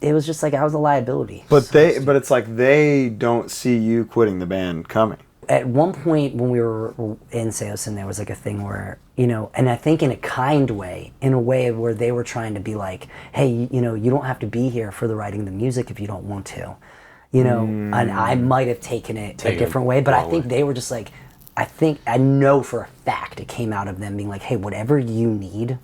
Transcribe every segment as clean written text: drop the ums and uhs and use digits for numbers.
it was just like I was a liability. But it's like they don't see you quitting the band coming. At one point when we were in Saosin, there was like a thing where, you know, and I think in a kind way, in a way where they were trying to be like, hey, you know, you don't have to be here for the writing of the music if you don't want to, you know. And I might have taken it a different way, but I think they were just like, I know for a fact it came out of them being like, hey, whatever you need,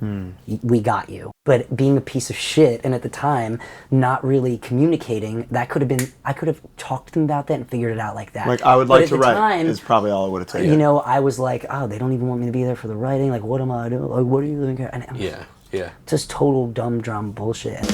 we got you. But being a piece of shit, and at the time, not really communicating, that could have been, I could have talked to them about that and figured it out like that. Like, I would like to write is probably all I would have taken. You know, I was like, oh, they don't even want me to be there for the writing. Like, what am I doing? Like, what are you doing here? And yeah. Just total dumb drum bullshit.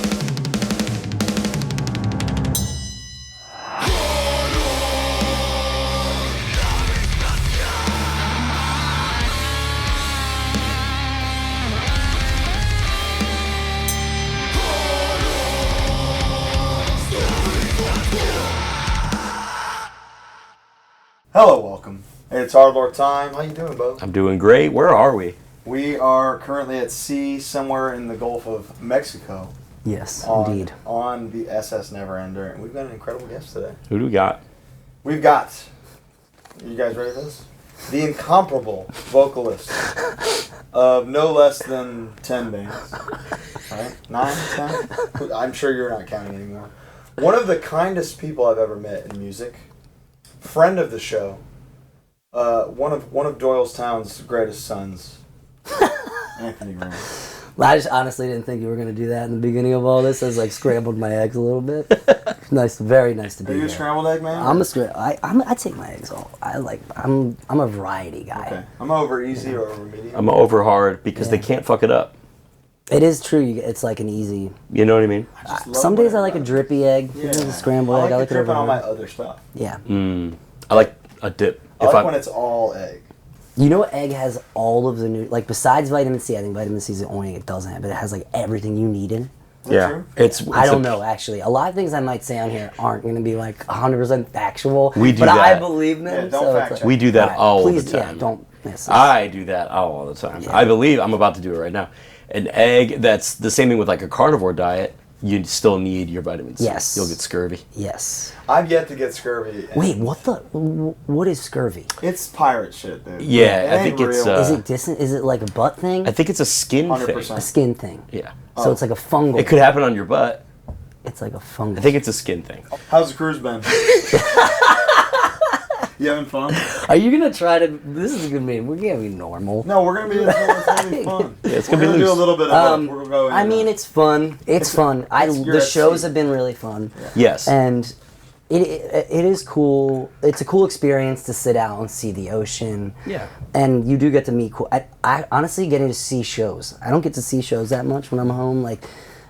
Hello, welcome. It's HardLore time. How you doing, Bo? I'm doing great. Where are we? We are currently at sea somewhere in the Gulf of Mexico. Yes, indeed. On the SS Neverender, and we've got an incredible guest today. Who do we got? We've got, you guys ready for this? The incomparable vocalist of no less than 10 bands. Right? 9, 10? I'm sure you're not counting anymore. One of the kindest people I've ever met in music. Friend of the show. One of Doylestown's greatest sons. Anthony Rome. I just honestly didn't think you were going to do that in the beginning of all this. I was like scrambled my eggs a little bit. Very nice to be here. Are you a scrambled egg man? I take my eggs all. I'm a variety guy. Okay. I'm over easy or over medium. I'm over hard because they can't fuck it up. It is true. It's like an easy. You know what I mean? Some days I like a drippy egg. Yeah. A scrambled egg. I like it dripping on my other stuff. Yeah. I like a dip. I like when it's all egg. You know what egg has all of the new, like besides vitamin C, I think vitamin C is the only thing it doesn't have, but it has like everything you need in. Is that true? It's I don't know actually. A lot of things I might say on here aren't going to be like 100% factual. We do but that. I believe them. Yeah, don't fact check. We do that all the time. Yeah, don't miss. I do that all the time. Yeah. I believe I'm about to do it right now. An egg, that's the same thing with like a carnivore diet. You still need your vitamins. Yes. You'll get scurvy. Yes. I've yet to get scurvy. Wait, what is scurvy? It's pirate shit, dude. Yeah, I think it's... is it distant? Is it like a butt thing? I think it's a skin 100%. thing. A skin thing. Yeah. So it's like a fungal. It could happen on your butt. It's like a fungus. I think it's a skin thing. How's the cruise been? You having fun? Are you gonna try to? This is gonna be. We're gonna be normal. No, we're gonna be. It's gonna be fun. Yeah, it's gonna be loose. Do a little bit of. We'll go I mean, it's fun. It's fun. The shows have been really fun. Yeah. Yes. And it is cool. It's a cool experience to sit out and see the ocean. Yeah. And you do get to meet cool. I honestly getting to see shows. I don't get to see shows that much when I'm home. Like,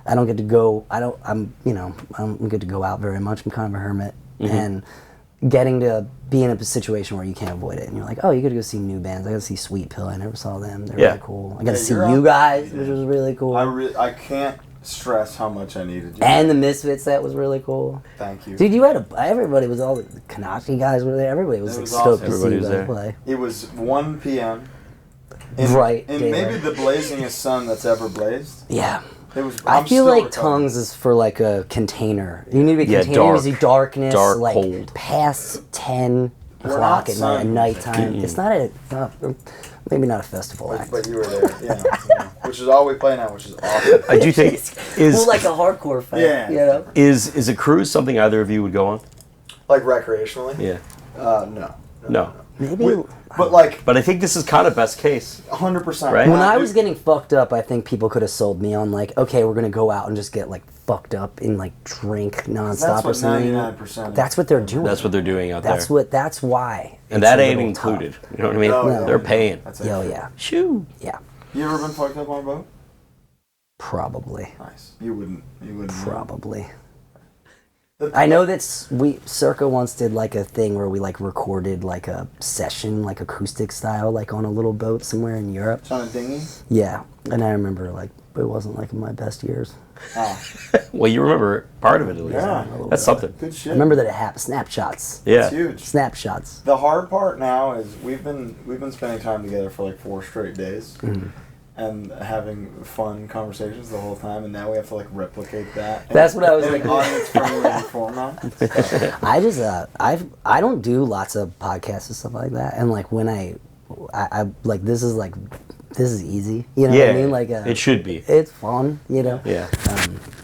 I don't get to go. I don't get to go out very much. I'm kind of a hermit. Mm-hmm. And getting to be in a situation where you can't avoid it, and you're like, oh, you got to go see new bands. I got to see Sweet Pill. I never saw them. They're really cool. I got to see you guys, which was really cool. I can't stress how much I needed you. And the Misfits, that was really cool. Thank you, dude. You had everybody was all the Kanachi guys were there. Everybody was like stoked to see you guys play. It was 1 p.m. Right, and maybe the blazingest sun that's ever blazed. Yeah. I feel like tongues is for like a container. You need to be a container. Dark, you see darkness, dark, like cold. Past 10 o'clock at nighttime. Mm-hmm. It's not maybe not a festival act. But you were there, yeah. Which is all we play now, which is awesome. I do think well, like a hardcore fan. Yeah. You know? Is a cruise something either of you would go on? Like recreationally? Yeah. No. Maybe. But I think this is kind of best case. 100%. Right? When I was getting fucked up, I think people could have sold me on like, okay, we're gonna go out and just get like fucked up and like drink nonstop or something. 99%. That's what they're doing. That's what they're doing out there. That's why. And that ain't included. Tough. You know what I mean? No. They're paying. Yeah. Shoo. Yeah. You ever been fucked up on a boat? Probably. Nice. You wouldn't. Probably. I know that Circa once did like a thing where we like recorded like a session, like acoustic style, like on a little boat somewhere in Europe. On a dinghy? Yeah, and I remember like it wasn't like in my best years. Oh. Well, you remember part of it at least. Yeah. That's something. Good shit. I remember that it happened. Snapshots. Yeah. It's huge. Snapshots. The hard part now is we've been spending time together for like 4 straight days. Mm-hmm. and having fun conversations the whole time, and now we have to like replicate that. That's what I was in like. an audience-friendly format. I just I don't do lots of podcasts and stuff like that, and like when I like this is easy, you know what I mean? Like it should be. It's fun, you know. Yeah.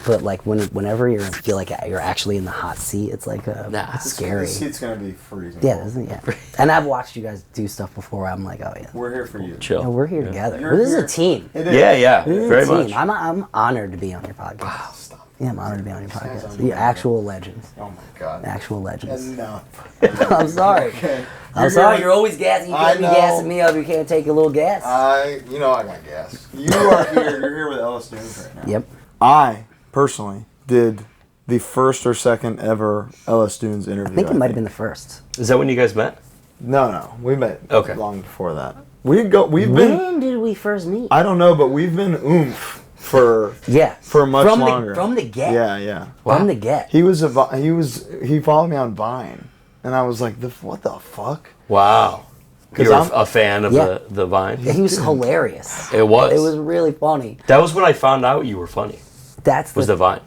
But like whenever you feel like you're actually in the hot seat, it's like it's scary. The seat's gonna be freezing. Yeah, isn't it? Yeah. And I've watched you guys do stuff before. Where I'm like, oh yeah, We're here for you. Chill. no, we're here together. You're This is here. a team. It is. Yeah, This is very a team. much. I'm honored to be on your podcast. Wow, stop. Yeah, I'm honored to be on your Sounds podcast. unbelievable. You're actual legends. Oh my god. Actual legends. Enough. I'm sorry. Okay. I'm sorry. You're always gassing. You I can't be know. gassing me up. You can't take a little gas. I got gas. You are here. You're here with Ellis Dunes right now. Yep. I personally did the first or second ever Ellis Dunes interview. I think it might have been the first. Is that when you guys met? No, we met Okay. long before that. We've been. When did we first meet? I don't know, but we've been OOMF for Yeah. for much longer. From the get. Yeah. From the get. He followed me on Vine, and I was like, what the fuck? Wow. 'Cause You're I'm- a fan of Yeah. the Vine? He was hilarious. It was. It was really funny. That was when I found out you were funny. That's Was the Vine.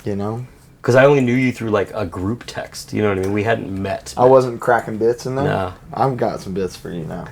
You know, Because I only knew you through like a group text. You know what I mean? We hadn't met. I wasn't cracking bits in there. No. I've got some bits for you now.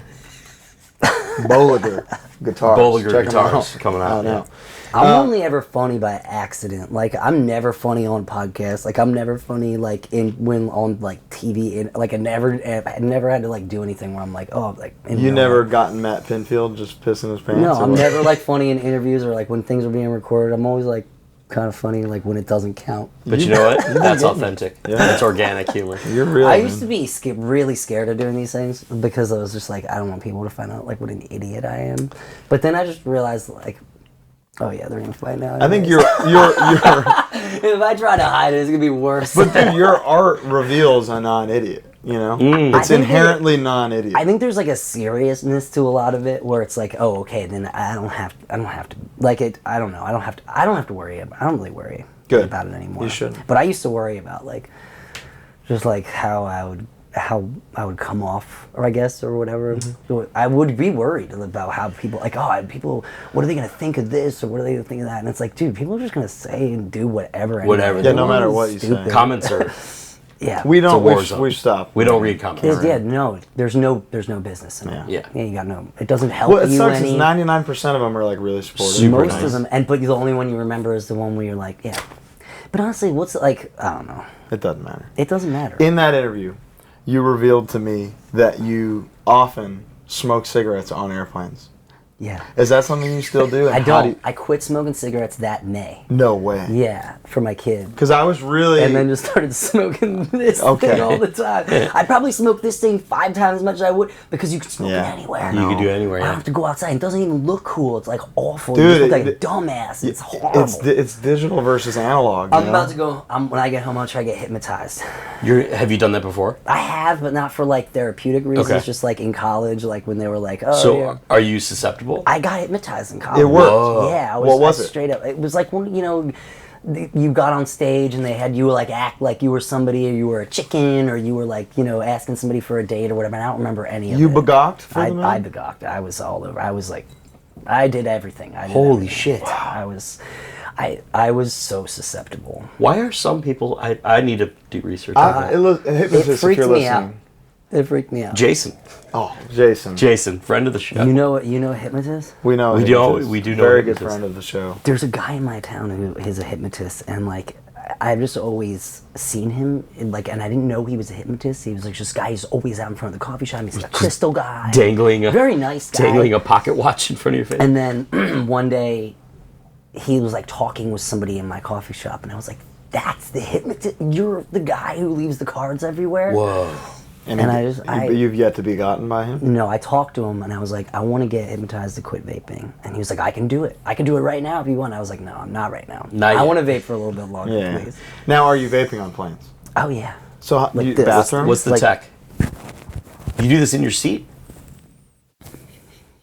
Bolliger guitars. Bolliger Check 'em guitars out. coming out, I know. I'm only ever funny by accident. Like I'm never funny on podcasts. Like I'm never funny like when on like TV. And like I never had to like do anything where I'm like, oh, like You never gotten Matt Pinfield just pissing his pants? No, or I'm what? never like funny in interviews or like when things are being recorded. I'm always like kind of funny like when it doesn't count. But you know what? That's authentic. Yeah. That's organic humor. You're real. I man. used to be really scared of doing these things because I was just like, I don't want people to find out like what an idiot I am. But then I just realized like, oh yeah, they're gonna find out. I think you're If I try to hide it, it's gonna be worse. but dude, your art reveals a non-idiot. You know, I it's think inherently non-idiot. I think there's like a seriousness to a lot of it where it's like, oh, okay, then I don't have to like it. I don't know. I don't have to worry about. I don't really worry about it anymore. You shouldn't. But I used to worry about like, just like how I would come off, or I guess, or whatever. So I would be worried about how people like, what are they gonna think of this, or what are they gonna think of that? And it's like, dude, people are just gonna say and do whatever. anyway. Whatever. Yeah, no Everyone's matter what you say. stupid. Comments are. Yeah. we don't. war zone. We stop. We don't read comments. Yeah, no, there's no business in it. Yeah. You got no. It doesn't help Well, it you sucks. any. 99% of them are like really supportive. Super Most nice. of them, but the only one you remember is the one where you're like, yeah. But honestly, what's like? I don't know. It doesn't matter. It doesn't matter. In that interview, you revealed to me that you often smoke cigarettes on airplanes. Yeah. Is that something you still do? And I how don't. I quit smoking cigarettes that May. No way. Yeah, for my kid. Because I was really. And then just started smoking this Okay. thing all the time. I'd probably smoke this thing 5 times as much as I would because you can smoke Yeah. it anywhere. You could do it anywhere. I don't Yeah. have to go outside. It doesn't even look cool. It's like awful. Dude, you just look like it- a dumbass. It's horrible. It's digital versus analog. I'm you about know? to go. When I get home, I'll try to get hypnotized. Have you done that before? I have, but not for like therapeutic reasons. Okay. Just like in college, like when they were like, "Oh, So yeah." are you susceptible? I got hypnotized in college. It worked. Whoa. Yeah, What was I it? Straight up, it was like when you got on stage and they had you like act like you were somebody, or you were a chicken, or you were like asking somebody for a date or whatever. And I don't remember any of it. You begocked for I the man? begocked. I was all over. I was like, I did everything. I did Holy everything. shit. I was so susceptible. Why are some people? I need to do research on that. Hypnotist, It if freaked you're me out. listening. It freaked me out. Jason, Oh, Jason. friend of the show. You know a hypnotist? We know. We a do- hypnotist. we do know Very a good hypnotist. friend of the show. There's a guy in my town who is a hypnotist, and like I've just always seen him, and I didn't know he was a hypnotist. He was like this guy who's always out in front of the coffee shop. He's like a crystal guy, dangling a very nice guy. dangling a pocket watch in front of your face. And then one day, he was like talking with somebody in my coffee shop, and I was like, "That's the hypnotist. You're the guy who leaves the cards everywhere." Whoa. And you've yet to be gotten by him? No, I talked to him and I was like, I want to get hypnotized to quit vaping. And he was like, I can do it. I can do it right now if you want. I was like, no, I'm not right now. Not I yet. want to vape for a little bit longer, Yeah. please. Now, are you vaping on planes? Oh, yeah. So, Like you, this. bathroom? What's the Like- tech? You do this in your seat?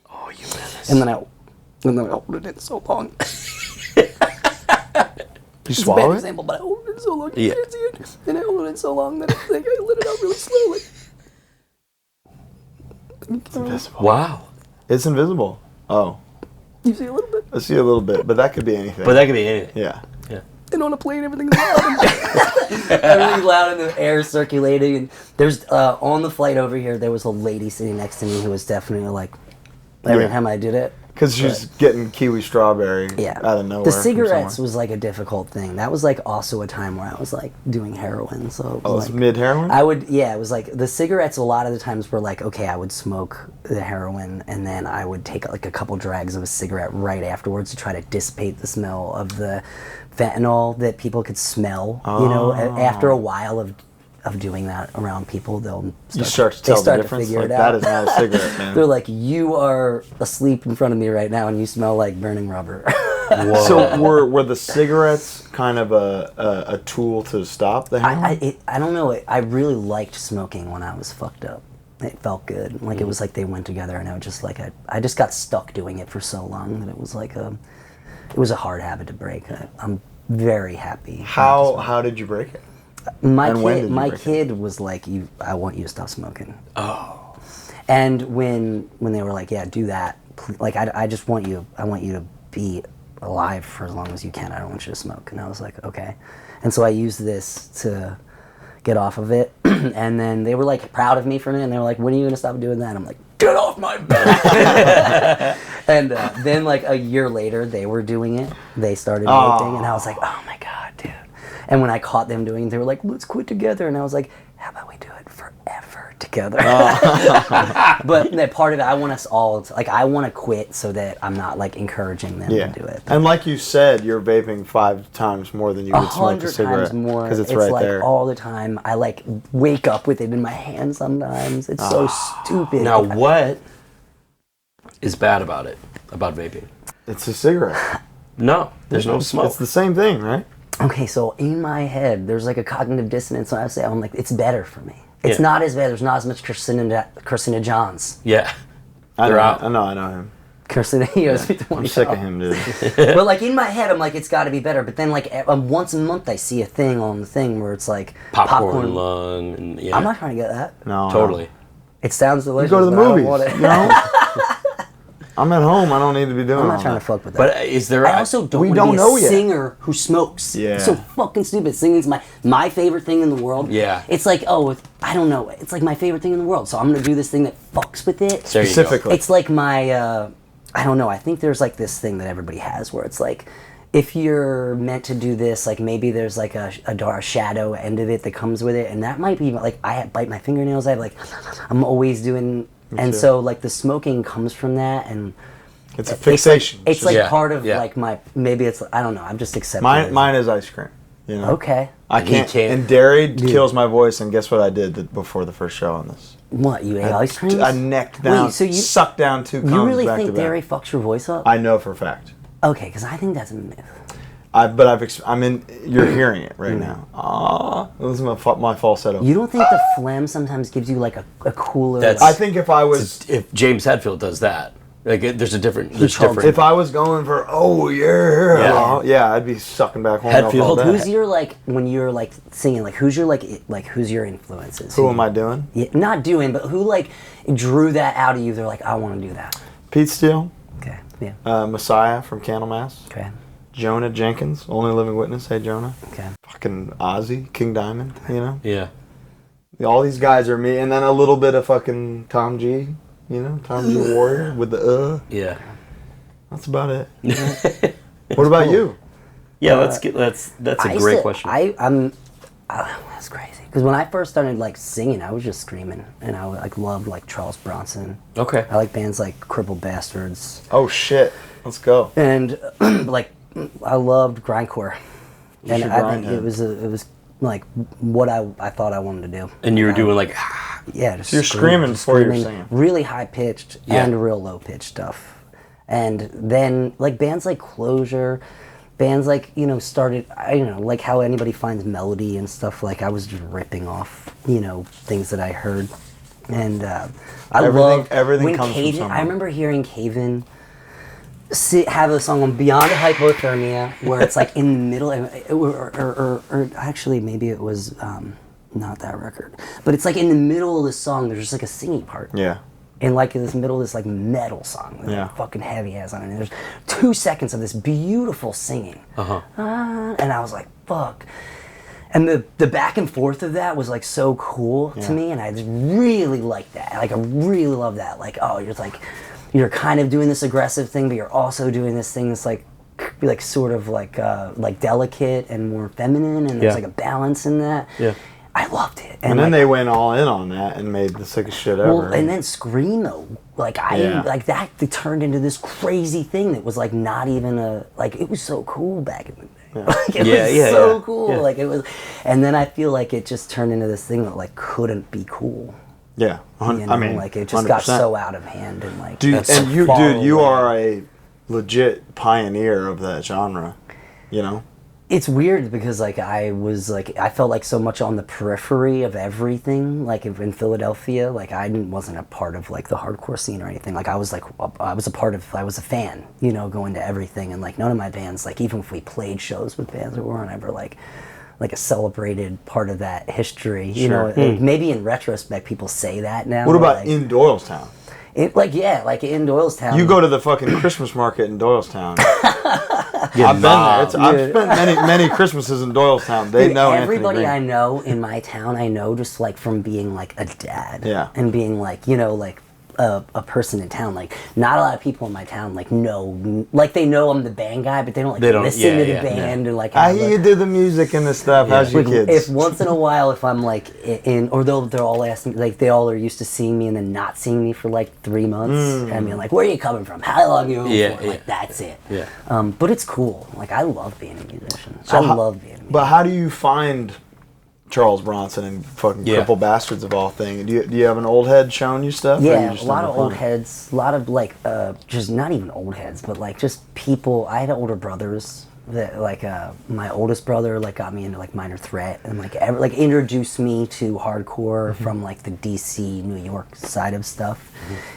Oh, you menace. And then I hold it in so long. you It's a swallow bad it? example, but I hold it in so long. Yeah. You can't see it. And I hold it in so long that it's like I let it out really slowly. It's invisible. Wow. It's invisible. Oh. You see a little bit? I see a little bit, but that could be anything. But that could be anything. Yeah. And on a plane, everything's loud. Everything's loud and the air circulating. And there's on the flight over here, there was a lady sitting next to me who was definitely like, every time I did it. Because she's getting kiwi strawberry out of nowhere. The cigarettes was like a difficult thing. That was like also a time where I was like doing heroin. So it was it's mid-heroin? it was like the cigarettes a lot of the times were like, okay, I would smoke the heroin and then I would take like a couple drags of a cigarette right afterwards to try to dissipate the smell of the fentanyl that people could smell. You know, after a while of doing that around people, they'll start to tell the difference. Figure like, it out. that is not a cigarette, man. They're like, you are asleep in front of me right now, and you smell like burning rubber. Whoa. So were the cigarettes kind of a tool to stop the heroin? I don't know. I really liked smoking when I was fucked up. It felt good. Like it was like they went together, and I was just like I just got stuck doing it for so long that it was like it was a hard habit to break. I'm very happy. How did you break it? My kid was like, I want you to stop smoking. Oh. And when they were like, yeah, do that. Like I just want you. I want you to be alive for as long as you can. I don't want you to smoke. And I was like, okay. And so I used this to get off of it. And then they were like proud of me for it. And they were like, when are you gonna stop doing that? I'm like, get off my back. And then like a year later, they were doing it. They started vaping, and I was like, oh my god, dude. And when I caught them doing it, they were like, let's quit together. And I was like, how about we do it forever together? But that part of it, I want us all to, like, I want to quit so that I'm not like encouraging them to do it. And like you said, you're vaping 5 times more than you would smoke a cigarette. 100 times more. Because it's right like there. All the time. I like wake up with it in my hand sometimes. It's so stupid. Now what is bad about it, about vaping? It's a cigarette. No, there's no smoke. It's the same thing, right? Okay, so in my head, there's like a cognitive dissonance when I say, I'm like, it's better for me. It's not as bad. There's not as much carcinogens. Yeah. They're out. I know him. Carcinogens. I'm sick of him, dude. But like in my head, I'm like, it's got to be better. But then like once a month, I see a thing on the thing where it's like popcorn lung. And, I'm not trying to get that. No. Totally. It sounds delicious. You go to the but I don't movies. want it. You know? I'm at home. I don't need to be doing I'm all not trying that. to fuck with that. But is there? I also don't We want don't to be know a yet. singer who smokes. Yeah. It's so fucking stupid. Singing's my favorite thing in the world. Yeah. It's like, I don't know. It's like my favorite thing in the world. So I'm gonna do this thing that fucks with it. There you go. Specifically. It's like my, I don't know. I think there's like this thing that everybody has where it's like, if you're meant to do this, like maybe there's like a dark shadow end of it that comes with it, and that might be like I bite my fingernails. I'm always doing, and so like the smoking comes from that, and it's a fixation. it's like Yeah, part of yeah. like my maybe it's I don't know. I'm just accepting. Mine is ice cream. You know. Okay. I can't. And dairy kills my voice. And guess what I did before the first show on this? What, you ate ice cream? I necked down, Wait, so you sucked down 2 cones You really back think to back. dairy fucks your voice up? I know for a fact. Okay, because I think that's a myth. I'm in. You're hearing it right now. This is my falsetto. You don't think the phlegm sometimes gives you like a cooler? That's- I think if I was If James Hetfield does that, like there's a different. There's called- different. if I was going for I'd be sucking back home. Hetfield. All day. Who's your like when you're like singing? Like who's your like who's your influences? Who am I doing? Yeah, not doing, but who like drew that out of you? They're like, I want to do that. Pete Steele, Okay. Yeah. Messiah from Candlemass, Okay. Jonah Jenkins, Only Living Witness. Hey Jonah. Okay. Fucking Ozzy, King Diamond. You know. Yeah. All these guys are me, and then a little bit of fucking Tom G. You know, Tom G. Warrior with the Yeah. That's about it. What about you? Yeah. That's a great question. That's crazy. Because when I first started like singing, I was just screaming, and I like loved like Charles Bronson. Okay. I like bands like Crippled Bastards, Oh shit, let's go. and like I loved grindcore, and should I grind think him. it was like what I thought I wanted to do. And you were doing like, Yeah, just you're screaming before you're singing. Really high pitched Yeah. and real low pitched stuff. And then like bands like Closure, bands like, started, I don't know, like how anybody finds melody and stuff, like I was just ripping off, things that I heard. And Everything when comes from Cajun, somewhere. I remember hearing Caven have a song on Beyond Hypothermia where it's like in the middle, or actually maybe it was not that record, but it's like in the middle of the song there's just like a singing part. Yeah. in like this middle of this like metal song with like fucking heavy ass on it. And there's 2 seconds of this beautiful singing. And I was like, fuck. And the back and forth of that was like so cool to me, and I just really liked that. Like I really love that. Like, oh, you're kind of doing this aggressive thing, but you're also doing this thing that's like sort of like delicate and more feminine, and there's like a balance in that. Yeah. I loved it. And then they went all in on that and made the sickest shit ever. Well, and then Screamo, like that turned into this crazy thing that was like not even it was so cool back in the day. Like it was so cool. Yeah. Like it was, and then I feel like it just turned into this thing that like couldn't be cool. Yeah, I mean, like it just 100%. Got so out of hand and like. You are a legit pioneer of that genre, you know. It's weird because like I felt like so much on the periphery of everything, like in Philadelphia. Like I wasn't a part of like the hardcore scene or anything. Like I was a fan, you know, going to everything, and like none of my bands, like even if we played shows with bands, we weren't ever like a celebrated part of that history. You know, maybe in retrospect people say that now. What about in Doylestown? In Doylestown. You go to the fucking Christmas market in Doylestown. I've been there. I've spent many Christmases in Doylestown. They know everybody I know in my town. I know just like from being like a dad, and being like, you know, like a person in town. Like not a lot of people in my town like know, like they know I'm the band guy, but they don't listen to the band and like. I hear you do the music and the stuff. How's your kids? If once in a while, if I'm like or they're all asking, like they all are used to seeing me and then not seeing me for like 3 months. And being like, where are you coming from? How long are you home for? Like that's it. Yeah. But it's cool. Like I love being a musician. So I love being a musician. But how do you find Charles Bronson and fucking Cripple Bastards of all things? Do you have an old head showing you stuff? Yeah, a lot of old heads. A lot of like just not even old heads, but like just people. I had older brothers that like my oldest brother like got me into like Minor Threat and like introduced me to hardcore from like the DC, New York side of stuff.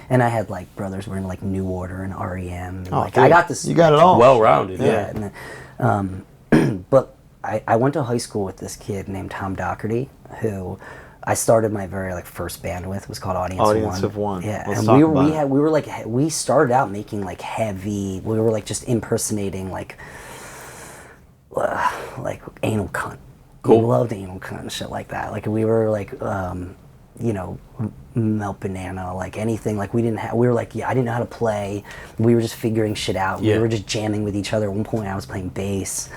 And I had like brothers were in like New Order and REM. And, like I got this. You got it all. Well rounded. Yeah. And, but I went to high school with this kid named Tom Doherty, who I started my very like first band with. It was called Audience of One. Yeah, Let's and we started out making like heavy. We were like just impersonating like anal cunt. Cool. We loved anal cunt and shit like that. Like we were like you know, Melt Banana, like anything. Like we were like, I didn't know how to play. We were just figuring shit out. We were just jamming with each other. At one point I was playing bass.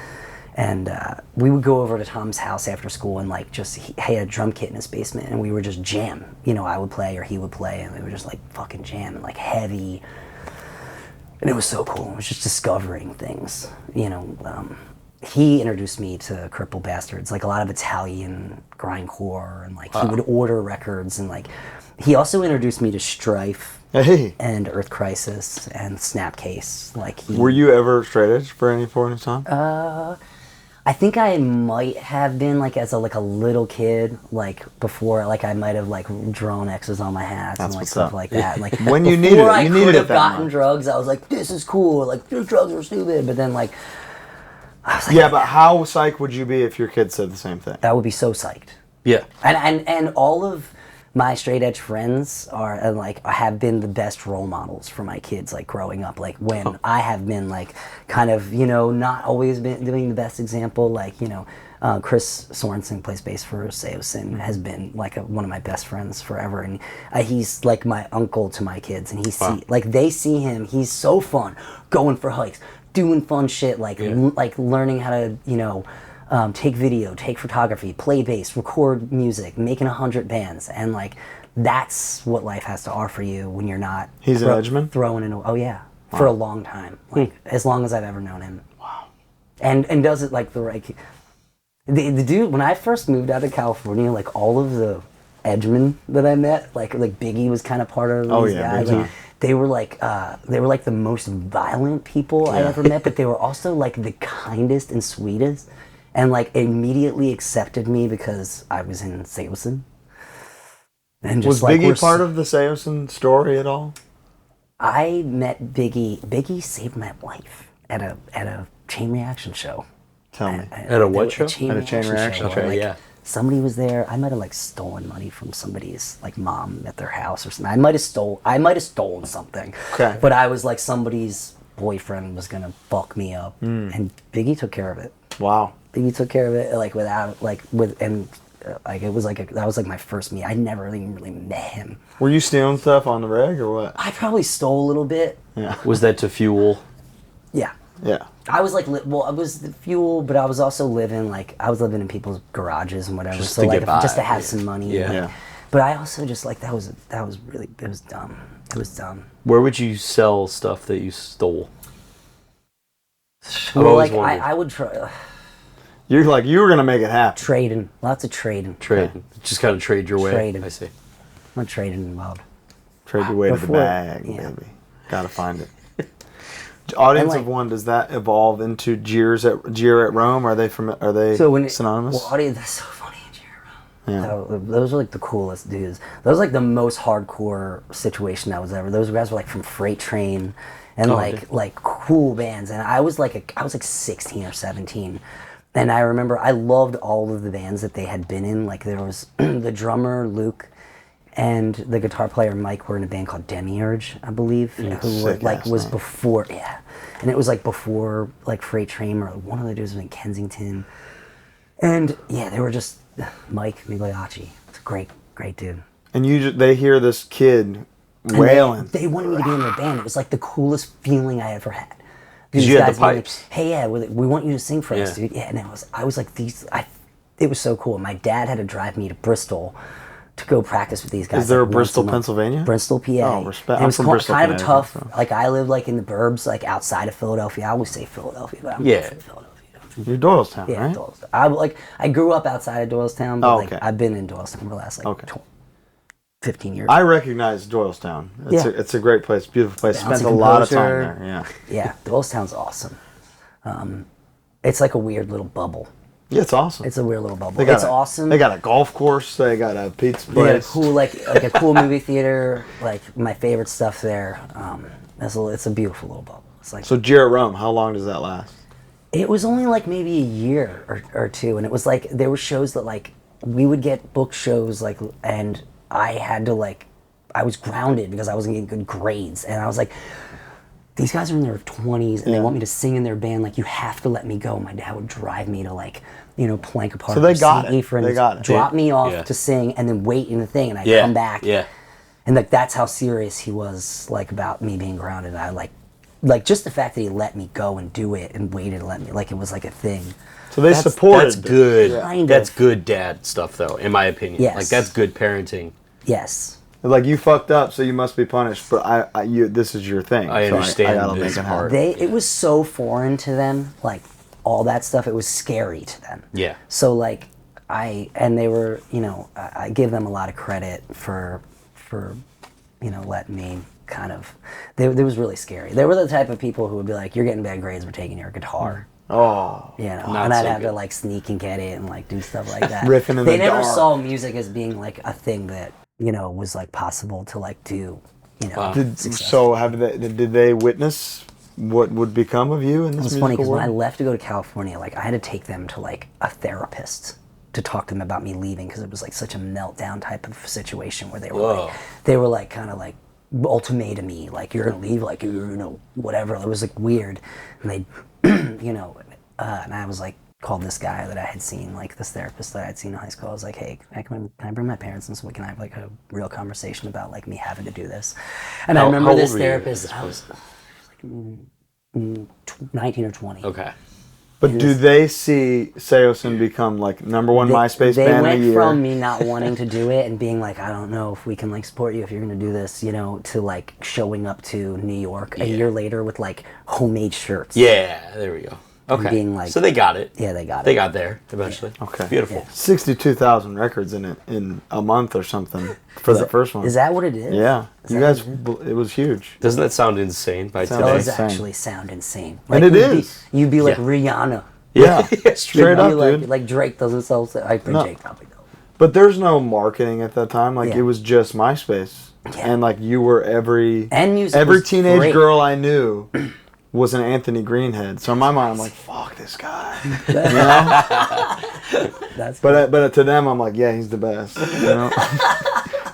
And we would go over to Tom's house after school and like he had a drum kit in his basement and we would just jam. You know, I would play or he would play and we would just like fucking jam and like heavy. And it was so cool. It was just discovering things, you know. He introduced me to Cripple Bastards, like a lot of Italian grindcore, and like he would order records, and like he also introduced me to Strife and Earth Crisis and Snapcase. Like were you ever straight edge for any point in time? I think I might have been like as a little kid, like before, like I might have like drawn X's on my hats and like stuff like that. Like when you needed it, you needed it. Before I could have gotten drugs, I was like, this is cool. Like these drugs are stupid, but then like. Yeah, but how psyched would you be if your kid said the same thing? I would be so psyched. Yeah. And all of my straight edge friends are like have been the best role models for my kids, like growing up. Like when I have been like kind of, you know, not always been doing the best example. Like, you know, Chris Sorensen plays bass for Saosin, has been like one of my best friends forever, and he's like my uncle to my kids, and they see him. He's so fun, going for hikes, doing fun shit, like like learning how to, you know, take video, take photography, play bass, record music, making 100 bands, and like that's what life has to offer you when you're not. He's an edgeman? Throwing in. For a long time, like as long as I've ever known him. Wow. And does it like the right. The dude, when I first moved out of California, like all of the edgemen that I met, like Biggie was kind of part of these guys. Like, they were like the most violent people I ever met, but they were also like the kindest and sweetest, and like immediately accepted me because I was in Saosin. And just was Biggie part of the Saosin story at all? I met Biggie. Biggie saved my life at a Chain Reaction show. Tell me. At a what show? At a Chain Reaction show. Okay, somebody was there. I might have like stolen money from somebody's like mom at their house or something. I might have stolen something. Okay. But I was like somebody's boyfriend was gonna fuck me up, and Biggie took care of it. Wow. Biggie took care of it like without like with and like it was like that was like my first meet. I never even really met him. Were you stealing stuff on the reg or what? I probably stole a little bit. Yeah. Was that to fuel? Yeah. Yeah. I was like, well, I was the fuel, but I was also living in people's garages and whatever. Just so to like, get by, just to have some money. Yeah. Yeah. But I also just like it was dumb. It was dumb. Where would you sell stuff that you stole? Well, always like wondered. I would try You're like, you were going to make it happen. trading, lots of trading. Trade. Just kind of trade your way. Trading. I see. I'm trading involved. Trade your way to the Before- bag, yeah. baby. Gotta find it. Audience And, of like- One, does that evolve into Jeer at Rome? Are they synonymous? Well, Audie, that's so funny. Yeah. Those were like the coolest dudes. That was like the most hardcore situation that was ever. Those guys were like from Freight Train and like cool bands. And I was like 16 or 17. And I remember I loved all of the bands that they had been in. Like there was the drummer Luke and the guitar player Mike were in a band called Demiurge, I believe, who were, sick like ass was name. before, and it was like before like Freight Train, or one of the dudes was in Kensington, and yeah, they were just Mike Migliacci. It's a great dude. And they hear this kid And wailing. They wanted me to be in their band. It was like the coolest feeling I ever had. Because These you had the guys were like, pipes. hey, yeah, we want you to sing for us, Yeah. dude. Yeah, and I was like, it was so cool. My dad had to drive me to Bristol to go practice with these guys. Is there like, a Bristol, once month. Pennsylvania? Bristol, PA. Oh, respect. And it I'm was from kind Bristol, of a PA, tough, so. like I live like in the burbs, like outside of Philadelphia. I always say Philadelphia, but I'm Yeah. not from Philadelphia. You're Doylestown, Yeah, right? Doylestown. I grew up outside of Doylestown, but okay. I've been in Doylestown for the last 15 years. I recognize Doylestown. It's a great place, beautiful place. Balance Spent a and lot of time composure. there. Yeah. Yeah, Doylestown's awesome. It's like a weird little bubble. Yeah, it's awesome. It's a weird little bubble. They got It's awesome. They got a golf course. They got a pizza They got a place. cool like a cool movie theater. Like my favorite stuff there. It's a beautiful little bubble. It's like So Jeer At Rome, how long does that last? it was only like maybe a year or two, and it was like there were shows that like we would get book shows like, and I had to like I was grounded because I wasn't getting good grades, and I was like, these guys are in their 20s and they want me to sing in their band. Like, you have to let me go. My dad would drive me to like, Plank Apart. So they got it. They got it. Drop me off Yeah. to sing and then wait in the thing, and I'd Yeah. come back. Yeah. And like that's how serious he was like about me being grounded. I like just the fact that he let me go and do it and waited to let me, like it was like a thing. So they That's supported. good. Kind of. That's good dad stuff, though, in my opinion. Yes. Like, that's good parenting. Yes. Like, you fucked up, so you must be punished. But this is your thing. I so understand I gotta this make it part. happen. It was so foreign to them, like all that stuff. It was scary to them. Yeah. So like they were, I give them a lot of credit for letting me kind of. It was really scary. They were the type of people who would be like, "You're getting bad grades. We're taking your guitar." Oh. Not And I'd so have to good. like sneak and get it and like do stuff like that. Riffing in they the never dark. saw music as being like a thing that was like possible to like do. Wow. Did they witness what would become of you in this It was musical funny because when I world? left to go to California, like I had to take them to like a therapist to talk to them about me leaving because it was like such a meltdown type of situation where they were like kind of like ultimatum me, like you're gonna leave, like whatever. It was like weird, and they, and I was like called this guy that I had seen, like this therapist that I'd seen in high school. I was like, hey, can I bring my parents in so we can have like a real conversation about like me having to do this? And I remember how this old were you at therapist. this I was like 19 or 20. Okay. But do they see Saosin become like #1 MySpace They band of went the year? from me not wanting to do it and being like, I don't know if we can like support you if you're going to do this, to like showing up to New York a year later with like homemade shirts. Yeah, there we go. Okay. Being like- so they got it. Yeah, they got it. They got there eventually. Okay. Beautiful. 62,000 records in a month or something for the first one. Is that what it is? Yeah. Is You that guys, what it was huge. Doesn't that sound insane by It Sounds today? does insane. actually sound insane. And it you'd is. You'd be like Yeah. Rihanna. Yeah. Straight Straight You'd up, be like, dude. like Drake doesn't sell. I think No. Drake probably does. But there's no marketing at that time. Like, Yeah. it was just MySpace. Yeah. And, like, you were every music every was teenage great. girl I knew was an Anthony Green head. So in my mind, I'm like, fuck this guy. You know? That's But to them, I'm like, yeah, he's the best. You know?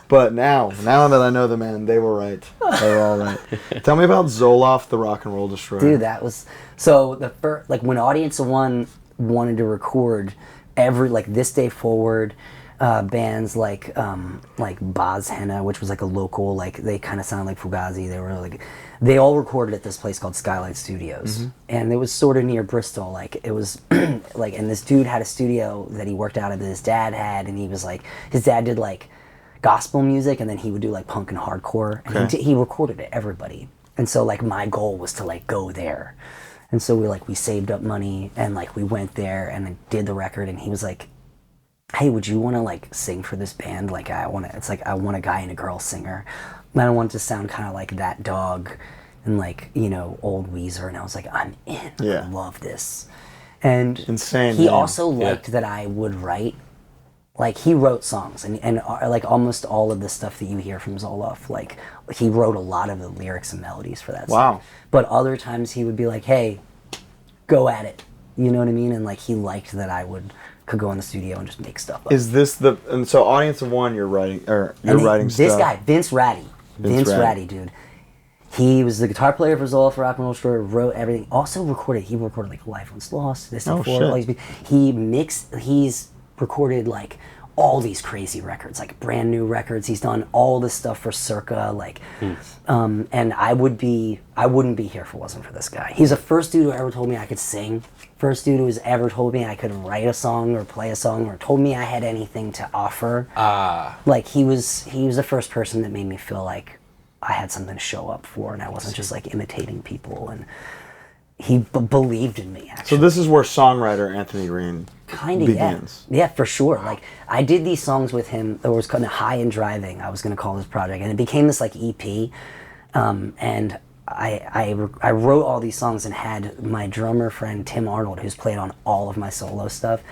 But now that I know the man, they were right. They were all right. Tell me about Zolof, the Rock and Roll Destroyer. Dude, that was so the first, like when Audience of One wanted to record every like This Day Forward, bands like Boz Henna, which was like a local, like they kind of sounded like Fugazi. They were like, they all recorded at this place called Skylight Studios, and it was sort of near Bristol. Like it was like, and this dude had a studio that he worked out of that his dad had, and he was like, his dad did like gospel music, and then he would do like punk and hardcore, and he recorded it, everybody. And so like my goal was to like go there, and so we saved up money and like we went there and then did the record, and he was like, hey, would you want to like sing for this band? Like I want a guy and a girl singer. And I don't want it to sound kind of like That Dog and like, you know, old Weezer. And I was like, I'm in. I love this. And insane. He also liked that I would write. Like he wrote songs and like almost all of the stuff that you hear from Zolof, like he wrote a lot of the lyrics and melodies for that Wow. song. But other times he would be like, hey, go at it. You know what I mean? And like he liked that I could go in the studio and just make stuff up. Is this and so Audience of One you're writing This stuff? guy, Vince Ratty, dude. He was the guitar player for Zolof Rock and Roll Destroyer, wrote everything. Also recorded like Life Once Lost, This and Four. He's recorded like all these crazy records, like brand new records. He's done all this stuff for Circa, like, and I wouldn't be here if it wasn't for this guy. He's the first dude who ever told me I could sing. First dude who's ever told me I could write a song or play a song or told me I had anything to offer. Like he was the first person that made me feel like I had something to show up for, and I wasn't just like imitating people. And he believed in me, actually. So this is where songwriter Anthony Green kind of begins. Yeah, for sure. Like I did these songs with him. It was kind of High and Driving. I was going to call this project, and it became this like EP. And I wrote all these songs and had my drummer friend Tim Arnold, who's played on all of my solo stuff.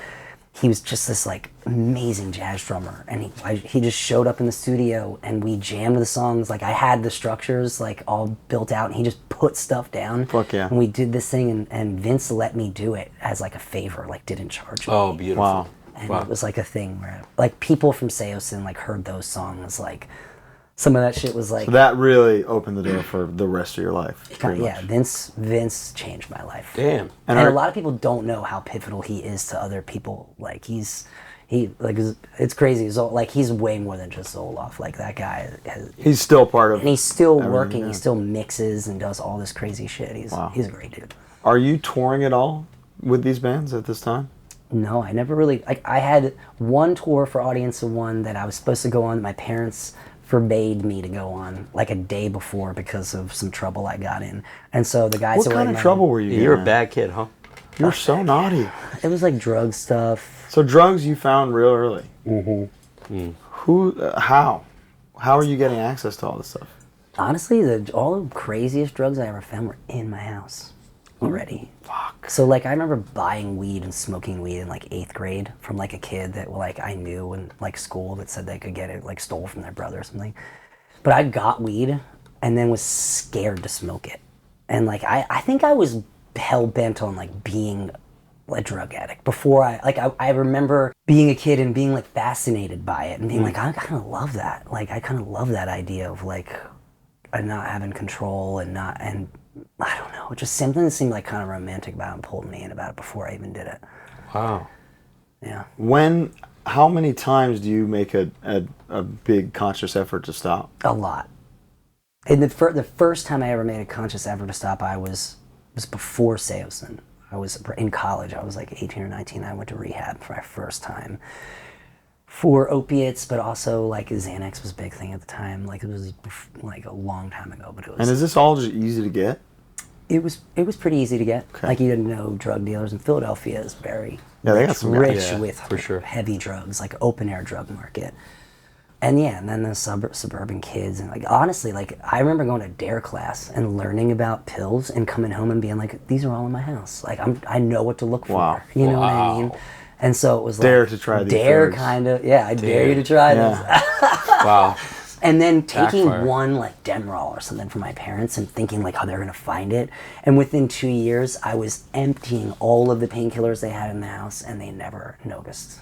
He was just this like amazing jazz drummer, and he just showed up in the studio and we jammed the songs. Like I had the structures like all built out, and he just put stuff down. Fuck yeah. And we did this thing, and Vince let me do it as like a favor, like didn't charge me. Oh, beautiful. Wow. And it was like a thing where like people from Saosin like heard those songs, like some of that shit was like, So that really opened the door for the rest of your life. yeah, Vince changed my life. Damn. And a lot of people don't know how pivotal he is to other people. Like it's crazy. He's way more than just Zolof. Like that guy He's still part of and he's still everything, working. yeah. He still mixes and does all this crazy shit. He's a great dude. Are you touring at all with these bands at this time? No, I never really, like I had one tour for Audience of One that I was supposed to go on. My parents forbade me to go on like a day before because of some trouble I got in. And so the guys What kind of trouble were you in? You're a bad kid, huh? You're so naughty. It was like drug stuff. So drugs you found real early. How are you getting access to all this stuff? Honestly, all the craziest drugs I ever found were in my house already. Fuck. So like I remember buying weed and smoking weed in like 8th grade from like a kid that like I knew in like school that said they could get it, like stole from their brother or something. But I got weed and then was scared to smoke it. And like I think I was hell bent on like being a drug addict before I remember being a kid and being like fascinated by it and being like, I kind of love that. Like I kind of love that idea of like not having control and I don't know, just something that seemed like kind of romantic about it and pulled me in about it before I even did it. Wow. Yeah. How many times do you make a big conscious effort to stop? A lot. And the first time I ever made a conscious effort to stop, was before Saosin. I was in college. I was like 18 or 19. I went to rehab for my first time for opiates, but also like Xanax was a big thing at the time. Like it was like a long time ago, but it was. And is this all just easy to get? It was pretty easy to get. Okay. Like you didn't know drug dealers in Philadelphia is very they got some rich guys. with for sure. heavy drugs, like open air drug market. And then the suburban kids, and like honestly, like I remember going to DARE class and learning about pills and coming home and being like, these are all in my house. Like I know what to look for. Wow. You know what I mean? And so it was like Dare to try these dare drugs. kind of, yeah, I dare you to try this. Wow. And then taking Backfire. one like Demerol or something from my parents and thinking like, oh, they're gonna find it. And within 2 years, I was emptying all of the painkillers they had in the house, and they never noticed.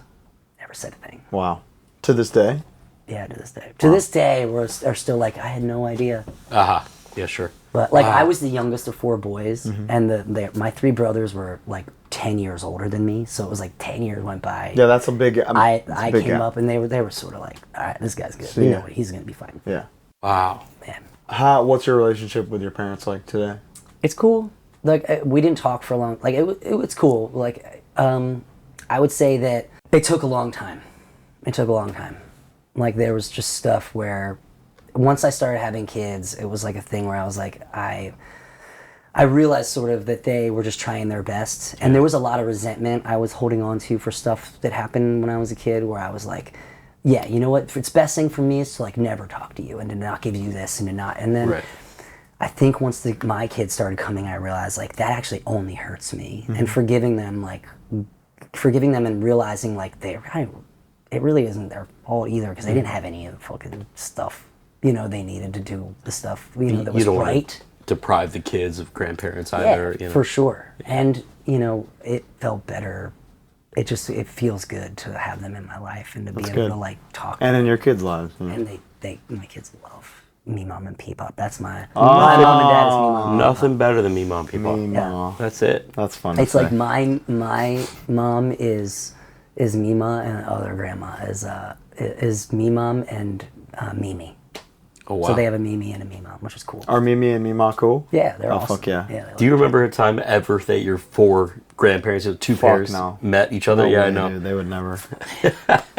never said a thing. Wow. To this day? Yeah, to this day. To this day, are still like, I had no idea. Yeah, sure. But like, I was the youngest of 4 boys, and my 3 brothers were like 10 years older than me. So it was like 10 years went by. Yeah, that's a big. I came up, and they were sort of like, all right, this guy's good. We know what he's gonna be fine. Yeah. Wow. Man. What's your relationship with your parents like today? It's cool. Like, we didn't talk for a long. Like, it's cool. Like, I would say that it took a long time. It took a long time. Like, there was just stuff where, once I started having kids, it was like a thing where I was like, I realized sort of that they were just trying their best, and there was a lot of resentment I was holding on to for stuff that happened when I was a kid, where I was like, yeah, you know what, it's best thing for me is to like never talk to you and to not give you this and to not, and then I think once my kids started coming, I realized like that actually only hurts me, and forgiving them and realizing like it really isn't their fault either, because they didn't have any of the fucking stuff, you know, they needed to do the stuff, you know, that was right. Deprive the kids of grandparents either. Yeah, you know. for sure. And, you know, it felt better. It feels good to have them in my life and to be able to like talk. And in your kids' lives. Yeah. And my kids love me, mom, and Peepop. That's my mom and dad is me, mom. Nothing better than me, mom, Peepop. Me, mom. That's it. That's fun. It's like my mom is Mima, and the other grandma is me, mom, and Mimi. Oh, wow. So they have a Mimi and a Mima, which is cool. Are Mimi and Mima cool? Yeah, they're awesome. Fuck yeah. Do you remember a time ever that your 4 grandparents, 2 pairs, met each other? No, I know. Dude, they would never.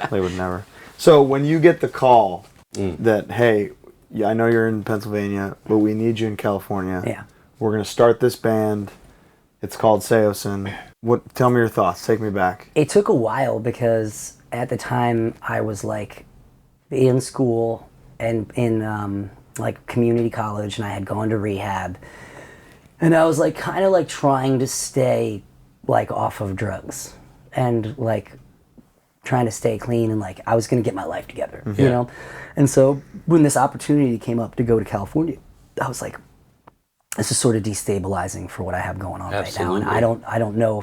They would never. So when you get the call that, hey, I know you're in Pennsylvania, but we need you in California. Yeah. We're going to start this band. It's called Saosin. Tell me your thoughts. Take me back. It took a while because at the time I was like in school and in like community college, and I had gone to rehab, and I was like kind of like trying to stay like off of drugs and like trying to stay clean, and like I was gonna get my life together, you know? And so when this opportunity came up to go to California, I was like, this is sort of destabilizing for what I have going on right now, and I don't know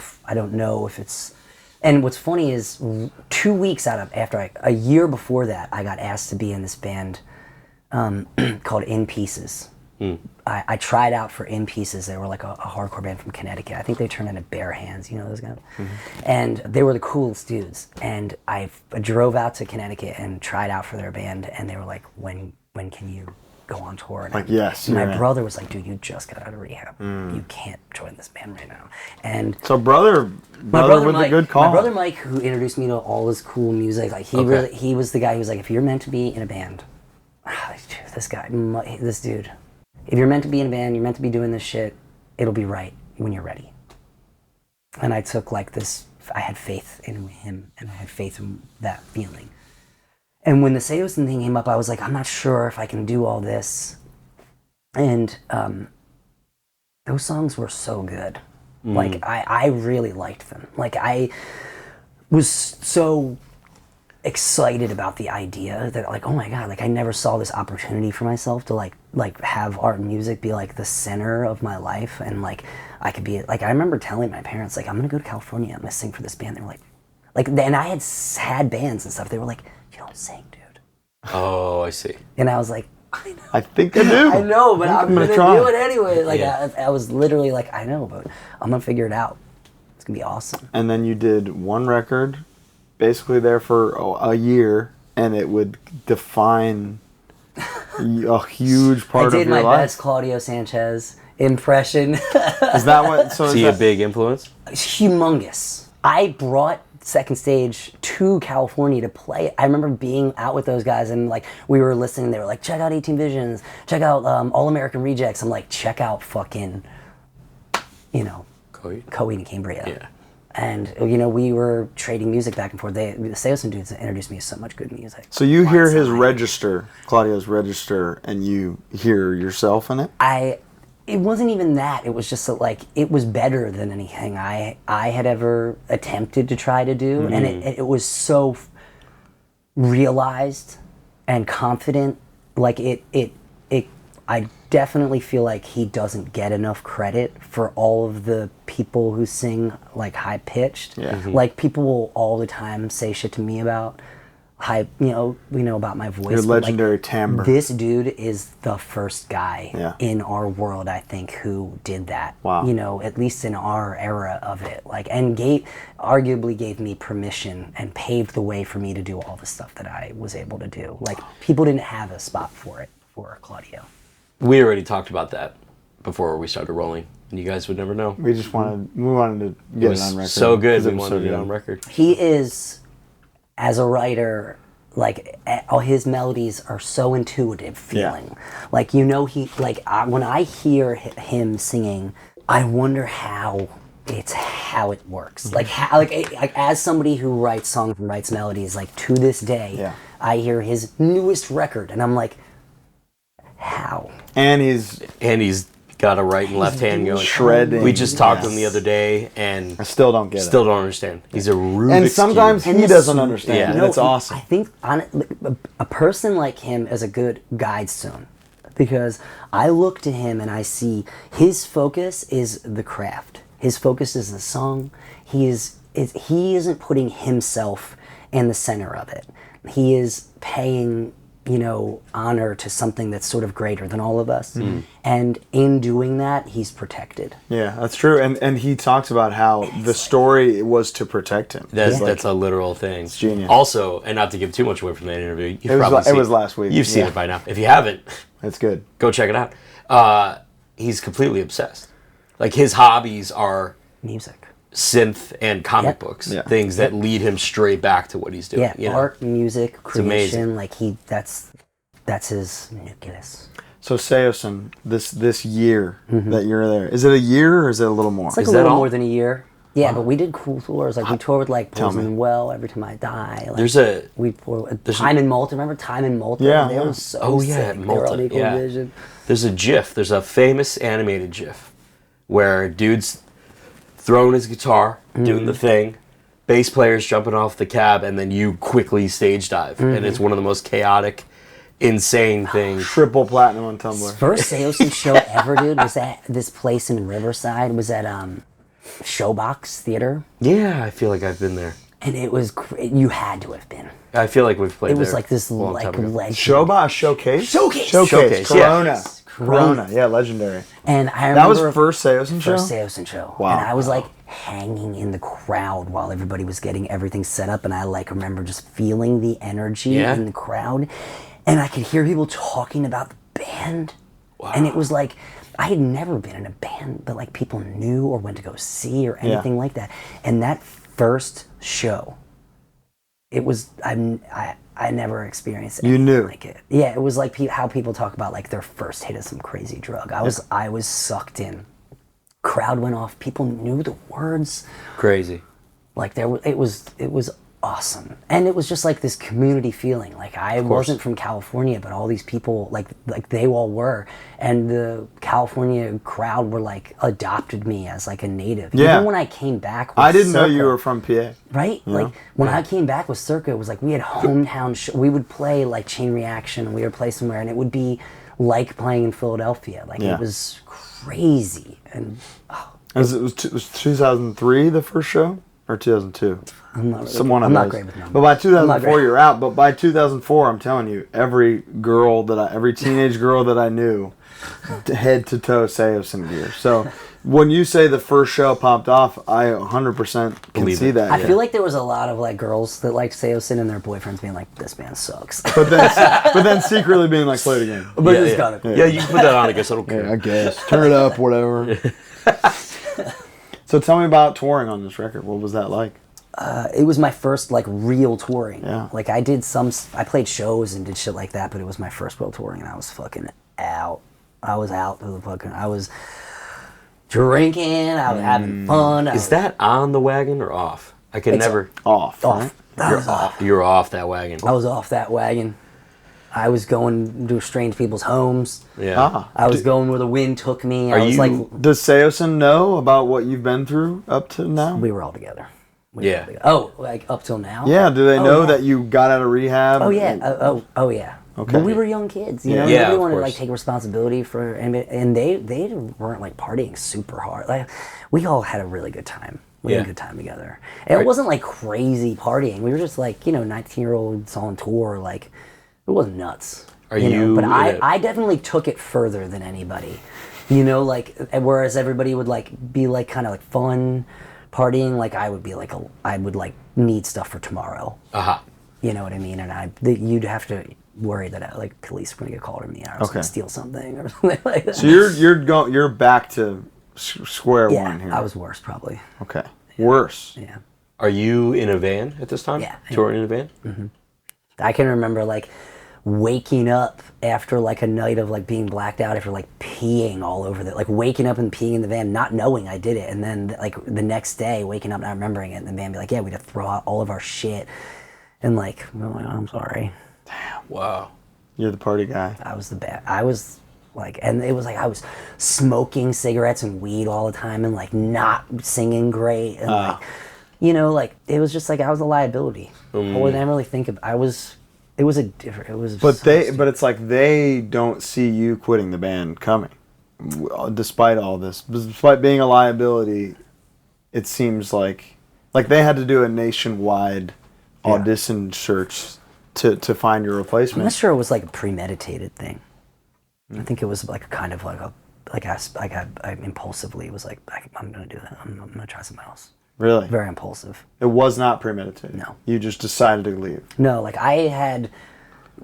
if it's. And what's funny is 2 weeks a year before that, I got asked to be in this band called In Pieces. I tried out for In Pieces. They were like a hardcore band from Connecticut. I think they turned into Bare Hands, you know those guys? And they were the coolest dudes. And I drove out to Connecticut and tried out for their band, and they were like, when can you go on tour? And like, yes. My brother was like, dude, you just got out of rehab. You can't join this band right now. And so brother with Mike, a good call. My brother Mike, who introduced me to all this cool music, like he was the guy who was like, if you're meant to be in a band, this dude, if you're meant to be in a band, you're meant to be doing this shit, it'll be right when you're ready. And I took like this, I had faith in him, and I had faith in that feeling. And when the Saosin thing came up, I was like, I'm not sure if I can do all this. And those songs were so good. Like, I really liked them. Like, I was so excited about the idea that, like, oh my God, like, I never saw this opportunity for myself to, like have art and music be, like, the center of my life. And, like, I could be, like, I remember telling my parents, like, I'm going to go to California. I'm going to sing for this band. They were like, and I had bands and stuff. They were like, you don't sing, dude. Oh, I see. And I was like, I know. I think I do. I know, but I'm gonna do it anyway. Like, I was literally like, I know, but I'm gonna figure it out. It's gonna be awesome. And then you did one record, basically there for a year, and it would define a huge part of your life. I did my best Claudio Sanchez impression. Is that what? So is he a big influence? Humongous. I brought Second Stage to California to play. I remember being out with those guys, and like we were listening. They were like, check out 18 Visions, check out All American Rejects. I'm like, check out fucking, you know, Coheed and Cambria. Yeah. And you know, we were trading music back and forth. The Saosin dudes introduced me to so much good music. So you hear his register, Claudio's register, and you hear yourself in it? It wasn't even that. It was just that, like, it was better than anything I had ever attempted to try to do. And it was so realized and confident. Like, I definitely feel like he doesn't get enough credit for all of the people who sing like high pitched. Yeah. Like people will all the time say shit to me about about my voice. Your but, like, legendary timbre. This dude is the first guy Yeah. in our world, I think, who did that. Wow. At least in our era of it. Like, and arguably gave me permission and paved the way for me to do all the stuff that I was able to do. Like, people didn't have a spot for it for Claudio. We already talked about that before we started rolling, and you guys would never know. We wanted to get it on record. So good, we It was wanted so to get it good. on record. He is, as a writer, like all his melodies are so intuitive feeling. Like when I hear him singing, I wonder how it works. Like as somebody who writes songs and writes melodies, like to this day, I hear his newest record and I'm like, how? And he's got a right and left hand going. shredding. We just talked to him the other day, and I still don't get it. Still don't understand. He's a Rubik's And sometimes Cube. he doesn't understand. Yeah. And it's awesome. I think a person like him is a good guidestone, because I look to him and I see his focus is the craft. His focus is the song. He isn't putting himself in the center of it. He is paying honor to something that's sort of greater than all of us. And in doing that, he's protected. Yeah, that's true. And he talks about how the story was to protect him. That's a literal thing. It's genius. Also, and not to give too much away from that interview, It was last week. You've seen it by now. If you haven't, it's good. Go check it out. He's completely obsessed. Like, his hobbies are Music. synth and comic books, things that lead him straight back to what he's doing. Yeah, art, music, creation, amazing. like that's his nucleus. So Saosin, this year that you're there, is it a year or is it a little more? It's like Is a that little all? more than a year. Yeah, but we did cool tours. Like, we toured with like Tell me. Poison Well, Every Time I Die. Like, There's a we Time in Malta. Remember Time in Malta? Yeah, They yeah. were so Oh, yeah, sick. Malta, They were on Equal yeah. Vision. There's a GIF. There's a famous animated GIF where dude's throwing his guitar, doing the thing, bass player's jumping off the cab, and then you quickly stage dive, and it's one of the most chaotic, insane things. Triple platinum on Tumblr. First Saosin show ever, dude, was at this place in Riverside. Was at Showbox Theater, Yeah, I feel like I've been there. and it was you had to have been. I feel like we've played It was there like this a long time ago. legend. Showbox Showcase? Showcase. Showcase, Corona. yeah. Corona. Yeah, legendary. And I That remember was first Saosin show? first Saosin show. Wow. And I was like hanging in the crowd while everybody was getting everything set up, and I like remember just feeling the energy in the crowd, and I could hear people talking about the band. Wow. And it was like I had never been in a band, but like people knew or went to go see or anything like that. And that first show, it was I never experienced anything like it. Yeah, it was like how people talk about like their first hit of some crazy drug. I was sucked in. Crowd went off. People knew the words. Crazy. Like it was awesome, and it was just like this community feeling. Like I wasn't from California, but all these people like they all were, and the California crowd were like adopted me as like a native. Yeah. Even when I came back, with I didn't know Circa, you were from PA. right? Like when I came back with Circa, it was like we had hometown. We would play like Chain Reaction, and we would play somewhere, and it would be like playing in Philadelphia. Like it was crazy, and Was 2003 the first show? Or 2002? I'm not. Really, One of I'm not those. great with numbers. But by I'm not 2004 great. you're out. But by 2004, I'm telling you, every teenage girl that I knew, head to toe Saosin gear. So when you say the first show popped off, I 100% can Believe see it. that. I feel like there was a lot of like girls that liked Saosin and their boyfriends being like, "This band sucks." But then secretly being like, play it again. But Yeah, it's yeah. got it. Yeah, you can put that on, I guess. I don't care. I guess. Turn it up, whatever. So tell me about touring on this record. What was that like? It was my first like real touring. Yeah. Like I played shows and did shit like that, but it was my first real touring, and I was fucking out. I was out to the fucking. I was drinking. I was having fun. Is that on the wagon or off? I can It's never. Off. off? I was off. You're off that wagon. I was off that wagon. I was going to strange people's homes. Yeah. I was going where the wind took me. Are I was you- like, Does Saosin know about what you've been through up to now? we were all together. Yeah. Oh, like up till now? Yeah, do they know yeah. that you got out of rehab? Oh yeah. Oh yeah. Okay. But we were young kids, you know. Yeah, Nobody of wanted to course. like take responsibility for, and they weren't like partying super hard. Like we all had a really good time. We had a good time together. And it wasn't like crazy partying. We were just like 19-year-olds on tour. Like it wasn't nuts. Are you know? you But in I definitely took it further than anybody. You know, like whereas everybody would like be like kind of like fun partying, like I would be like I would like need stuff for tomorrow. You know what I mean? And you'd have to worry that like police were gonna get called on me. I was gonna steal something or something like that. So you're back to square one here. I was worse probably. Okay. Worse. Yeah. Are you in a van at this time? Yeah. Touring in a van? I can remember like waking up after like a night of like being blacked out after like peeing all over like waking up and peeing in the van, not knowing I did it, and then like the next day waking up not remembering it, and the van be like, yeah, we had to throw out all of our shit, and like, oh my God, I'm sorry. Wow. You're the party guy. I was the bad. I was like, and it was like I was smoking cigarettes and weed all the time and like not singing great and like, like it was just like I was a liability. I wouldn't really think of. It was a different. It was. But it's like they don't see you quitting the band coming, despite all this, despite being a liability. It seems like they had to do a nationwide audition search to find your replacement. I'm not sure it was like a premeditated thing. I think it was like a kind of like I impulsively was like, I'm gonna do that. I'm gonna try something else. Really? Very impulsive. It was not premeditated. No. You just decided to leave. No, like I had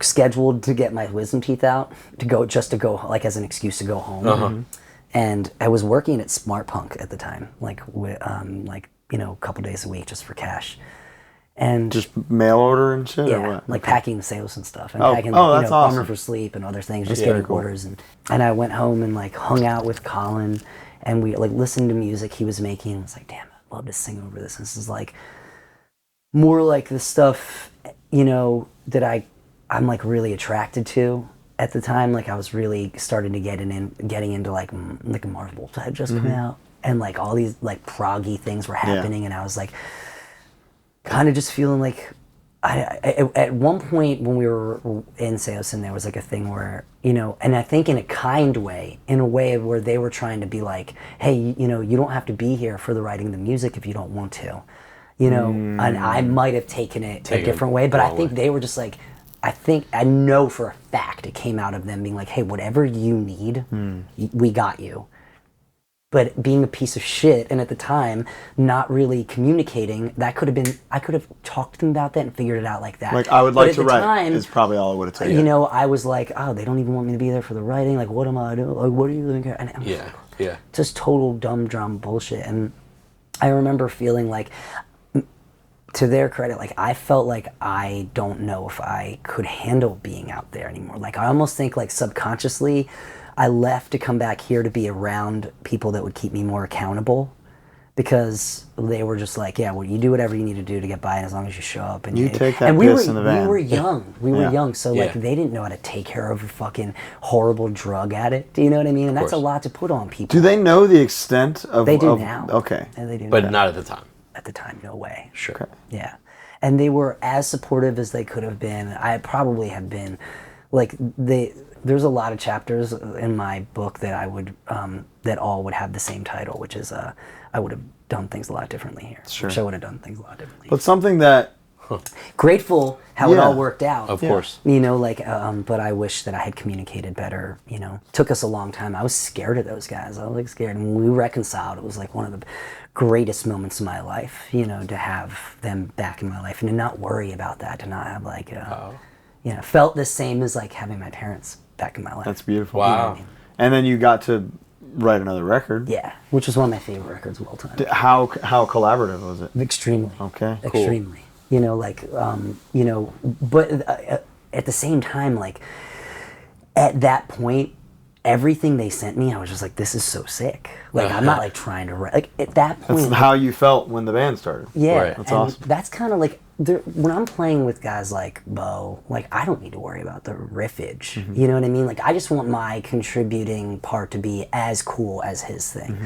scheduled to get my wisdom teeth out to go like as an excuse to go home. And I was working at Smart Punk at the time, like a couple days a week just for cash. And Just mail order and shit, or yeah, what? like packing sales and stuff, and Oh, packing that's awesome. Armor for Sleep and other things, just That's getting very cool. orders. And I went home and like hung out with Colin, and we like listened to music he was making. I was like, damn, I'd love to sing over this. This is like more like the stuff, that I'm like really attracted to at the time. Like I was really starting to getting into like Marzluf had just come out, and like all these like proggy things were happening, and I was like kind of just feeling like at one point when we were in Saosin, there was like a thing where, and I think in a kind way, in a way where they were trying to be like, hey, you don't have to be here for the writing of the music if you don't want to, and I might have taken it a different way, but I think they were just like, I know for a fact it came out of them being like, hey, whatever you need, we got you. But being a piece of shit, and at the time, not really communicating, I could have talked to them about that and figured it out like that. Like, I would like to write time, is probably all it would have taken. I was like, oh, they don't even want me to be there for the writing. Like, what am I doing? Like, what are you doing? And just total dumb drum bullshit. And I remember feeling like, to their credit, like I felt like I don't know if I could handle being out there anymore. Like I almost think like subconsciously I left to come back here to be around people that would keep me more accountable, because they were just like, yeah, well, you do whatever you need to do to get by, and as long as you show up. And you take that and piss in the van. We were young. We were young, so like they didn't know how to take care of a fucking horrible drug addict. Do you know what I mean? And that's a lot to put on people. Do they know the extent of... They do now. Okay. And they do But now. not at the time. At the time, no way. Sure. Okay. Yeah. And they were as supportive as they could have been. I probably have been. Like, there's a lot of chapters in my book that I would, that all would have the same title, which is, I would have done things a lot differently here. Sure. Which I would have done things a lot differently. But something that... Grateful how it all worked out. Of course. But I wish that I had communicated better, Took us a long time. I was scared of those guys. I was like scared. And when we reconciled, it was like one of the greatest moments of my life, to have them back in my life and to not worry about that, to not have like, felt the same as like having my parents back in my life. That's beautiful. Wow. And then you got to write another record. Yeah, which was one of my favorite records of all time. How collaborative was it? Extremely. Okay, cool. Extremely. But at the same time, like, at that point, everything they sent me, I was just like, this is so sick. Like, I'm not, like, trying to write. Like, at that point... That's how you felt when the band started. Yeah. Right. That's and awesome. That's kind of like... when I'm playing with guys like Bo, like, I don't need to worry about the riffage. You know what I mean? Like, I just want my contributing part to be as cool as his thing.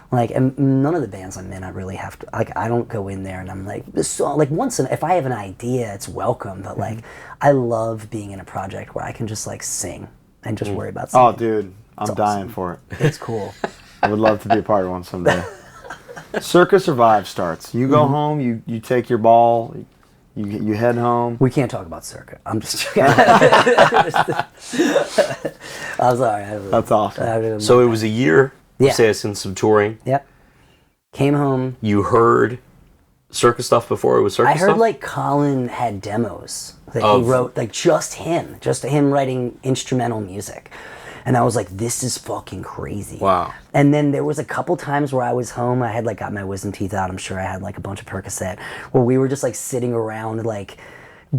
Like, and none of the bands I'm in, I really have to, like, I don't go in there and I'm like, this song, like, if I have an idea, it's welcome, but, like, I love being in a project where I can just, like, sing and just worry about singing. Oh, dude, I'm dying for it. It's cool. I would love to be a part of one someday. Circa Survive starts. You go home, you take your ball, you head home. We can't talk about Circa. I'm just I'm sorry. That's awesome. So it was a year, Yeah. say us in some touring. Yep. Came home. You heard Circa stuff before it was Circa I heard stuff? like Colin had demos that he wrote, like just him writing instrumental music. And I was like, this is fucking crazy. Wow. And then there was a couple times where I was home, I had like got my wisdom teeth out, I'm sure I had like a bunch of Percocet, where we were just like sitting around like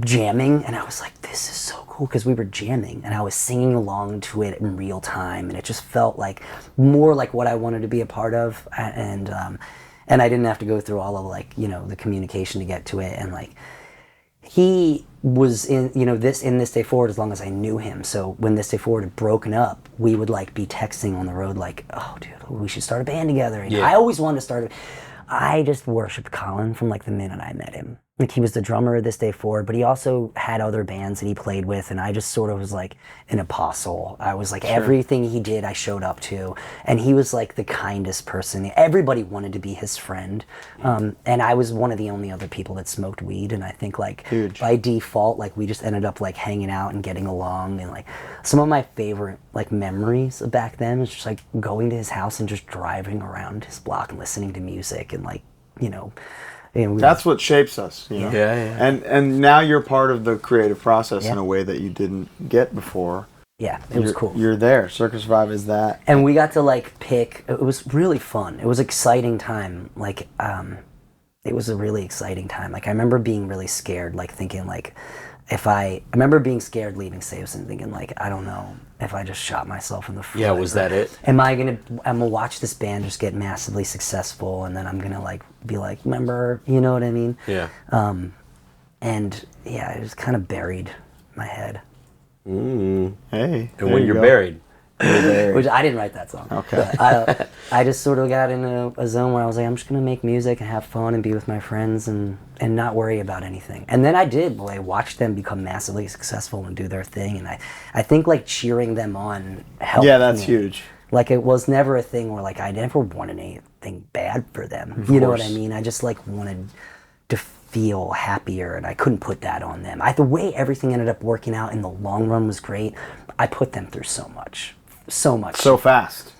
jamming, and I was like, this is so cool, because we were jamming and I was singing along to it in real time, and it just felt like more like what I wanted to be a part of, and I didn't have to go through all of like, you know, the communication to get to it, and like he was in, you know, this day forward as long as I knew him. So when This Day Forward had broken up, we would like be texting on the road like, oh dude, we should start a band together. And I always wanted to start I just worshipped Colin from like the minute I met him. Like, he was the drummer of This Day Forward, but he also had other bands that he played with, and I just sort of was like an apostle. I was like, everything he did, I showed up to, and he was like the kindest person. Everybody wanted to be his friend, and I was one of the only other people that smoked weed, and I think like by default, like we just ended up like hanging out and getting along, and like some of my favorite like memories of back then was just like going to his house and just driving around his block and listening to music, and like, you know, that's what shapes us, you know? Yeah. And now you're part of the creative process in a way that you didn't get before. Yeah, it was cool. You're there. Circa Survive is that. And we got to like pick, it was really fun. It was an exciting time. Like, it was a really exciting time. Like, I remember being really scared, like thinking like, I remember being scared leaving Saosin, thinking like, I don't know if I just shot myself in the foot. Yeah, was that it? I'm gonna watch this band just get massively successful, and then I'm gonna like be like, remember, you know what I mean? Yeah. And yeah, it was kind of buried in my head. Hey. And when you're buried. Which I didn't write that song. Okay. I just sort of got in a zone where I was like, I'm just gonna make music and have fun and be with my friends and not worry about anything. And then I did. Well, I watched them become massively successful and do their thing, and I think like cheering them on helped. Yeah, that's me. huge. Like, it was never a thing where like I never wanted anything bad for them. You know what I mean? I just like wanted to feel happier, and I couldn't put that on them. The way everything ended up working out in the long run was great. I put them through so much. So fast,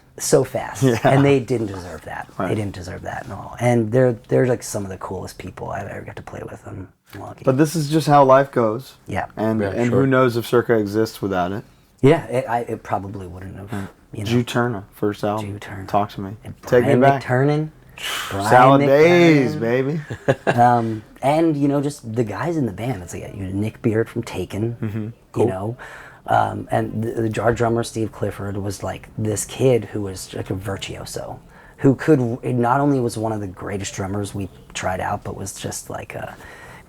Yeah. and they didn't deserve that. Right. They didn't deserve that at all. And they're like some of the coolest people I've ever got to play with. I'm lucky. But this is just how life goes. Yeah. And who knows if Circa exists without it? Yeah, it probably wouldn't have. You know, Juturna, first album. Juturna. Talk to me. And Take me back. Brian Salad days, baby. And you know, just the guys in the band. It's like, you know, Nick Beard from Taken. Cool. You know. And the our drummer Steve Clifford was like this kid who was like a virtuoso, who not only was one of the greatest drummers we tried out, but was just like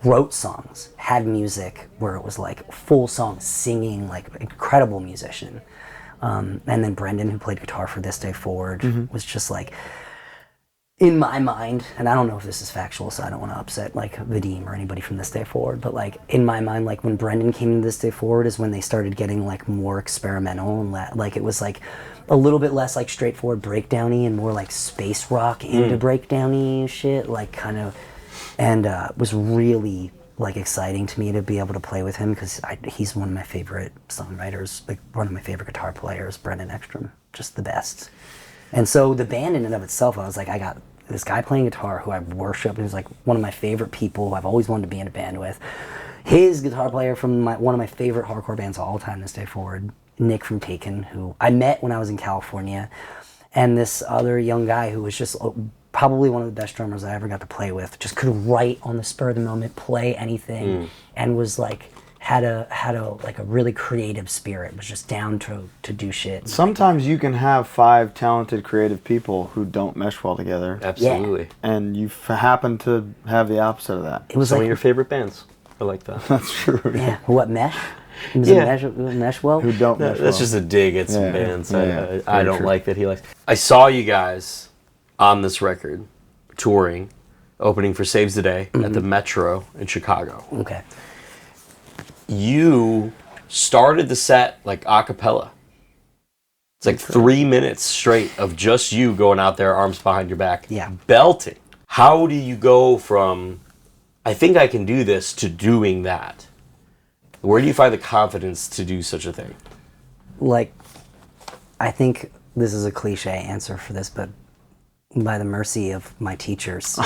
wrote songs, had music where it was like full song singing, like incredible musician. And then Brendan, who played guitar for This Day Forward, was just like, in my mind, and I don't know if this is factual, so I don't want to upset like Vadim or anybody from This Day Forward, but like in my mind, like when Brendan came to This Day Forward is when they started getting like more experimental, and like it was like a little bit less like straightforward breakdowny and more like space rock into breakdowny shit, like kind of, and it was really like exciting to me to be able to play with him, because he's one of my favorite songwriters, like one of my favorite guitar players, Brendan Ekstrom, just the best. And so the band in and of itself, I was like, I got this guy playing guitar who I worship, who's like one of my favorite people who I've always wanted to be in a band with. His guitar player from one of my favorite hardcore bands of all time, This Day Forward, Nick from Taken, who I met when I was in California, and this other young guy who was just probably one of the best drummers I ever got to play with, just could write on the spur of the moment, play anything, and was like, had a like a really creative spirit, was just down to do shit. Sometimes you can have 5 talented creative people who don't mesh well together. Absolutely. And you happen to have the opposite of that. It was Some like of your favorite bands are like that. That's true. Yeah. What, Mesh? Was Yeah. it Mesh well? Who don't mesh well. That's just a dig at some bands. Yeah. I don't true. like that he likes. I saw you guys on this record, touring, opening for Saves the Day at the Metro in Chicago. Okay. You started the set like a cappella. It's like 3 minutes straight of just you going out there, arms behind your back, belting. How do you go from, I think I can do this, to doing that? Where do you find the confidence to do such a thing? Like, I think this is a cliche answer for this, but by the mercy of my teachers,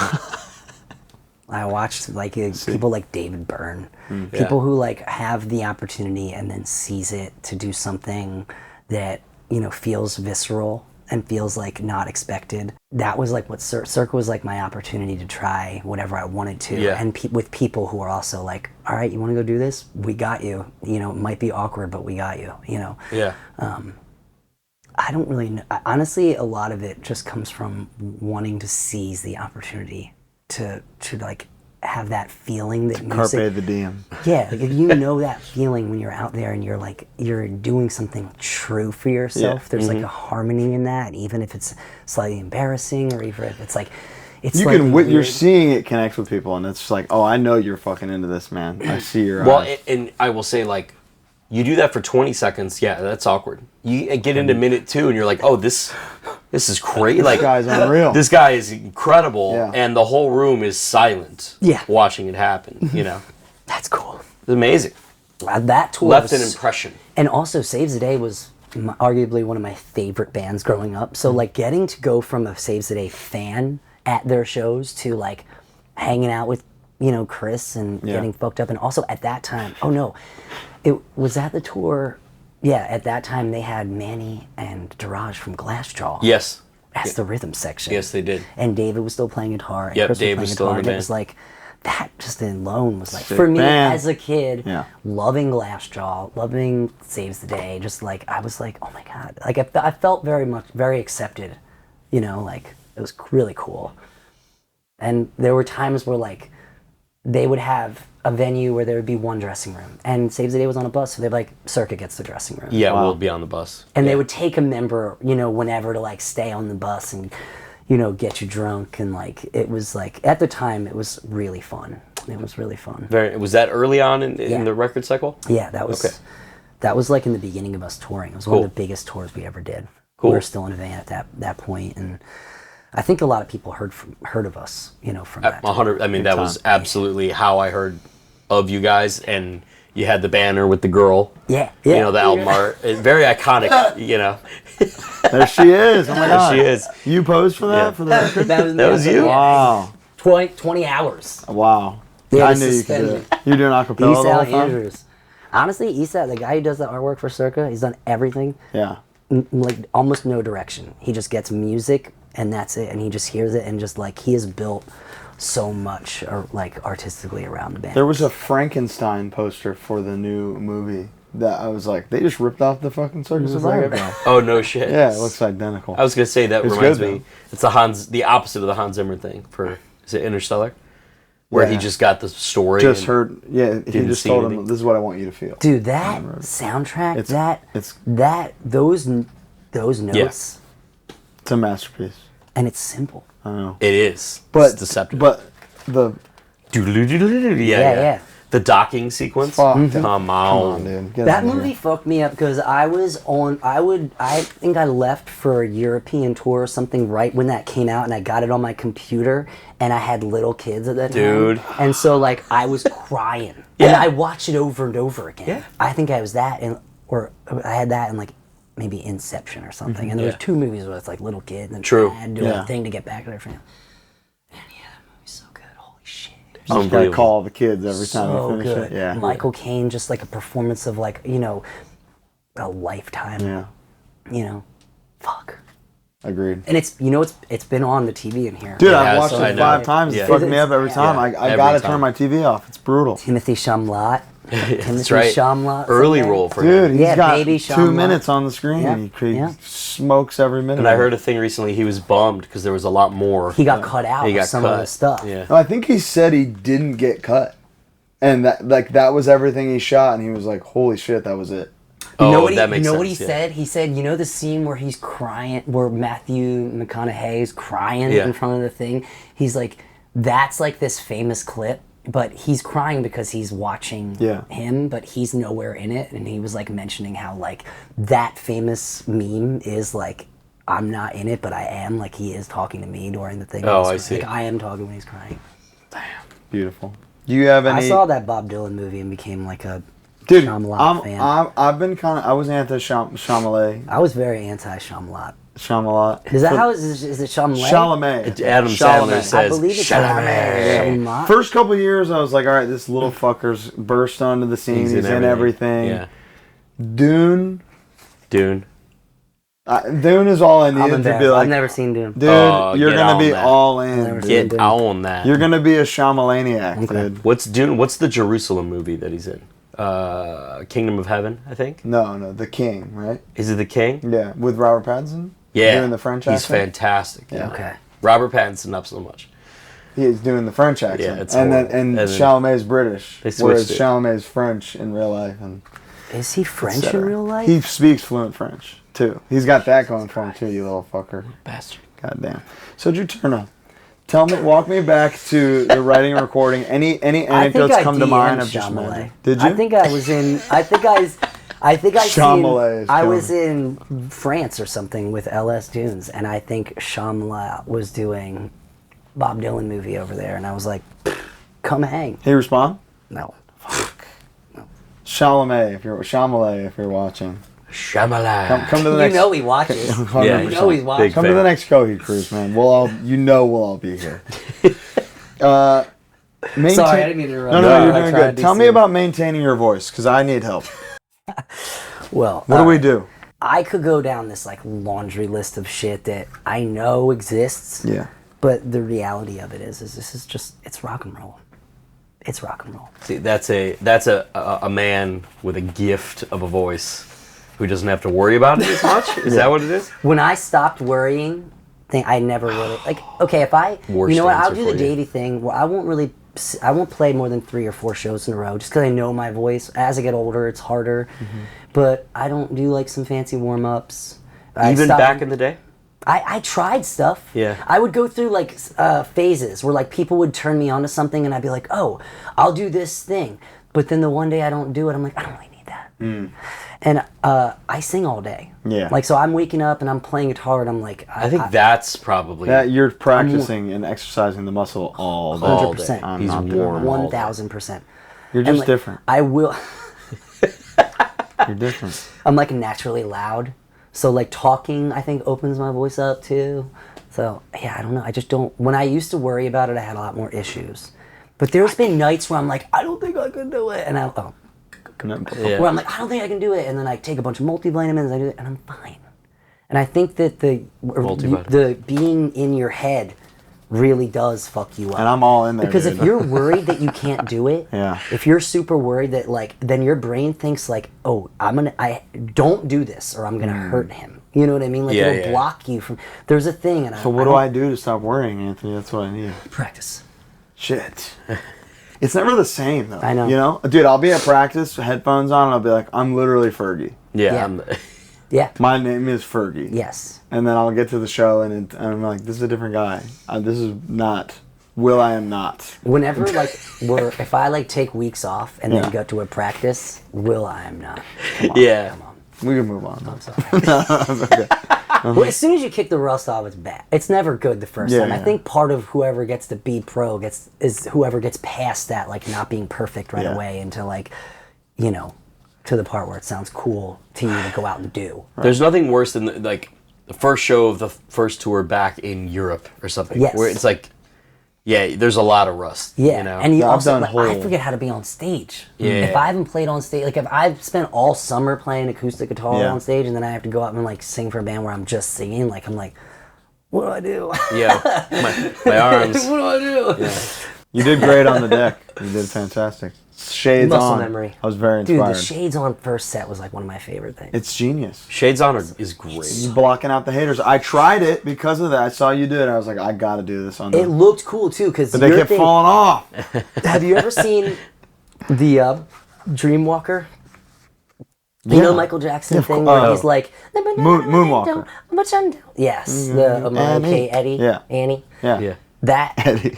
I watched like people like David Byrne, people who like have the opportunity and then seize it to do something that, you know, feels visceral and feels like not expected. That was like what Circa was like, my opportunity to try whatever I wanted to, and with people who are also like, all right, you want to go do this? We got you. You know, it might be awkward, but we got you. You know. Yeah. I don't really know. Honestly, a lot of it just comes from wanting to seize the opportunity to like have that feeling that Carpe the diem. Yeah, like if you know that feeling when you're out there and you're like, you're doing something true for yourself, there's like a harmony in that, even if it's slightly embarrassing or even if it's like, it's You like can, weird. you're seeing it connect with people, and it's just like, oh, I know you're fucking into this, man. I see your Well, eyes. and I will say, like, you do that for 20 seconds, yeah, that's awkward. You get into minute 2, and you're like, oh, this is crazy. Like, This guy's unreal. This guy is incredible, Yeah. and the whole room is silent. Yeah. Watching it happen, you know. That's cool. It's amazing. That tour Left was, an impression. And also, Saves the Day was arguably one of my favorite bands growing up. So, like, getting to go from a Saves the Day fan at their shows to, like, hanging out with, you know, Chris and getting fucked up. And also, at that time, it was at the tour. Yeah, at that time, they had Manny and Daraj from Glassjaw. Yes. As the rhythm section. Yes, they did. And David was still playing guitar. And Yep, Chris Dave was was playing still in guitar. the And it was band. like, that just alone was like, Sick for me band. as a kid, loving Glassjaw, loving Saves the Day, just like, I was like, oh my God. Like, I felt very accepted, you know, like, it was really cool. And there were times where, like, they would have a venue where there would be one dressing room, and Saves the Day was on a bus, so they'd like, Circa gets the dressing room. Yeah, we'll be on the bus. And they would take a member, you know, whenever to like stay on the bus and, you know, get you drunk, and like, it was like, at the time, it was really fun. It was really fun. Was that early on in the record cycle? Yeah, that was like in the beginning of us touring. It was one of the biggest tours we ever did. Cool. We were still in a van at that point, and I think a lot of people heard of us, you know, from that. 100. I mean, that was absolutely how I heard of you guys, and you had the banner with the girl. Yeah. You know, the album art. It's very iconic, you know. There she is. Oh my God. There she is. You posed for that? Yeah. For the record? That was you. Wow. 20 hours. Wow. Yeah, I to knew you could suspend do me. it. You're doing acapella the whole Esau time? Andrews. Honestly, Esau, the guy who does the artwork for Circa, he's done everything. Yeah. Like, almost no direction. He just gets music, and that's it. And he just hears it, and just like, he has built so much, or like, artistically around the band. There was a Frankenstein poster for the new movie that I was like, they just ripped off the fucking Circa Survive guy. Oh, no shit. Yeah, it looks identical. I was going to say, that It's reminds good, me. though. It's the opposite of the Hans Zimmer thing for, is it Interstellar? Where he just got the story. Just and heard, yeah, he didn't just see told anything. him, this is what I want you to feel. Dude, that soundtrack, those notes, It's a masterpiece. and it's simple. I know. It is. But, It's deceptive. But the, Yeah. The docking sequence. fuck, Come come on. on, dude. Get That out of movie here. fucked me up because I think I left for a European tour or something right when that came out, and I got it on my computer, and I had little kids at that time. Dude. And so, like, I was crying. And I watched it over and over again. Yeah. I think I was that, or I had that in, like, maybe Inception or something. And there was two movies where it's, like, little kids and True. dad doing Yeah. a thing to get back to their family. And yeah, that movie's so good. Holy shit. You just gotta Unbelievable. call the kids every time So you finish good. it. Yeah. Michael Caine, just like a performance of, like, you know, a lifetime. Yeah. You know, fuck. Agreed. And it's, you know, it's been on the TV in here. Dude, It I've has, watched I it know. 5 times. Yeah. It's fucking me up every Yeah. time. I Every gotta time. turn my TV off. It's brutal. Timothy Chamlat. That's right. Chamlat. Early role for Dude, him. he's Yeah, got baby 2 Shyamalan. minutes on the screen. Yeah, And he yeah. smokes every minute. And I of it. heard a thing recently, he was bummed because there was a lot more. He got cut out He of got some cut. of the stuff. Yeah. No, I think he said he didn't get cut, and that was everything he shot, and he was like, "Holy shit, that was it." that makes you know sense. what he said? He said, you know the scene where he's crying, where Matthew McConaughey is crying in front of the thing? He's like, that's like this famous clip, but he's crying because he's watching him, but he's nowhere in it. And he was like mentioning how like that famous meme is like, I'm not in it, but I am. Like he is talking to me during the thing. Oh, I see. Like I am talking when he's crying. Damn. Beautiful. Do you have any... I saw that Bob Dylan movie and became like a Dude, Shyamalan fan. I've been kind of... I was anti-Shyamalan. I was very anti-Shyamalan. Shyamalan. Is that how is it Chalamet? Chalamet. Adam Sandler says, I believe it's Chalamet. First couple of years, I was like, all right, this little fucker's burst onto the scene. He's in everything. Yeah. Dune. Dune is all I needed to be like. I've never seen Dune. Dude, you're going to be all in. Get on that. You're going to be a Shyamalaniac, dude. What's Dune? What's the Jerusalem movie that he's in? Kingdom of Heaven, I think. No, The King, right? Is it The King? Yeah, with Robert Pattinson. Yeah, doing the French he's accent. Fantastic. Yeah. Okay. Robert Pattinson, not so much. He's doing the French accent. Yeah, it's and horrible. then Chalamet's British, They switched whereas it. Chalamet's French in real life. And Is he French in real life? He speaks fluent French too. He's got that going for him too, you little fucker. Bastard. Goddamn. So Juturna, walk me back to the writing and recording. Any anecdotes come to mind of just Chalamet. Did you? I think I was in. I think Chalamet I was in France or something with LS Dunes, and I think Chalamet was doing Bob Dylan movie over there, and I was like, "Come hang." He respond? No. Chalamet, if you're watching. Shyamalan. Come to the You next. know he watches. Yeah, you know he's watching. Big Come to fan. the next Coheed cruise, man. We'll all be here. Maintain- Sorry, I didn't mean to interrupt. No, I you're doing tried good. to Tell be me serious. about maintaining your voice, because I need help. Well, What do we do? I could go down this like laundry list of shit that I know exists. Yeah. But the reality of it is this is just, it's rock and roll. It's rock and roll. See, that's a man with a gift of a voice who doesn't have to worry about it as much. Is that what it is? When I stopped worrying, I never really, like, okay, if I, Worst you know what, I'll answer do the for you. Davey thing where I won't play more than 3 or 4 shows in a row just because I know my voice. As I get older, it's harder. But I don't do like some fancy warm-ups. Even back in the day? I tried stuff. Yeah. I would go through like phases where like people would turn me on to something and I'd be like, oh, I'll do this thing. But then the one day I don't do it, I'm like, I don't really need that. And I sing all day. Yeah. Like, so I'm waking up and I'm playing guitar and I'm like... I think that's probably... That you're practicing and exercising the muscle all day. 100%. I'm He's not doing warm. that. 1,000%. You're And, just like, different. I will... You're different. I'm like naturally loud. So like talking, I think, opens my voice up too. So yeah, I don't know. I just don't. When I used to worry about it, I had a lot more issues. But there's been nights where I'm like, I don't think I can do it, and where I'm like, I don't think I can do it, and then I take a bunch of multivitamins, I do it, and I'm fine. And I think that the being in your head really does fuck you up. And I'm all in there. Because dude. if you're worried that you can't do it, Yeah. if you're super worried that like, then your brain thinks like, oh, I don't do this or I'm gonna hurt him. You know what I mean? Like it'll block you from. There's a thing, and So what do I do to stop worrying, Anthony? That's what I need. practice. Shit. It's never the same though. I know. You know, dude. I'll be at practice, headphones on, and I'll be like, I'm literally Fergie. Yeah. Yeah. My name is Fergie. Yes. And then I'll get to the show, and I'm like, this is a different guy. This is not Will. I am not. Whenever like if I like take weeks off and then go to a practice, Will I am not. Come on, Yeah. Come on. We can move on. I'm sorry. Well, as soon as you kick the rust off, it's bad. It's never good the first time. I think part of whoever gets to be pro is whoever gets past that, like not being perfect right away into like, you know, to the part where it sounds cool to you to go out and do. There's nothing worse than like the first show of the first tour back in Europe or something. Yes. Where it's like, yeah, there's a lot of rust. Yeah, You know? and you I've also, done like, whole- I forget how to be on stage. Yeah. If I haven't played on stage, like if I've spent all summer playing acoustic guitar Yeah. on stage and then I have to go out and like sing for a band where I'm just singing, like I'm like, what do I do? Yeah. My arms. What do I do? Yeah. You did great on the deck. You did fantastic. Shades Muscle on. memory. I was very Dude, inspired. the Shades on first set was like one of my favorite things. It's genius. Shades on is great. You blocking out the haters. I tried it because of that. I saw you do it. I was like, I got to do this on. It looked cool too because But they kept falling off. Have you ever seen the Dreamwalker? You know Michael Jackson thing where he's like Moonwalker. Yes, the okay, Eddie, Annie. Yeah. That Eddie.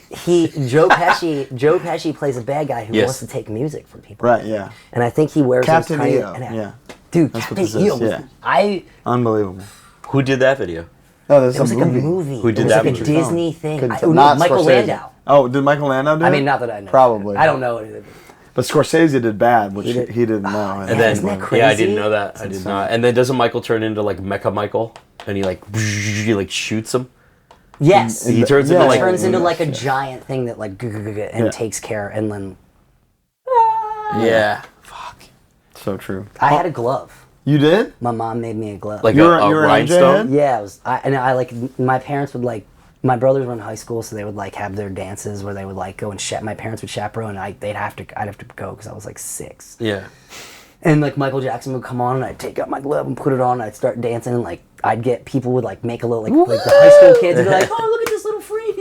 Joe Pesci plays a bad guy who wants to take music from people. Right, yeah. And I think he wears Captain those tiny, EO, yeah. Dude, That's what Captain this is, EO was, yeah. Unbelievable. Who did that video? Oh, there's it was like a movie. Who did it was that like a movie? Disney thing. Not Michael Scorsese. Landau. Oh, did Michael Landau do it? I mean, not that I know. Probably. I don't know anything. But Scorsese did bad, which he didn't know. And then, isn't that crazy? I didn't know that. I did not. And then doesn't Michael turn into like Mecha Michael, and he like shoots him? Yes, He turns into like like a giant thing that like and takes care and then. Yeah. Fuck. So true. I had a glove. You did? My mom made me a glove. Like You're a an rhinestone. MJ? Yeah, it was. I like my parents would like. My brothers were in high school, so they would like have their dances where they would like go and my parents would chaperone. And I'd have to go because I was like 6. Yeah. And like Michael Jackson would come on, and I'd take out my glove and put it on, and I'd start dancing, and like I'd get people would like make a little like the high school kids would be like, oh look at this little freak,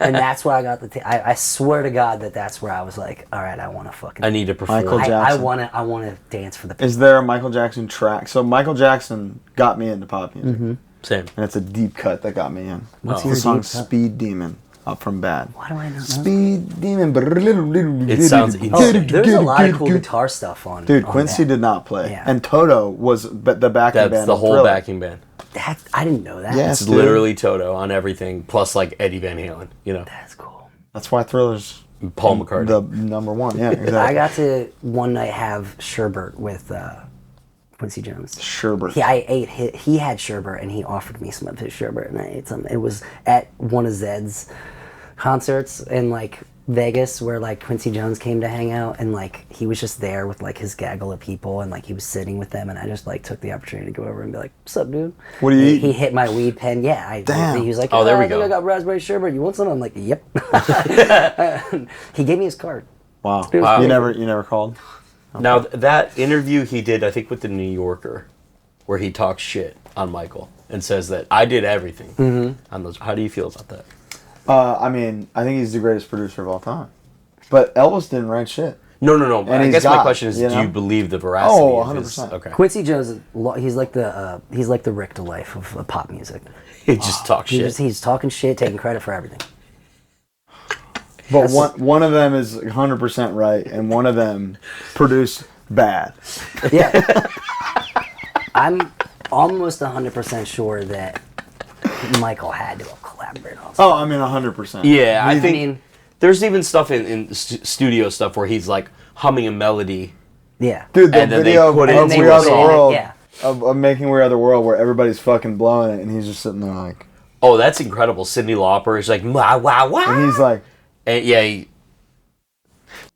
and that's where I got the. I swear to God that's where I was like, all right, I want to fucking. I need to perform. Michael Jackson. I want to dance for the people. Is there a Michael Jackson track? So Michael Jackson got me into pop music. Same. And it's a deep cut that got me in. What's The your song deep cut? Speed Demon, up from Bad. Why do I not know? Speed Demon. It sounds insane. There's a lot of cool guitar stuff on. Dude, on Quincy that. did not play. Yeah. And Toto was the backing band. That's the on whole Thriller. backing band. I didn't know that. Yes, It's dude. literally Toto on everything, plus like Eddie Van Halen. You know, That's cool. That's why Thriller's Paul McCartney. the number one. Yeah, exactly. I got to one night have sherbet with Quincy Jones. Sherbert. He had sherbet and he offered me some of his sherbet and I ate some. It was at one of Zed's concerts in like Vegas where like Quincy Jones came to hang out and like he was just there with like his gaggle of people and like he was sitting with them and I just like took the opportunity to go over and be like, "What's up, dude?" What do you eat? He hit my weed pen. Yeah, Damn. He was like, Oh, there we I think go. I got raspberry sherbet. You want some? I'm like, "Yep." He gave me his card. Wow. Wow. You never called? Now that interview he did, I think with the New Yorker, where he talks shit on Michael and says that I did everything on those. How do you feel about that? I mean, I think he's the greatest producer of all time. But Elvis didn't write shit. No. And I he's guess my God, question is, you do know? you believe the veracity? Oh, of his- 100%. Okay. Quincy Jones, he's like the Rick to life of pop music. He just talks shit. He's talking shit, taking credit for everything. But one of them is 100% right, and one of them produced bad. Yeah. I'm almost 100% sure that Michael had to have collaborated on something. Oh, I mean 100%. Yeah, I I think mean- there's even stuff in studio stuff where he's like humming a melody. Yeah. Dude, the And then they video put it of into We a Are the song. World, Yeah. of making We Are the World, where everybody's fucking blowing it, and he's just sitting there like, Oh, that's incredible. Cyndi Lauper is like, wow, wow, wow. and he's like, And yeah,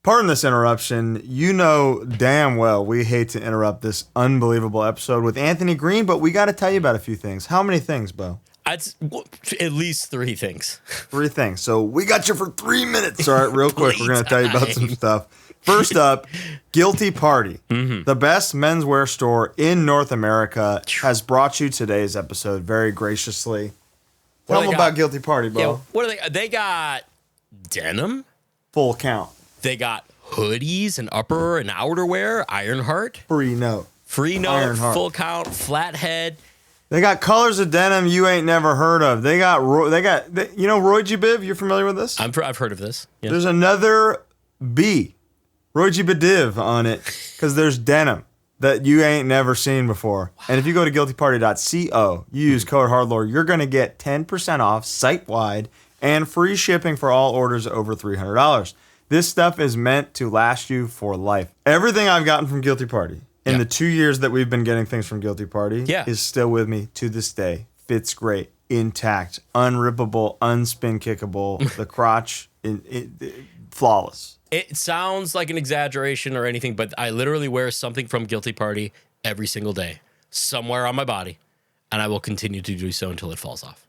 pardon this interruption. You know damn well we hate to interrupt this unbelievable episode with Anthony Green, but we got to tell you about a few things. How many things, Bo? At least 3 things. 3 things. So we got you for 3 minutes. All right, real quick, we're going to tell you about some stuff. First up, Guilty Party, the best menswear store in North America, has brought you today's episode very graciously. Tell What do them they about got? Guilty Party, Bo. Yeah, what are they? They got denim. Full count. They got hoodies and upper and outerwear. Ironheart, Free note. free note, Ironheart. full count, flathead. They got colors of denim you ain't never heard of. They got you know Roy G. Biv? You're familiar with this? I've heard of this. Yeah. There's another B, Roy G. Bidiv on it, because there's denim that you ain't never seen before. And if you go to guiltyparty.co, you use code HardLore, you're going to get 10% off site-wide and free shipping for all orders over $300. This stuff is meant to last you for life. Everything I've gotten from Guilty Party in the 2 years that we've been getting things from Guilty Party is still with me to this day. Fits great, intact, unrippable, unspin kickable, the crotch, flawless. It sounds like an exaggeration or anything, but I literally wear something from Guilty Party every single day, somewhere on my body, and I will continue to do so until it falls off.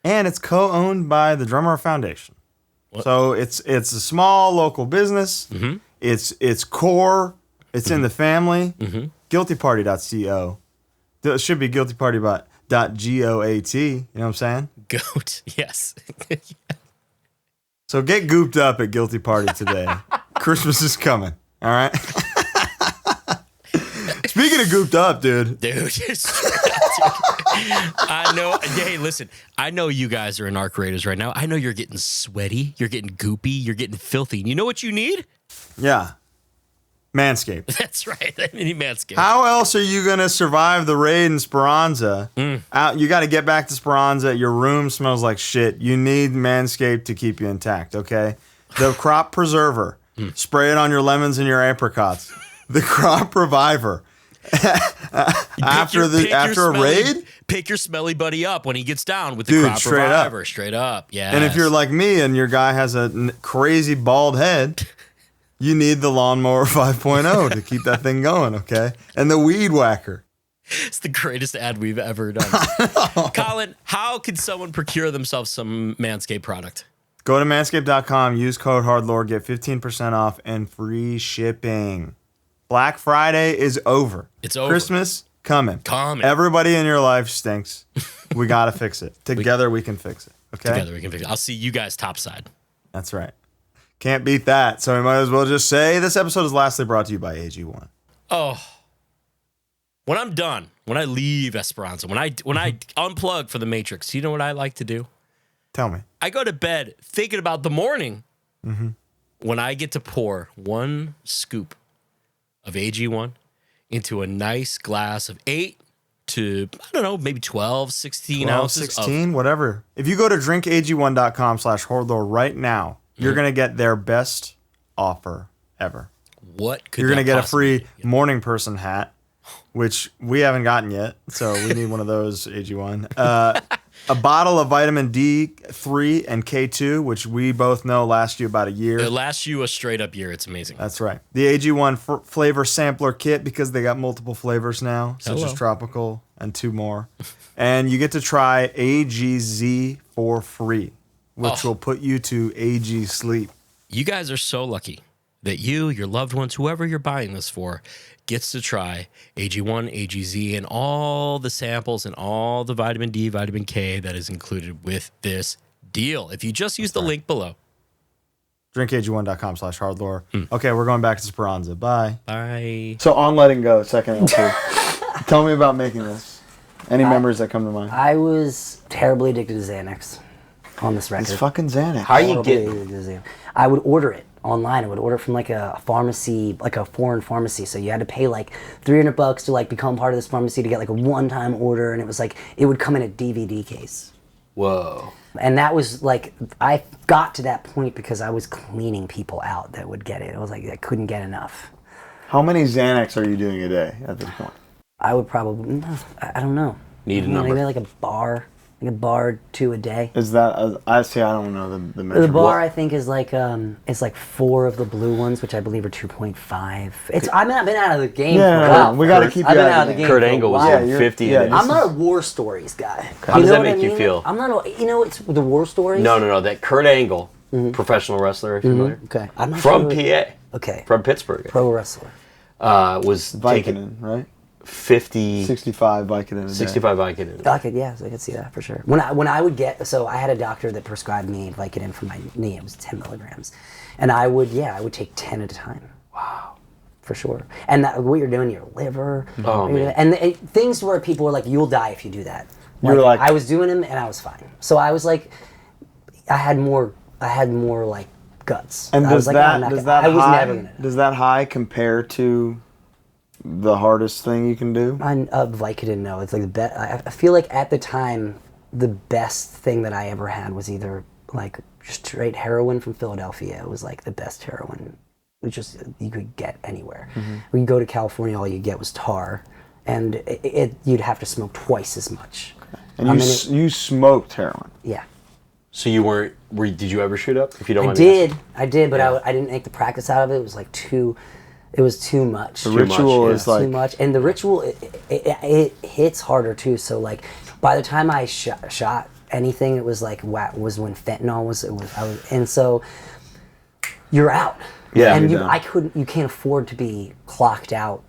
And it's co-owned by the Drummer Foundation. So it's a small local business. Mm-hmm. It's core. It's in the family. Guiltyparty.co. It should be guiltyparty.goat. You know what I'm saying? Goat, yes. So get gooped up at Guilty Party today. Christmas is coming. All right. Speaking of of gooped up, dude. Dude, I know. Hey, listen, I know you guys are in Arc Raiders right now. I know you're getting sweaty, you're getting goopy, you're getting filthy. You know what you need? Yeah. Manscaped. That's right. I need Manscaped. How else are you going to survive the raid in Speranza? You got to get back to Speranza. Your room smells like shit. You need Manscaped to keep you intact, okay? The Crop Preserver. Spray it on your lemons and your apricots. The Crop Reviver. After a raid? Pick your smelly buddy up when he gets down with the Crop Reviver. Straight up. Yeah. And if you're like me and your guy has a crazy bald head... You need the Lawnmower 5.0 to keep that thing going, okay? And the Weed Whacker. It's the greatest ad we've ever done. Colin, how can someone procure themselves some Manscaped product? Go to manscaped.com, use code HardLore, get 15% off and free shipping. Black Friday is over. It's over. Christmas coming. Everybody in your life stinks. We got to fix it. Together we can fix it, okay? Together we can fix it. I'll see you guys topside. That's right. Can't beat that. So we might as well just say this episode is lastly brought to you by AG1. Oh. When I'm done, when I leave Esperanza, when I unplug for the Matrix, you know what I like to do? Tell me. I go to bed thinking about the morning when I get to pour one scoop of AG1 into a nice glass of 8 to, I don't know, maybe 12, 16 ounces. 16, whatever. If you go to drinkag1.com/HardLore right now, you're going to get their best offer ever. What could You're going to get a free be? morning person hat, which we haven't gotten yet, so we need one of those, AG1. A bottle of vitamin D3 and K2, which we both know lasts you about a year. It lasts you a straight up year. It's amazing. That's right. The AG1 flavor sampler kit, because they got multiple flavors now, such as tropical and 2 more. And you get to try AGZ for free, which will put you to AG sleep. You guys are so lucky that you, your loved ones, whoever you're buying this for, gets to try AG1, AGZ, and all the samples and all the vitamin D, vitamin K that is included with this deal. If you just use the link below. drinkag1.com/HardLore. Okay, we're going back to Speranza. Bye. Bye. So on Letting Go, second LP. Tell me about making this. Any memories that come to mind? I was terribly addicted to Xanax on this record. It's fucking Xanax. How you get? I would order it online. I would order it from like a pharmacy, like a foreign pharmacy. So you had to pay like $300 to like become part of this pharmacy to get like a one-time order, and it was like it would come in a DVD case. Whoa. And that was like, I got to that point because I was cleaning people out that would get it. I was like, I couldn't get enough. How many Xanax are you doing a day at this point? I would probably, I don't know. Need a number. Maybe like a bar or 2 a day. Is that, I see, I don't know the measure. The bar I think is like 4 of the blue ones, which I believe are 2.5. I've been out of the game for a while. We got to keep you out of the game. Kurt Angle was in 50. I'm not a war stories guy. How does that make you feel? I'm not it's the war stories. No, that Kurt Angle, professional wrestler, if you're familiar. Okay. I'm not from sure. PA. Okay. From Pittsburgh. Pro wrestler. Was Vicodin, right? 65 Vicodin a day. 65 Vicodin. I could see that for sure. When I would get, so I had a doctor that prescribed me Vicodin for my knee. It was 10 milligrams, and I would take 10 at a time. Wow, for sure. And what you're doing to your liver, and things where people were like, "You'll die if you do that." You're like, I was doing them and I was fine. So I was like, I had more like guts. And does that high compare to the hardest thing you can do? Vicodin, no. It's like the best. I feel like at the time, the best thing that I ever had was either like straight heroin from Philadelphia. It was like the best heroin, which just you could get anywhere. When you go to California, all you get was tar, and you'd have to smoke twice as much. And you smoked heroin. Yeah. So you weren't? Did you ever shoot up? If you don't mind I did, but I didn't make the practice out of it. It was like too. It was too much. The ritual is like too much, and the ritual it hits harder too. So like, by the time I shot anything, it was like was when fentanyl was. And so you're out. Yeah, and you can't afford to be clocked out,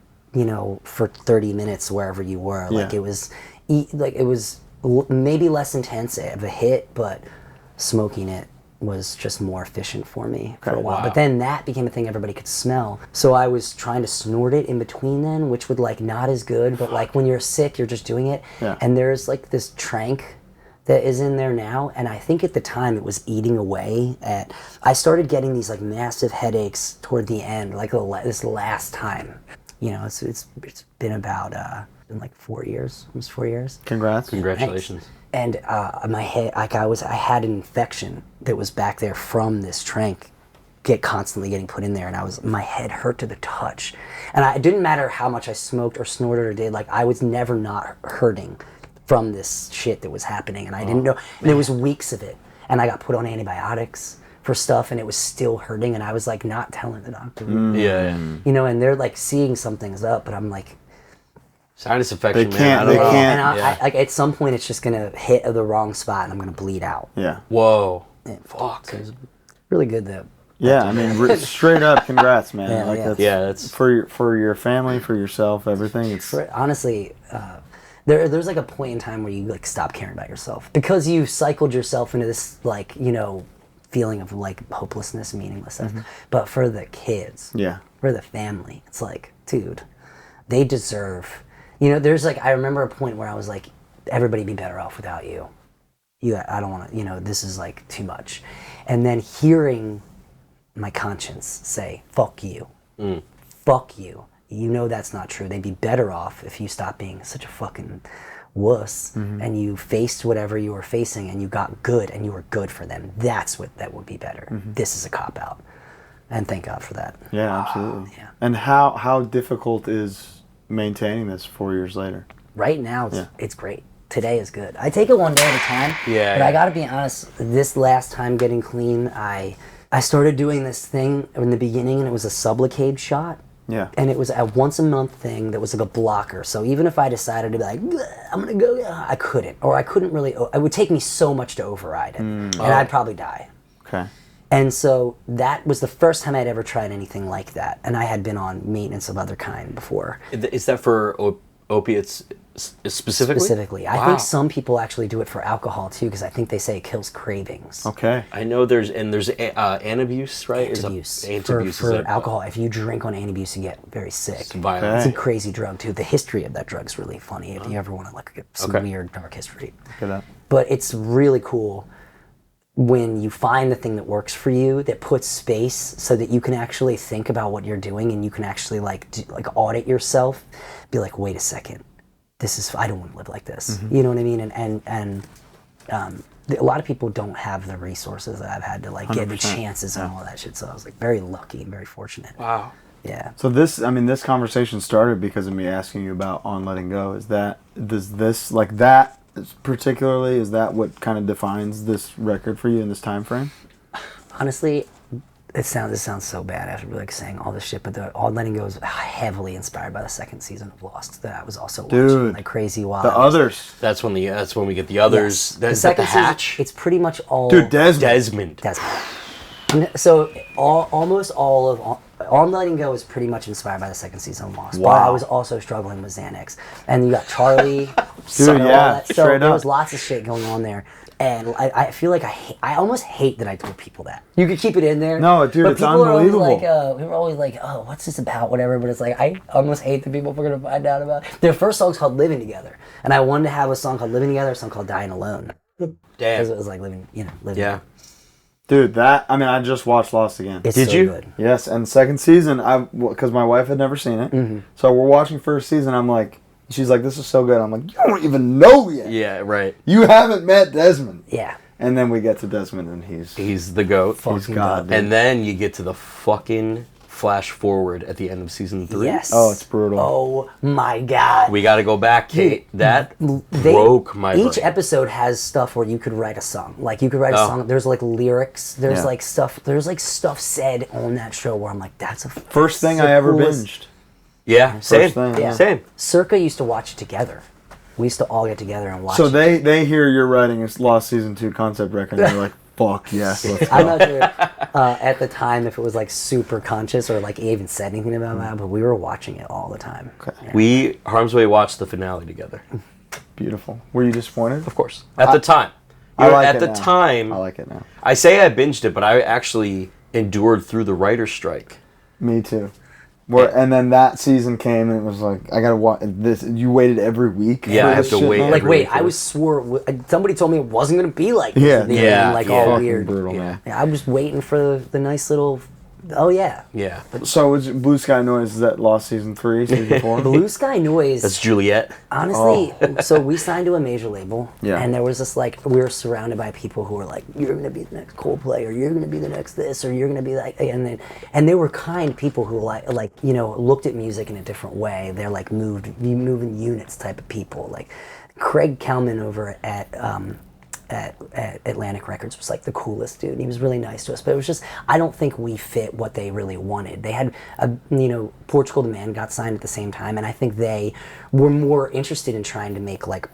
for 30 minutes wherever you were. Yeah. Like it was maybe less intense of a hit, but smoking it was just more efficient for me for a while. But then that became a thing everybody could smell. So I was trying to snort it in between then, which would like not as good, but like when you're sick, you're just doing it. Yeah. And there's like this trank that is in there now, and I think at the time it was eating away at. I started getting these like massive headaches toward the end, like this last time. You know, it's been about been like 4 years, almost 4 years. Congrats. Congratulations. And my head, like I had an infection that was back there from this trank, constantly getting put in there, and my head hurt to the touch, and it didn't matter how much I smoked or snorted or did, like I was never not hurting from this shit that was happening, and I didn't know, and there was weeks of it, and I got put on antibiotics for stuff, and it was still hurting, and I was like not telling the doctor. Yeah. You know, and they're like seeing something's up, but I'm like, Sinus infection, They man. can't- I don't they know. can't- and I, like at some point it's just gonna hit the wrong spot, and I'm gonna bleed out. Yeah. Whoa. Yeah. Fuck. So it was really good though. Yeah, I mean, straight up, congrats, man. Yeah, like yeah. that's That's for your family, for yourself, everything. It's Honestly, there's like a point in time where you like stop caring about yourself because you cycled yourself into this like, you know, feeling of like hopelessness, meaninglessness. But for the kids, yeah, for the family, it's like, dude, they deserve. You know, there's like I remember a point where I was like, everybody be better off without you. I don't want to. You know, this is like too much. And then hearing my conscience say, "Fuck you, fuck you." You know that's not true. They'd be better off if you stopped being such a fucking wuss and you faced whatever you were facing and you got good and you were good for them. That would be better. This is a cop-out. And thank God for that. yeah, absolutely. Yeah. And how difficult is maintaining this 4 years later? Right now, it's great. Today is good. I take it one day at a time. Yeah, But yeah. I got to be honest, this last time getting clean, I started doing this thing in the beginning, and it was a Sublocade shot. Yeah. And it was a once a month thing that was like a blocker. So even if I decided to be like, I'm going to go, I couldn't. Or I couldn't really, it would take me so much to override it. And I'd probably die. Okay. And so that was the first time I'd ever tried anything like that. And I had been on maintenance of other kind before. Is that for opiates specifically? Specifically. I Wow. think some people actually do it for alcohol too, because I think they say it kills cravings. Okay. I know there's antabuse, right? Antabuse. Antabuse For is alcohol, if you drink on antabuse, you get very sick. It's violent. It's a Okay. crazy drug too. The history of that drug's really funny if you ever want to like get some Okay. weird dark history. Look at that. But it's really cool when you find the thing that works for you, that puts space so that you can actually think about what you're doing and you can actually like audit yourself, be like, wait a second, I don't want to live like this. You know what I mean? And a lot of people don't have the resources that I've had to like get the 100%. chances and all that shit. So I was like very lucky and very fortunate. Wow. Yeah. So this conversation started because of me asking you about On Letting Go. Is that particularly, is that what kind of defines this record for you in this time frame? Honestly, this sounds so bad after like saying all this shit, but the All Letting Go is heavily inspired by the second season of Lost that I was also watching Dude, like crazy wild. The others. That's when we get the others. Yes. That's the hatch. Season, it's pretty much all Dude, Desmond. So almost all of All Letting Go is pretty much inspired by the second season of Lost. Wow. But I was also struggling with Xanax, and you got Charlie. Dude, yeah, So straight there up. was lots of shit going on there. And I feel like I almost hate that I told people that. You could keep it in there. No, dude, but it's people unbelievable. Are always like, we were always like, oh, what's this about? Whatever. But it's like, I almost hate the people we're going to find out about. Their first song's called Living Together. And I wanted to have a song called Living Together, a song called Dying Alone. Because Damn. it was like living. Yeah. Dude, I just watched Lost again. It's Did so you? good. Yes, and second season, because my wife had never seen it. So we're watching first season, I'm like, she's like, this is so good. I'm like, you don't even know yet. Yeah. Right. You haven't met Desmond. Yeah. And then we get to Desmond, and he's the goat. he's God. dude. And then you get to the fucking flash forward at the end of season 3. Yes. Oh, it's brutal. Oh my God. We got to go back, Kate. That They- broke my Each brain. episode has stuff where you could write a song. Like you could write a Oh. song. There's like lyrics. There's Yeah. like stuff. There's like stuff said on that show where I'm like, that's First thing that's I the ever coolest- binged. Yeah. Same. thing, yeah. Same. Circa used to watch it together. We used to all get together and watch. So it. they hear you're writing a Lost season 2 concept record, and they're like, fuck yes, let's I'm go. not sure at the time if it was like super conscious or like even said anything about that, but we were watching it all the time. Yeah. We Harm's Way watched the finale together. Beautiful. Were you disappointed? Of course. At the time. You I know, like at it the now. time, I like it now. I say I binged it, but I actually endured through the writer's strike. Me too. And then that season came and it was like, I gotta watch this. You waited every week. Yeah, for I have this to shit wait now? Like, every wait, I week. was somebody told me it wasn't going to be like this. Yeah. at the Yeah, end, like yeah. all Fucking weird. brutal, man. Yeah, I was waiting for the nice little, oh yeah. Yeah. So was it Blue Sky Noise that lost season 3, season 4? Blue Sky Noise. That's Juliet. Honestly, so we signed to a major label, Yeah. and there was this like we were surrounded by people who were like, "You're gonna be the next Coldplay, or you're gonna be the next this, or you're gonna be like," and they were kind people who like looked at music in a different way. They're like moving units type of people. Like Craig Kalman over at Atlantic Records was like the coolest dude. He was really nice to us, but it was just I don't think we fit what they really wanted. They had Portugal the Man got signed at the same time, and I think they were more interested in trying to make like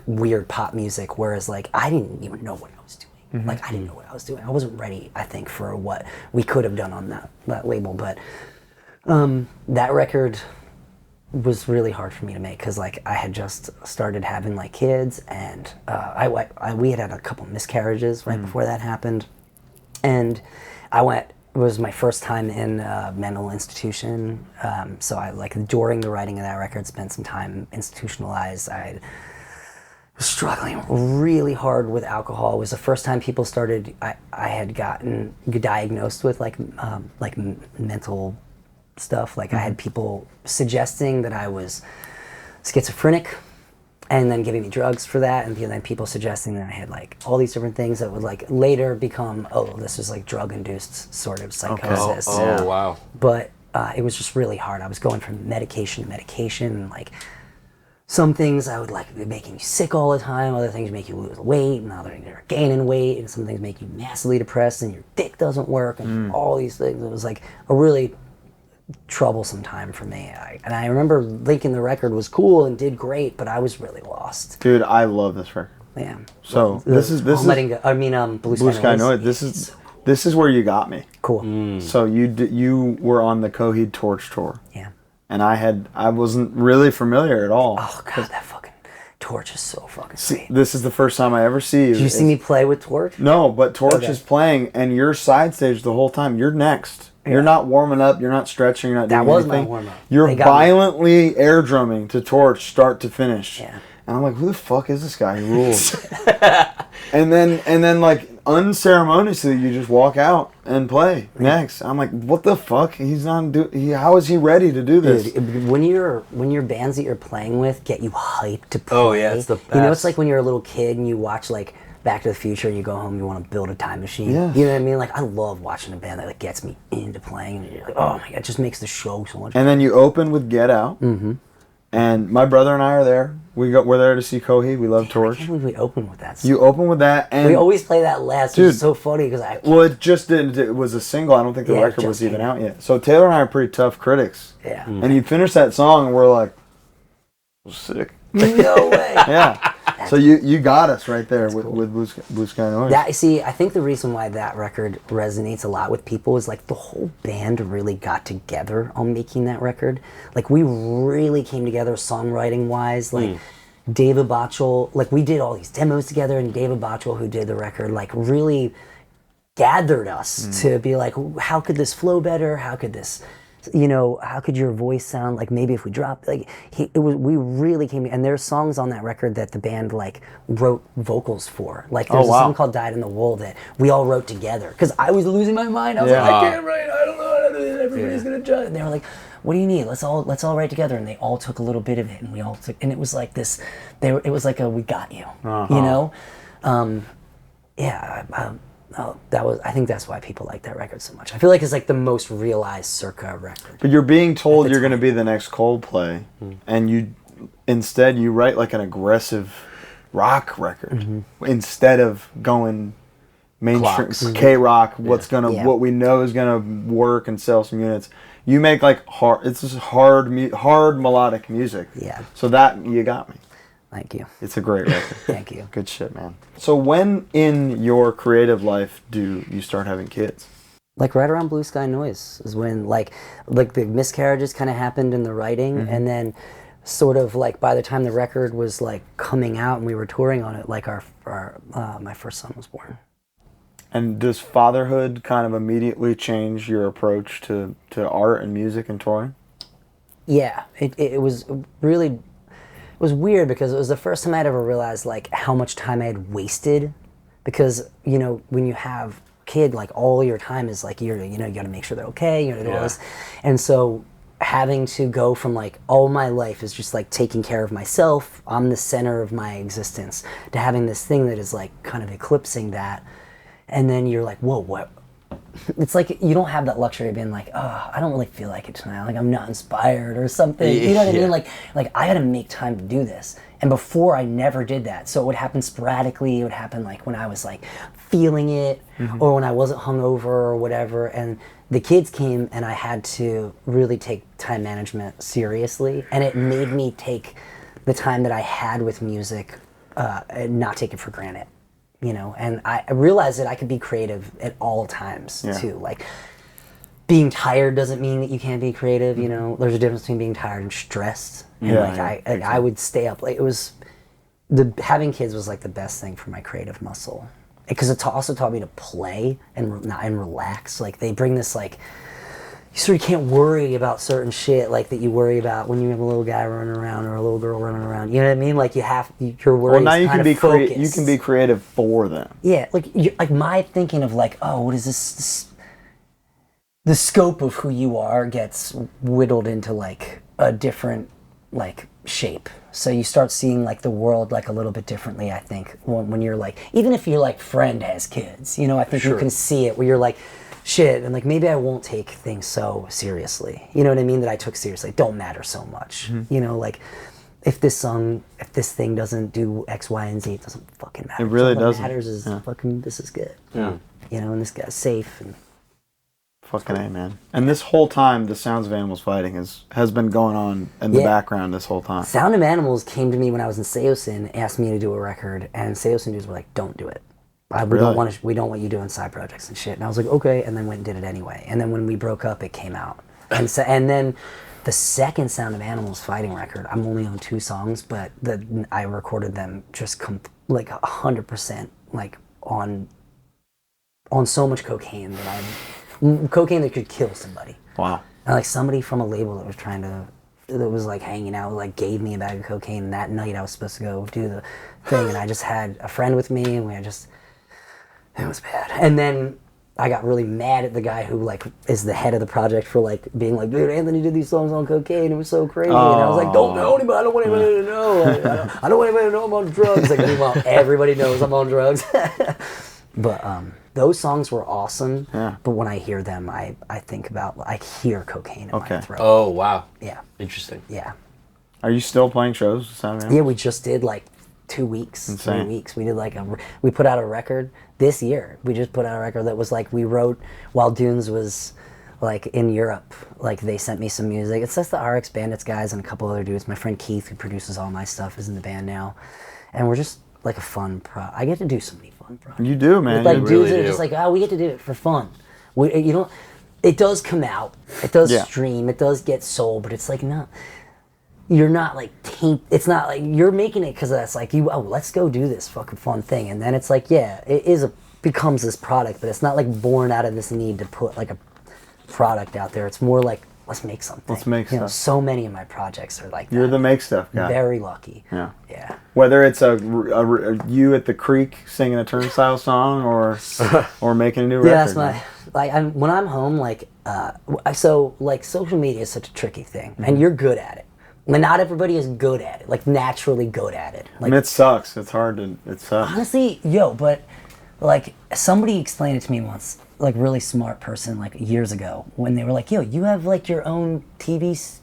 weird pop music, whereas like I didn't even know what I was doing. Like I didn't know what I was doing. I wasn't ready, I think, for what we could have done on that label. But that record was really hard for me to make because like I had just started having like kids, and we had a couple miscarriages right before that happened, and it was my first time in a mental institution, so I like during the writing of that record spent some time institutionalized. I was struggling really hard with alcohol. It was the first time people started I had gotten diagnosed with like mental stuff. Like I had people suggesting that I was schizophrenic and then giving me drugs for that, and then people suggesting that I had like all these different things that would like later become, this is like drug induced sort of psychosis. Oh, wow. But it was just really hard. I was going from medication to medication, and like some things I would like be making you sick all the time, other things make you lose weight, and other things are gaining weight, and some things make you massively depressed and your dick doesn't work, and all these things. It was like a really troublesome time for me. And I remember thinking the record was cool and did great, but I was really lost. Dude, I love this record. Yeah. So this is Blue Sky Noise. This is where you got me. Cool. So you were on the Coheed Torch tour. Yeah. And I wasn't really familiar at all. Oh god, that fucking Torch is so fucking sweet. This is the first time I ever see you. Did you see me play with Torch? No, but Torch Okay. is playing, and you're side stage the whole time. You're next. You're not warming up. You're not stretching. You're not doing That was anything. my warm-up. You're They got me. violently air drumming to Torch, start to finish. Yeah. And I'm like, who the fuck is this guy? He rules. and then like unceremoniously, you just walk out and play next. I'm like, what the fuck? He's not how is he ready to do this? Dude, when your bands that you're playing with get you hyped to play. Oh, yeah, it's the You know, it's best. like when you're a little kid and you watch like Back to the Future and you go home, you want to build a time machine. Yes. You know what I mean? Like I love watching a band that like gets me into playing, and you're like, oh my god, it just makes the show so much. And then you open with Get Out. Mm-hmm. And my brother and I are there. We're there to see Coheed. We love I Torch. can't believe we opened with that. You open with that, and We always play that last. Dude. It's so funny because well, it just didn't. It was a single. I don't think the Yeah, it record just was even came out yet. So Taylor and I are pretty tough critics. yeah. And you finish that song, and we're like, sick. No way. Yeah. So you got us right there with, cool. with Blue Sky Noise. I think the reason why that record resonates a lot with people is like the whole band really got together on making that record. Like we really came together songwriting wise. Like David Botchell, like we did all these demos together, and David Botchell, who did the record, like really gathered us to be like, how could this flow better? How could this, how could your voice sound like maybe if we dropped, like we really came, and there's songs on that record that the band like wrote vocals for. Like there's a wow. song called Died in the Wool that we all wrote together because I was losing my mind. I was Yeah. like, I can't write, I don't know how to do it, everybody's gonna judge. And they were like, what do you need? Let's all write together. And they all took a little bit of it, and we all took, and it was like this, it was like a we got you, I think that's why people like that record so much. I feel like it's like the most realized Circa record. But you're being told At the you're going to time. be the next Coldplay, and you write like an aggressive rock record instead of going mainstream Clocks. K-rock. Yeah. What we know is gonna work and sell some units. You make like hard. It's just hard melodic music. Yeah. So that you got me. Thank you. It's a great record. Thank you. Good shit, man. So when in your creative life do you start having kids? Like right around Blue Sky Noise is when like the miscarriages kind of happened in the writing, and then sort of like by the time the record was like coming out and we were touring on it, like my first son was born. And does fatherhood kind of immediately change your approach to art and music and touring? Yeah, it was really, it was weird because it was the first time I'd ever realized like how much time I had wasted, because you know when you have a kid, like all your time is like you got to make sure they're okay, you got to do all this, and so having to go from like all my life is just like taking care of myself, I'm the center of my existence, to having this thing that is like kind of eclipsing that, and then you're like, whoa, what? It's like you don't have that luxury of being like, oh, I don't really feel like it tonight, like I'm not inspired or something, you know what I mean? Like I gotta make time to do this. And before I never did that, so it would happen sporadically. It would happen like when I was like feeling it, or when I wasn't hungover or whatever, and the kids came and I had to really take time management seriously, and it made me take the time that I had with music and not take it for granted, you know. And I realized that I could be creative at all times too. Like being tired doesn't mean that you can't be creative, you know. There's a difference between being tired and stressed. And I would stay up late. It was having kids was like the best thing for my creative muscle, because it also taught me to play and relax. Like they bring this like, you sort of can't worry about certain shit like that you worry about when you have a little guy running around or a little girl running around. You know what I mean? Like your worries. Well, now you can be you can be creative for them. Yeah, like my thinking of like, oh, what is this? The scope of who you are gets whittled into like a different like shape. So you start seeing like the world like a little bit differently, I think, when you're like, even if your like friend has kids, you know, I think you can see it where you're like, shit, and like maybe I won't take things so seriously. You know what I mean? That I took seriously. It don't matter so much. You know, like if this thing doesn't do X, Y, and Z, it doesn't fucking matter. It really doesn't. What matters is fucking this is good. Yeah. You know, and this guy's safe and fucking A, man. And this whole time, the Sounds of Animals Fighting has been going on in the background this whole time. Sound of Animals came to me when I was in Saosin, asked me to do a record, and Saosin dudes were like, don't do it. We don't want you doing side projects and shit. And I was like, okay, and then went and did it anyway. And then when we broke up, it came out. And then the second Sound of Animals Fighting record, I'm only on 2 songs, but I recorded them just like 100% like on so much cocaine that could kill somebody. Wow. And like somebody from a label that was like hanging out, like gave me a bag of cocaine, and that night I was supposed to go do the thing, and I just had a friend with me, and it was bad. And then I got really mad at the guy who like is the head of the project for like being like, dude, Anthony did these songs on cocaine, it was so crazy. And I was like, don't know anybody, I don't want anybody to know. I don't want anybody to know I'm on drugs. Like, meanwhile, everybody knows I'm on drugs. But those songs were awesome. Yeah. But when I hear them, I think about, I hear cocaine in my throat. Oh, wow. Yeah. Interesting. Yeah. Are you still playing shows with Sound of Animals? Yeah, we just did like 2 weeks, Insane. 3 weeks. We did like we put out a record this year. We just put out a record that was like, we wrote while Dunes was like in Europe. Like they sent me some music. It's just the RX Bandits guys and a couple other dudes. My friend Keith, who produces all my stuff, is in the band now. And we're just like a fun I get to do so many fun projects. You do, man. With, like you dudes really that are do. just like, oh, we get to do it for fun. It does come out. It does stream. It does get sold, but it's like not. You're not like it's not like you're making it because that's like let's go do this fucking fun thing, and then it's like becomes this product, but it's not like born out of this need to put like a product out there. It's more like let's make something. Let's make stuff. So many of my projects are like that. You're the make stuff guy. Very lucky. Yeah. Yeah. Whether it's a you at the creek singing a Turnstile song or making a new record. Yeah, that's my when I'm home so social media is such a tricky thing, and you're good at it. But not everybody is good at it, like naturally good at it. Like, I mean, it sucks. It sucks. Honestly, but like somebody explained it to me once, like really smart person, like years ago, when they were like, you have like your own TV,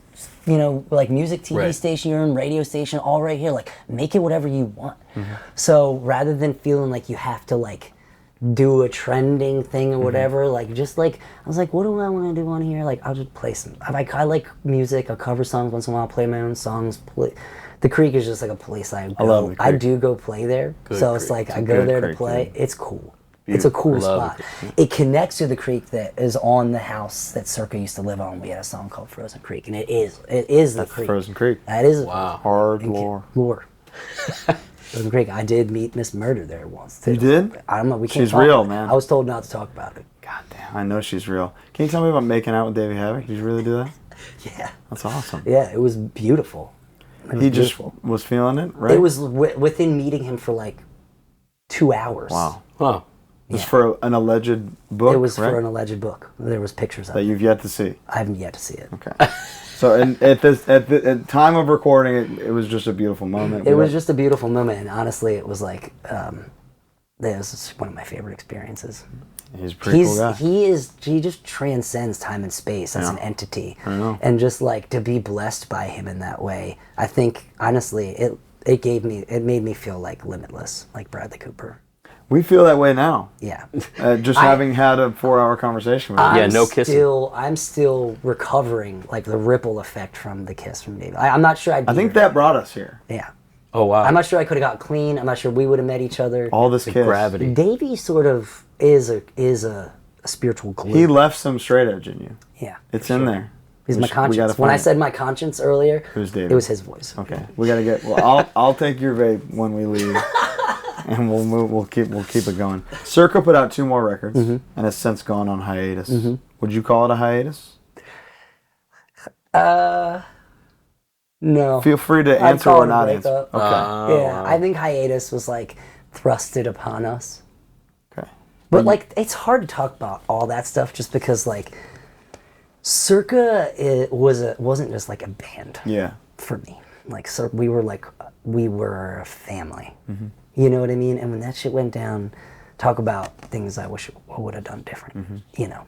like music TV station, your own radio station, all right here. Like make it whatever you want. Mm-hmm. So rather than feeling like you have to like do a trending thing or whatever, like just like I was like, what do I want to do on here? Like I'll just play some. I like music. I'll cover songs once in a while. Play my own songs. The Creek is just like a place I go. I love the Creek. I do go play there, so it's like I go there to play. Too. It's cool. It's a cool Love spot. It connects to the creek that is on the house that Circa used to live on. We had a song called Frozen Creek, and it is the creek. Frozen Creek. That is Wow. HardLore. lore. Frozen Creek. I did meet Miss Murder there once too. You did? I don't know. We can't She's talk real, about it. man. I was told not to talk about it. God damn, I know she's real. Can you tell me about making out with Davey Havok? Did you really do that? Yeah. That's awesome. Yeah, it was beautiful. It was He just beautiful. was feeling it, right? It was within meeting him for like 2 hours. Wow. Huh. It was for an alleged book, It was right? for an alleged book. There was pictures of that it. you've yet to see. I haven't yet to see it. Okay. So at time of recording, it was just a beautiful moment. It was just a beautiful moment, and honestly, it was like that was one of my favorite experiences. He's a pretty cool guy. He just transcends time and space as Yeah. an entity, I know. and just like to be blessed by him in that way. I think honestly, it made me feel like limitless, like Bradley Cooper. We feel that way now. Yeah. Just having had a 4-hour conversation with him. Yeah, no kissing. I'm still recovering, like the ripple effect from the kiss from Davey. I'm not sure I think that brought us here. Yeah. Oh wow. I'm not sure I could have got clean. I'm not sure we would have met each other. All this The kiss. gravity. Davey sort of is a spiritual glue. He left some straight edge in you. Yeah. It's in there. He's We my sh- we gotta conscience. When I find it. said my conscience earlier, It was Davey. it was his voice. Okay, we gotta get. Well, I'll take your vape when we leave, and we'll move. We'll keep it going. Circa put out 2 more records, Mm-hmm. and has since gone on hiatus. Would you call it a hiatus? No. Feel free to I'd answer call or it a not answer. breakup. Okay. Yeah, I think hiatus was like thrusted upon us. Okay. But like, it's hard to talk about all that stuff just because like, Circa wasn't just like a band Yeah. for me. Like, so we were a family. You know what I mean? And when that shit went down, talk about things I wish I would have done different. You know,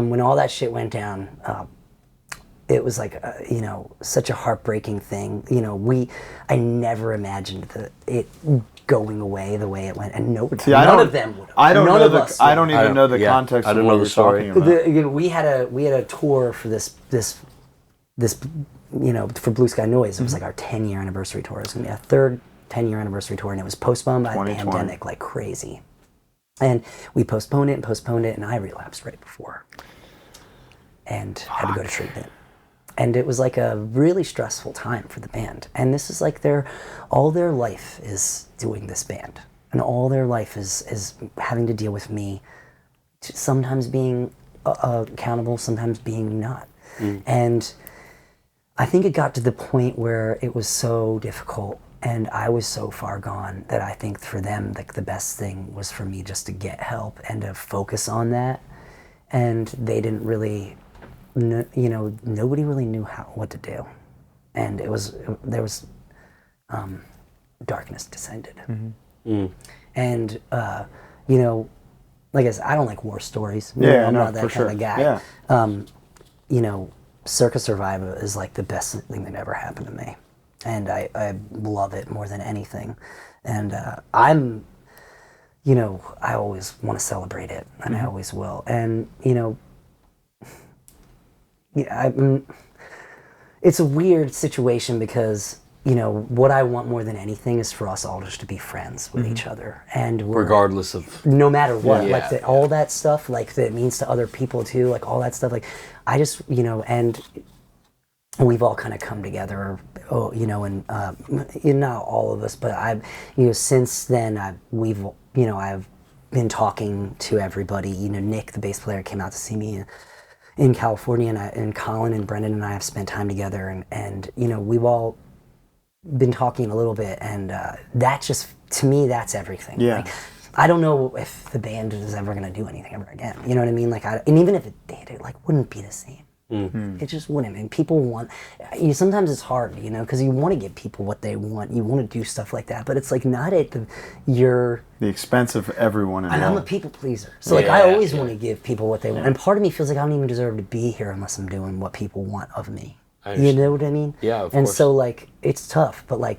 when all that shit went down, it was like such a heartbreaking thing. You know, I never imagined it going away the way it went, and none of them would have. I don't None know of the. us I would don't have. even know the yeah, context I of don't what know you're the story. talking about. We had a tour for this for Blue Sky Noise. It was like our 10-year anniversary tour. It was gonna be our third 10-year anniversary tour, and it was postponed by the 2020. pandemic like crazy. And we postponed it, and I relapsed right before, and had to go to treatment. And it was like a really stressful time for the band. And this is like all their life is doing this band, and all their life is having to deal with me, sometimes being accountable, sometimes being not. And I think it got to the point where it was so difficult and I was so far gone that I think for them, like, the best thing was for me just to get help and to focus on that. And they didn't really, nobody really knew what to do. And there was darkness descended. And, like I said, I don't like war stories. Yeah, I'm no, not that for kind sure. of guy. Yeah. Circa Survive is like the best thing that ever happened to me. And I love it more than anything. And I always want to celebrate it, and I always will. And, it's a weird situation because, what I want more than anything is for us all just to be friends with each other. And Regardless of... no matter what, Yeah. like all that stuff, like that it means to other people too, like all that stuff, like I just, and we've all kind of come together, and not all of us, but I've, since then I've been talking to everybody. Nick, the bass player, came out to see me in California, and Colin and Brendan and I have spent time together, and we've all been talking a little bit, and that just, to me, that's everything. Yeah. Like, I don't know if the band is ever going to do anything ever again. You know what I mean? Like, and even if it did, it wouldn't be the same. It just wouldn't. And people want, sometimes it's hard, because you want to give people what they want. You want to do stuff like that, but it's like not at the expense of everyone involved. and I'm a people pleaser. So I always want to give people what they want. And part of me feels like I don't even deserve to be here unless I'm doing what people want of me. You know what I mean? Yeah, of and course. so it's tough, but I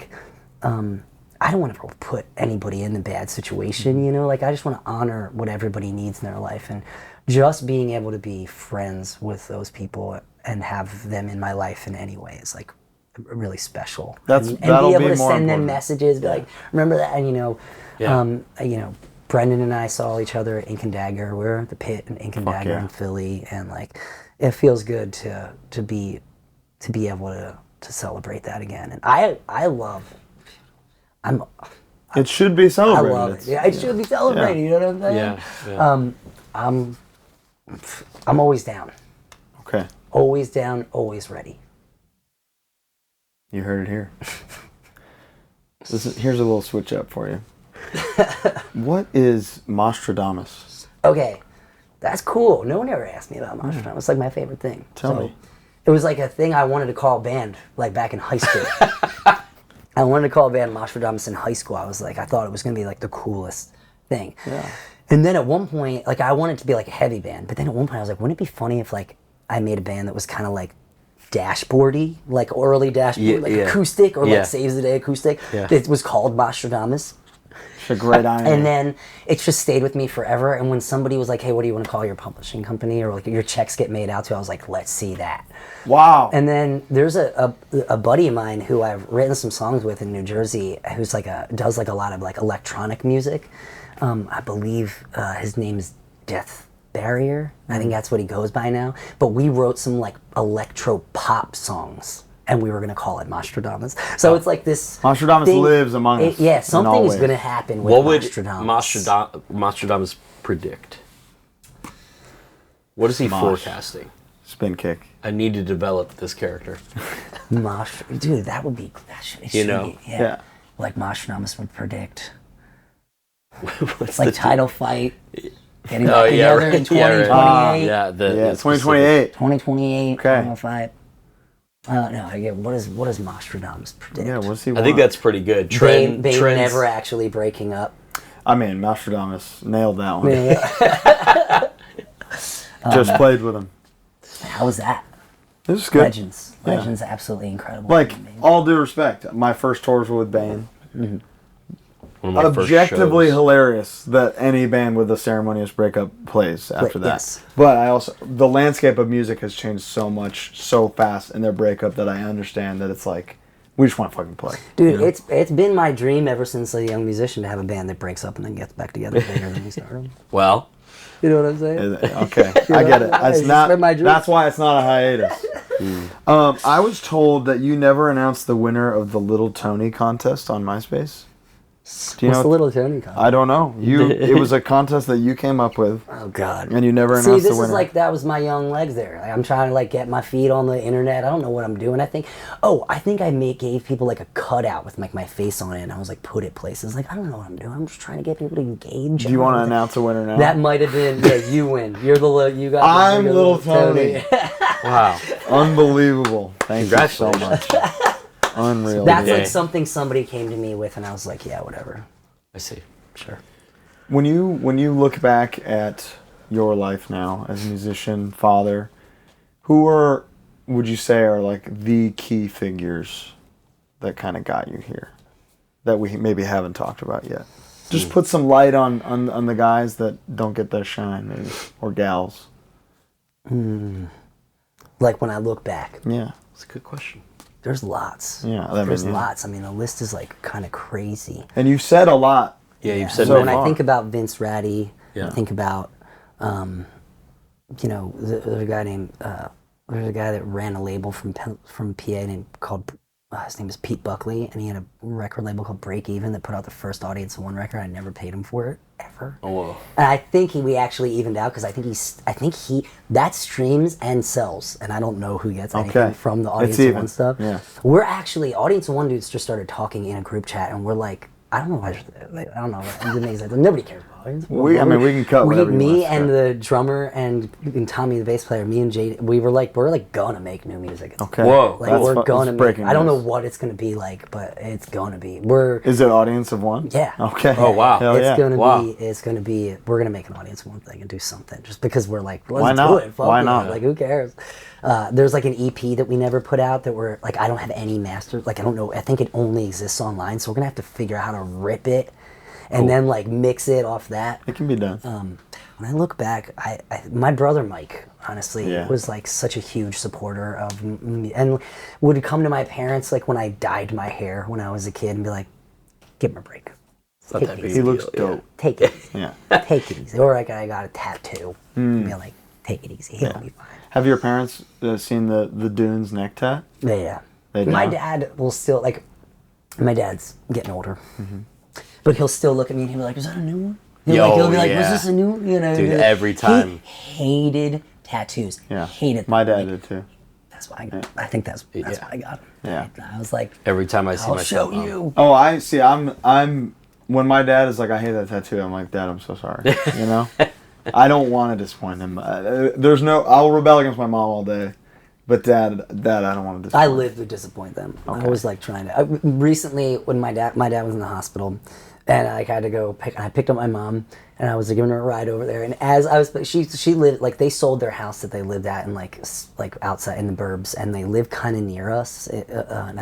don't want to put anybody in a bad situation, I just want to honor what everybody needs in their life, and just being able to be friends with those people and have them in my life in any way is like really special. And That'll be able be to more send them important. messages, be like, remember that, and Brendan and I saw each other at Ink and Dagger. We were at the Pit in Ink and Fuck Dagger yeah. in Philly, and like it feels good to be able to celebrate that again. And It should be I celebrated. love it. Yeah, it should be celebrated. Yeah. You know what I'm saying? Yeah. I'm always down. Okay. Always down. Always ready. You heard it here. Here's a little switch up for you. What is Moshtradamus? Okay, that's cool. No one ever asked me about Moshtradamus. It's like my favorite thing. Tell me. It was like a thing I wanted to call a band, like back in high school. I wanted to call a band Moshtradamus in high school. I thought it was going to be like the coolest thing. Yeah. And then at one point, like I wanted it to be like a heavy band, but then at one point I was like, wouldn't it be funny if like I made a band that was kind of like dashboardy, like early dashboard, acoustic, or like Saves the Day acoustic. Yeah. It was called Moshtradamus. It's a great idea. And then it just stayed with me forever. And when somebody was like, hey, what do you want to call your publishing company? Or like your checks get made out to, I was like, let's see that. Wow. And then there's a buddy of mine who I've written some songs with in New Jersey, who's like does like a lot of like electronic music. I believe his name is Death Barrier. I think that's what he goes by now. But we wrote some like electro pop songs, and we were going to call it Moshtradamus. So it's like this Moshtradamus thing, lives among us. Yeah, something is always. going to happen with What would Moshtradamus. Moshtradamus predict? What is he forecasting? Spin kick. I need to develop this character. Dude, that would be... You know? Yeah. Like Moshtradamus would predict. What's Like the title fight, getting back together in 2028. Yeah, Yeah, 2028. 2028, Okay. title fight. No, again, what does Moshtradamus predict? Yeah, what's he I want? think that's pretty good. Bane Trends. never actually breaking up. I mean, Moshtradamus nailed that one. Just played with him. How was that? This is good. Legends. Legends, absolutely incredible. Like, all due respect, my first tours were with Bane. One of my first Objectively shows. hilarious that any band with a ceremonious breakup plays after that. yes. But the landscape of music has changed so much, so fast in their breakup that I understand that it's like, we just want to fucking play. Dude, it's been my dream ever since a young musician to have a band that breaks up and then gets back together bigger than we started. Well, You know what I'm saying? Okay, I get it. It's It's not. been my dream. That's why it's not a hiatus. I was told that you never announced the winner of the Little Tony contest on MySpace. Do you What's know? the Little Tony contest? I don't know. It was a contest that you came up with, Oh God! and you never announced See, the this winner. is like that was my young legs there. Like, I'm trying to like get my feet on the internet. I don't know what I'm doing. I think I gave people like a cutout with like my face on it, and I was like put it places. Like I don't know what I'm doing. I'm just trying to get people to engage. Do you want to announce a winner now? That might have been you win. You're the you got. I'm you're Little Tony. wow. Unbelievable. Thank you so much. Unreal. That's Okay. like something somebody came to me with, and I was like, yeah, whatever. I see. Sure. When you look back at your life now as a musician, father, who would you say are like the key figures that kind of got you here that we maybe haven't talked about yet? Just put some light on the guys that don't get their shine, maybe, or gals. Like when I look back, Yeah. That's a good question. there's lots. Yeah. There's lots. I mean, the list is like kind of crazy. And you said a lot. Yeah, you've said So when many. I think about Vince Ratty, Yeah. I think about, there's a guy named, there's a guy that ran a label from PA called, his name is Pete Buckley, and he had a record label called Break Even that put out the first Audience of One record. I never paid him for it, ever. Oh, whoa. And I think we actually evened out because I think he that streams and sells, and I don't know who gets anything Okay. from the It's Audience of even. One stuff. Yeah. We're actually Audience of One dudes just started talking in a group chat, and we're like, I don't know why. I don't know. It's amazing. Nobody cares about Audience. We can cut whatever you Me want us to and cut. the drummer and Tommy, the bass player, me and Jade, we're gonna make new music. Okay. Whoa. Like That's we're gonna that's make. breaking I don't know news. what it's gonna be like, but it's gonna be. Is it Audience of One? Yeah. Okay. Oh, wow. Hell It's yeah. gonna be. We're gonna make an Audience of One thing and do something, just because we're like, let's Why do not? it. Fuck Why it. not? Like, who cares? There's like an EP that we never put out that we're like, I don't have any master. Like, I don't know. I think it only exists online, so we're gonna have to figure out how to rip it and then like mix it off that. It can be done. When I look back, my brother Mike, honestly, Yeah. was like such a huge supporter of me, and would come to my parents like when I dyed my hair when I was a kid and be like, "Give him a break, It's not that big. He a looks deal, dope. Take it. Yeah. Take it easy. Or like I got a tattoo. Be like, take it easy. He'll be fine. Have your parents seen the Dunes neck tat? Yeah. They My don't? dad will still, like, my dad's getting older. But he'll still look at me and he'll be like, is that a new one? He'll be like, was this a new one? You know, Dude, he'll be like- every time. He hated tattoos. Yeah. Hated My them. dad Like, did too. That's why I think that's why I got him. Yeah. I was like, Every time I see I'll myself, show you. Oh, I see. I'm when my dad is like, I hate that tattoo. I'm like, Dad, I'm so sorry. You know, I don't want to disappoint him. I'll rebel against my mom all day, but Dad, I don't want to disappoint. I lived to disappoint them. I was like trying to. Recently, when my dad was in the hospital, and I had to go I picked up my mom, and I was giving her a ride over there. And as I was, she lived, like, they sold their house that they lived at in like outside in the burbs, and they lived kind of near us.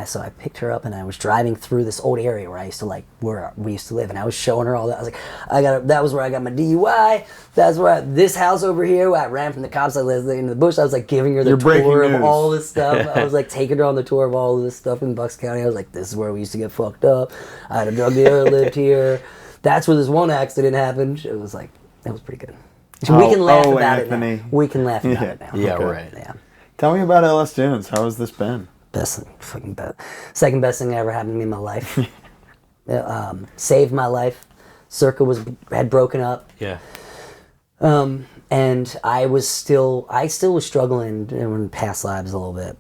So I picked her up, and I was driving through this old area where we used to live, and I was showing her all that. I was like, that was where I got my DUI. That's where this house over here where I ran from the cops. I lived in the bush. I was like giving her the tour of all this stuff. I was like taking her on the tour of all of this stuff in Bucks County. I was like, this is where we used to get fucked up. I had a drug dealer that lived here. That's where this one accident happened. It was like, that was pretty good. So we can laugh about Anthony. it now. We can laugh about it now. Yeah, Okay. right. Yeah. Tell me about LS Dunes. How has this been? Second best thing that ever happened to me in my life. Saved my life. Circa had broken up. Yeah. And I still was struggling in past lives a little bit.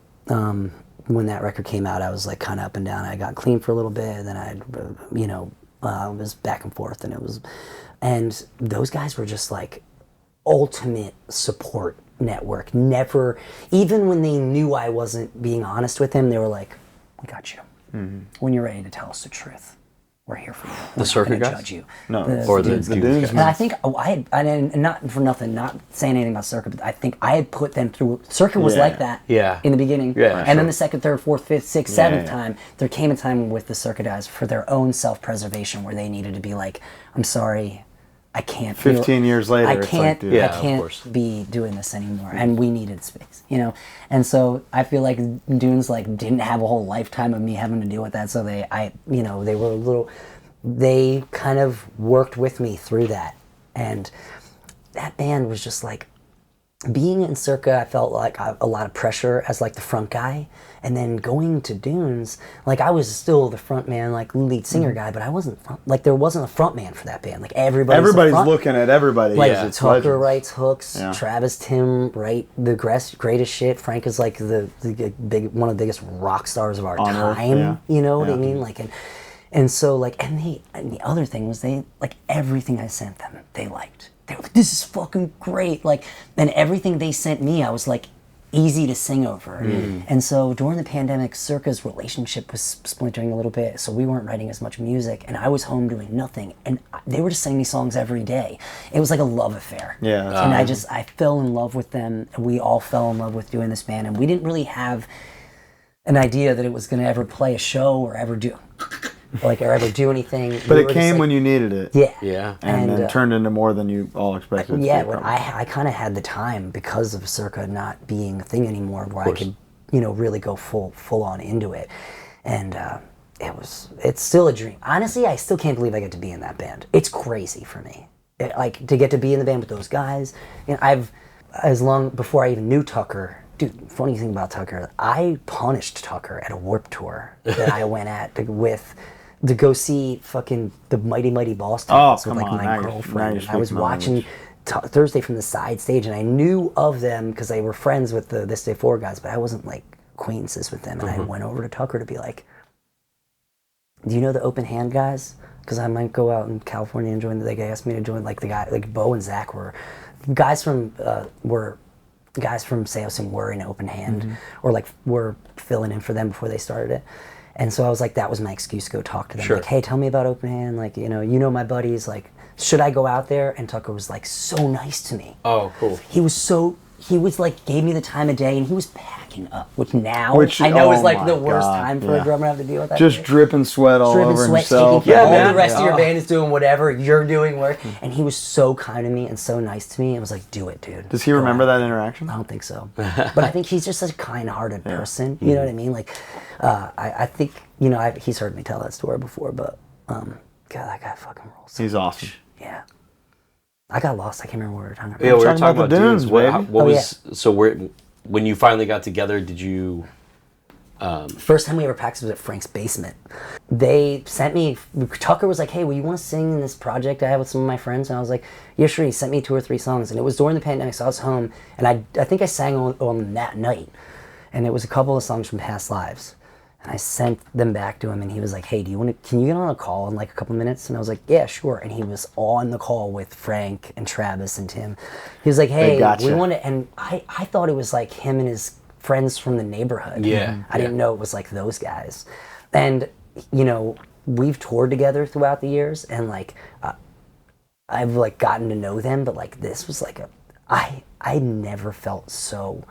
When that record came out, I was like kind of up and down. I got clean for a little bit, and then I was back and forth, and those guys were just like ultimate support network. Never, even when they knew I wasn't being honest with them, they were like, "We got you. When you're ready to tell us the truth, we're here for you. We're not Circa gonna guys? judge you." No, Or the Dunes Dunes. And I think and not for nothing, not saying anything about Circa, but I think I had put them through. Circa was Yeah. like that Yeah. in the beginning. Yeah, and then the second, third, fourth, fifth, sixth, seventh yeah. time, there came a time with the Circa guys for their own self-preservation where they needed to be like, I'm sorry, I can't. 15 years later, I it's can't. like, dude. Yeah, I of can't course. be doing this anymore, and we needed space, And so I feel like Dunes like didn't have a whole lifetime of me having to deal with that. So they were a little. They kind of worked with me through that, and that band was just like being in Circa. I felt like a lot of pressure as like the front guy, and then going to Dunes, like I was still the front man, like lead singer guy, but I wasn't there wasn't a front man for that band. Like everybody's looking at everybody. like Yeah, it's Tucker legends. writes hooks, Yeah. Travis Tim write the greatest shit. Frank is like the big one of the biggest rock stars of our On Earth, time. yeah. You know what I Yeah. mean? Like and so like and the other thing was they like everything I sent them they liked. They were like, this is fucking great. Like and everything they sent me I was like easy to sing over. And so during the pandemic, Circa's relationship was splintering a little bit, so we weren't writing as much music, and I was home doing nothing, and they were just sending me songs every day. It was like a love affair. Yeah, that's And I fell in love with them, and we all fell in love with doing this band, and we didn't really have an idea that it was going to ever play a show or ever do anything. But We it were just came like- when you needed it. Yeah. Yeah. And then turned into more than you all expected. it to Yeah, be, when probably. I kind of had the time because of Circa not being a thing anymore, where I could, really go full on into it, and it's still a dream. Honestly, I still can't believe I get to be in that band. It's crazy for me, like to get to be in the band with those guys. As long before I even knew Tucker. Dude, funny thing about Tucker, I punished Tucker at a Warped Tour that I went at to go see fucking the Mighty Mighty Boston with come like on, my now you're girlfriend. speaking I was my watching language. Thursday from the side stage, and I knew of them because they were friends with the This Day Forward guys, but I wasn't like acquaintances with them. And I went over to Tucker to be like, "Do you know the Open Hand guys? Because I might go out in California and join." They asked me to join. Like the guy, like Bo and Zach were guys from Saosin were in Open Hand, or like were filling in for them before they started it. And so I was like, that was my excuse to go talk to them. Sure. Like, hey, tell me about Open Hand. Like, my buddies. Like, should I go out there? And Tucker was like so nice to me. Oh, cool. He was like, gave me the time of day, and he was packing up, which Which- I know is oh like my the worst God, time for yeah. a drummer to have to deal with that. Just dripping sweat all Dripping over sweat, himself. taking care of all man. the rest of your Yeah. band is doing whatever, you're doing work. And he was so kind to me and so nice to me. I was like, do it, dude. Does he remember that interaction? I don't think so. But I think he's just such a kind-hearted person. You know what I mean? Like, I think, he's heard me tell that story before, but God, that guy fucking rules. He's awesome. Yeah. I got lost. I can't remember what we were talking about. Yeah, we were talking talking about about the dunes. dunes, What baby. was so? When you finally got together, did you? First time we ever practiced was at Frank's basement. They sent me, Tucker was like, hey, well, you want to sing in this project I have with some of my friends? And I was like, yeah, sure. He sent me 2 or 3 songs. And it was during the pandemic, so I was home. And I think I sang on that night. And it was a couple of songs from past lives. And I sent them back to him, and he was like, hey, can you get on a call in like a couple minutes? And I was like, yeah, sure. And he was on the call with Frank and Travis and Tim. He was like, hey, we want to, and I thought it was like him and his friends from the neighborhood. Yeah. I didn't know it was like those guys. And, you know, we've toured together throughout the years, and like, I've like gotten to know them, but like this was like I never felt so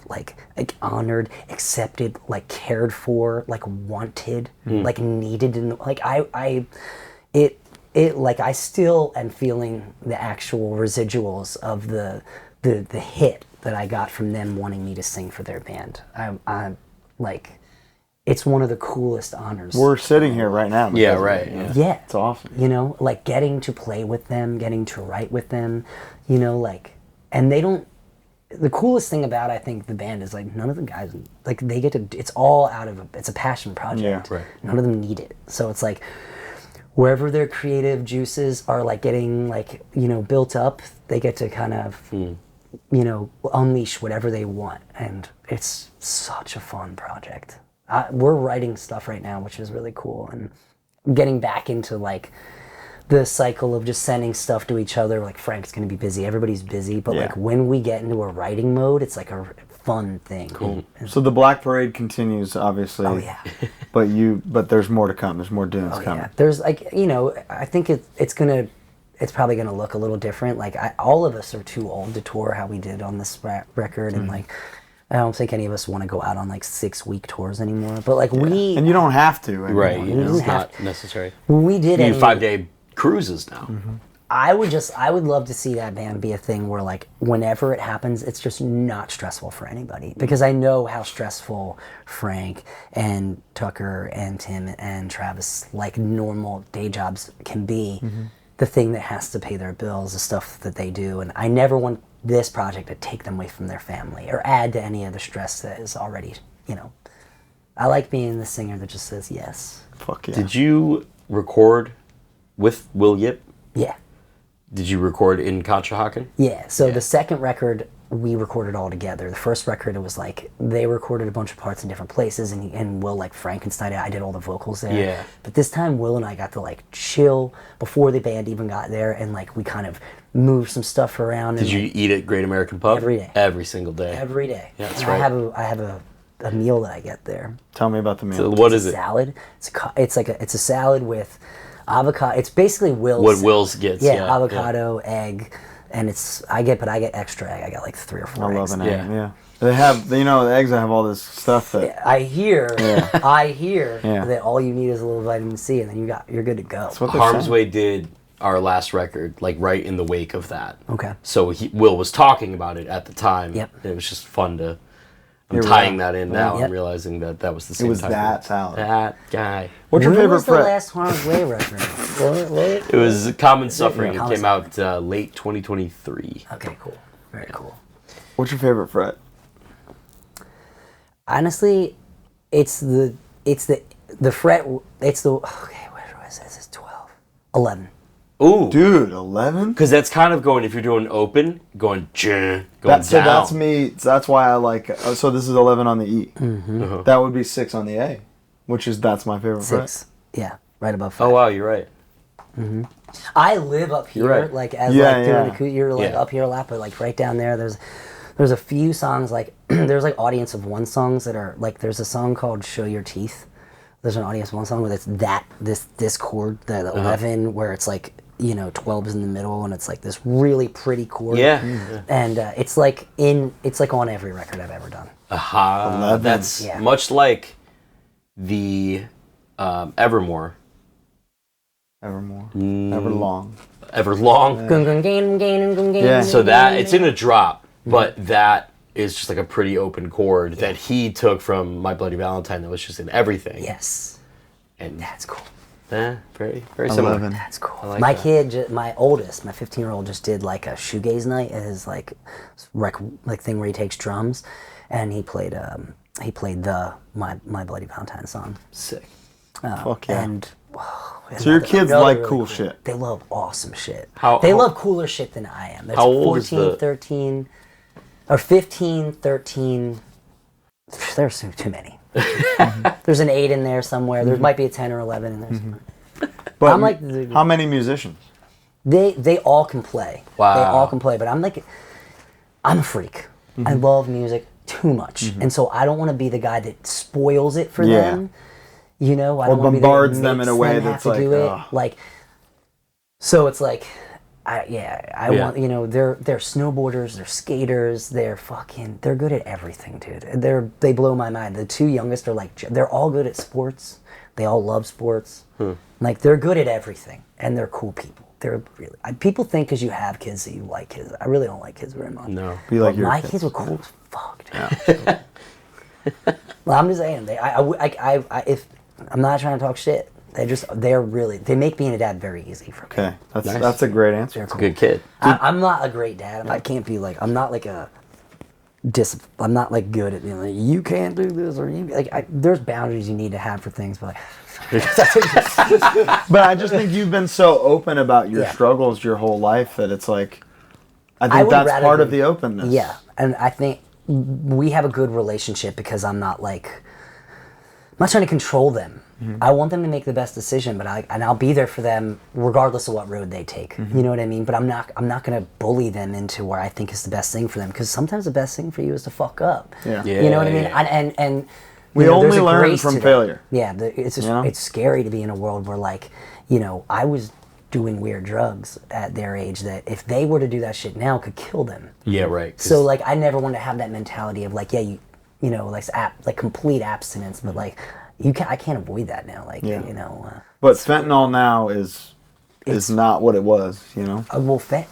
like honored, accepted, like cared for, like wanted, like needed, and like I still am feeling the actual residuals of the hit that I got from them wanting me to sing for their band. I'm like, it's one of the coolest honors. We're sitting here right now. Yeah, because of right. it, you know? Yeah. It's awesome. You know, like getting to play with them, getting to write with them, you know, like, and they don't, the coolest thing about, I think, the band is like none of the guys, like they get to, it's all out of, it's a passion project. Yeah, right. None of them need it. So it's like, wherever their creative juices are like getting like, you know, built up, they get to kind of, you know, unleash whatever they want. And it's such a fun project. We're writing stuff right now, which is really cool. And getting back into like the cycle of just sending stuff to each other. Like Frank's going to be busy. Everybody's busy. But like when we get into a writing mode, it's like a fun thing. Cool. So the Black Parade continues, obviously. Oh, yeah. But there's more to come. There's more dunes coming. Yeah. There's like, you know, I think it's probably going to look a little different. Like all of us are too old to tour how we did on this record. And like, I don't think any of us want to go out on like 6-week tours anymore. But like And you don't have to. Anymore. Right. You It's don't not have necessary. when we did You any, do 5-day cruises now. I would love to see that band be a thing where like whenever it happens, it's just not stressful for anybody, because I know how stressful Frank and Tucker and Tim and Travis, like normal day jobs can be. The thing that has to pay their bills, the stuff that they do, and I never want this project to take them away from their family or add to any of the stress that is already, you know. I like being the singer that just says yes. Fuck yeah. Did you record with Will Yip? Yeah. Did you record in Conshohocken? Yeah, so the second record, we recorded all together. The first record, it was like, they recorded a bunch of parts in different places, and Will, like, Frankenstein, I did all the vocals there. Yeah. But this time, Will and I got to, like, chill before the band even got there, and, like, we kind of moved some stuff around. Did and, you like, eat at Great American Pub? Every day. Every single day. every day. Yeah, that's And right. I have a meal that I get there. Tell me about the meal. So what It's is a it? salad. It's a salad with avocado. It's basically Will's. What Will's gets. Yeah, Yeah, avocado, egg, and I get extra egg. I got like 3 or 4 I eggs. love an egg. Yeah. Yeah. They have, you know, the eggs have all this stuff that. I hear Yeah. that all you need is a little vitamin C, and then you're good to go. That's what they're Harm's saying. Way did our last record, like right in the wake of that. Okay. So Will was talking about it at the time. Yep. And it was just fun to. I'm You're tying right. that in now. Yep. I'm realizing that was the It same was time. that salad. That guy. What's your When favorite was the fret? last Harm's Way record? What? It was Common Suffering. Common It came out late 2023. Okay, cool. Very cool. What's your favorite fret? Honestly, it's the fret. It's the okay. Where was this? It's 12, 11. Ooh. Dude, 11? Because that's kind of going, if you're doing open, going down. So that's me. That's why I like. So this is 11 on the E. Mm-hmm. That would be 6 on the A, that's my favorite fret. 6. Yeah, right above 5. Oh, wow, you're right. I live up here, right. like as Yeah, like doing yeah. you're like Yeah. up here a lot, but like right down there, there's a few songs like there's like audience of one songs that are like there's a song called "Show Your Teeth." There's an audience of one song where it's this chord, the 11, where it's like 12 is in the middle, and it's like this really pretty chord. Yeah. And it's like on every record I've ever done. Aha. 11. That's Yeah. much like the Evermore. Evermore. Mm. Everlong. Everlong. Gung, gung, gung, gung, gung, gung, Yeah. So that, it's in a drop, Mm-hmm. but that is just like a pretty open chord that he took from My Bloody Valentine that was just in everything. yes, And that's cool. Very similar. 11. That's cool. I like my that. kid, my oldest, my 15-year-old, just did like a shoegaze night at his like thing where he takes drums, and he played the My Bloody Valentine song. Sick. Fuck yeah. And So your kids another like really cool shit. They love awesome shit. How- they how- love cooler shit than I am. There's How old is 14, the- 13, or 15, 13. There's too many. There's an 8 in there somewhere. There might be a 10 or 11 in there somewhere. But I'm like how many musicians? They all can play. Wow. They all can play, but I'm a freak. I love music too much. And so I don't want to be the guy that spoils it for Yeah. them. You know, I Or don't want to be the guy that bombards them in a makes way them that's have to do like, it. ugh. Like, so it's like, I want, you know, they're snowboarders, they're skaters, they're good at everything, dude. They blow my mind. The 2 youngest are like, they're all good at sports. They all love sports. Like, they're good at everything, and they're cool people. They're really, people think because you have kids that you like kids. I really don't like kids very much. No. Be like your My kids. kids were cool as fuck, dude. Well, I'm just saying, if I'm not trying to talk shit, they make being a dad very easy for me. Okay, Nice. that's a great answer. They're cool. Good kid. I'm not a great dad. I can't be like, I'm not like I'm not like good at being like, you can't do this or you like. There's boundaries you need to have for things, but But I just think you've been so open about your struggles your whole life that it's like, I think would that's rather part of be- the openness. yeah, and I think we have a good relationship because I'm not trying to control them. I want them to make the best decision, but I'll be there for them regardless of what road they take. You know what I mean? But I'm not going to bully them into where I think is the best thing for them, because sometimes the best thing for you is to fuck up. Yeah. You know what I mean? Yeah. And We you know, only there's a learn grace from to that. failure. Yeah, it's just, You know? it's scary to be in a world where, like, you know, I was doing weird drugs at their age that if they were to do that shit now could kill them. Yeah, right. 'Cause So like I never want to have that mentality of like, yeah, you know, like complete abstinence, but like I can't avoid that now. Like, Yeah. you know, But fentanyl now is not what it was, you know?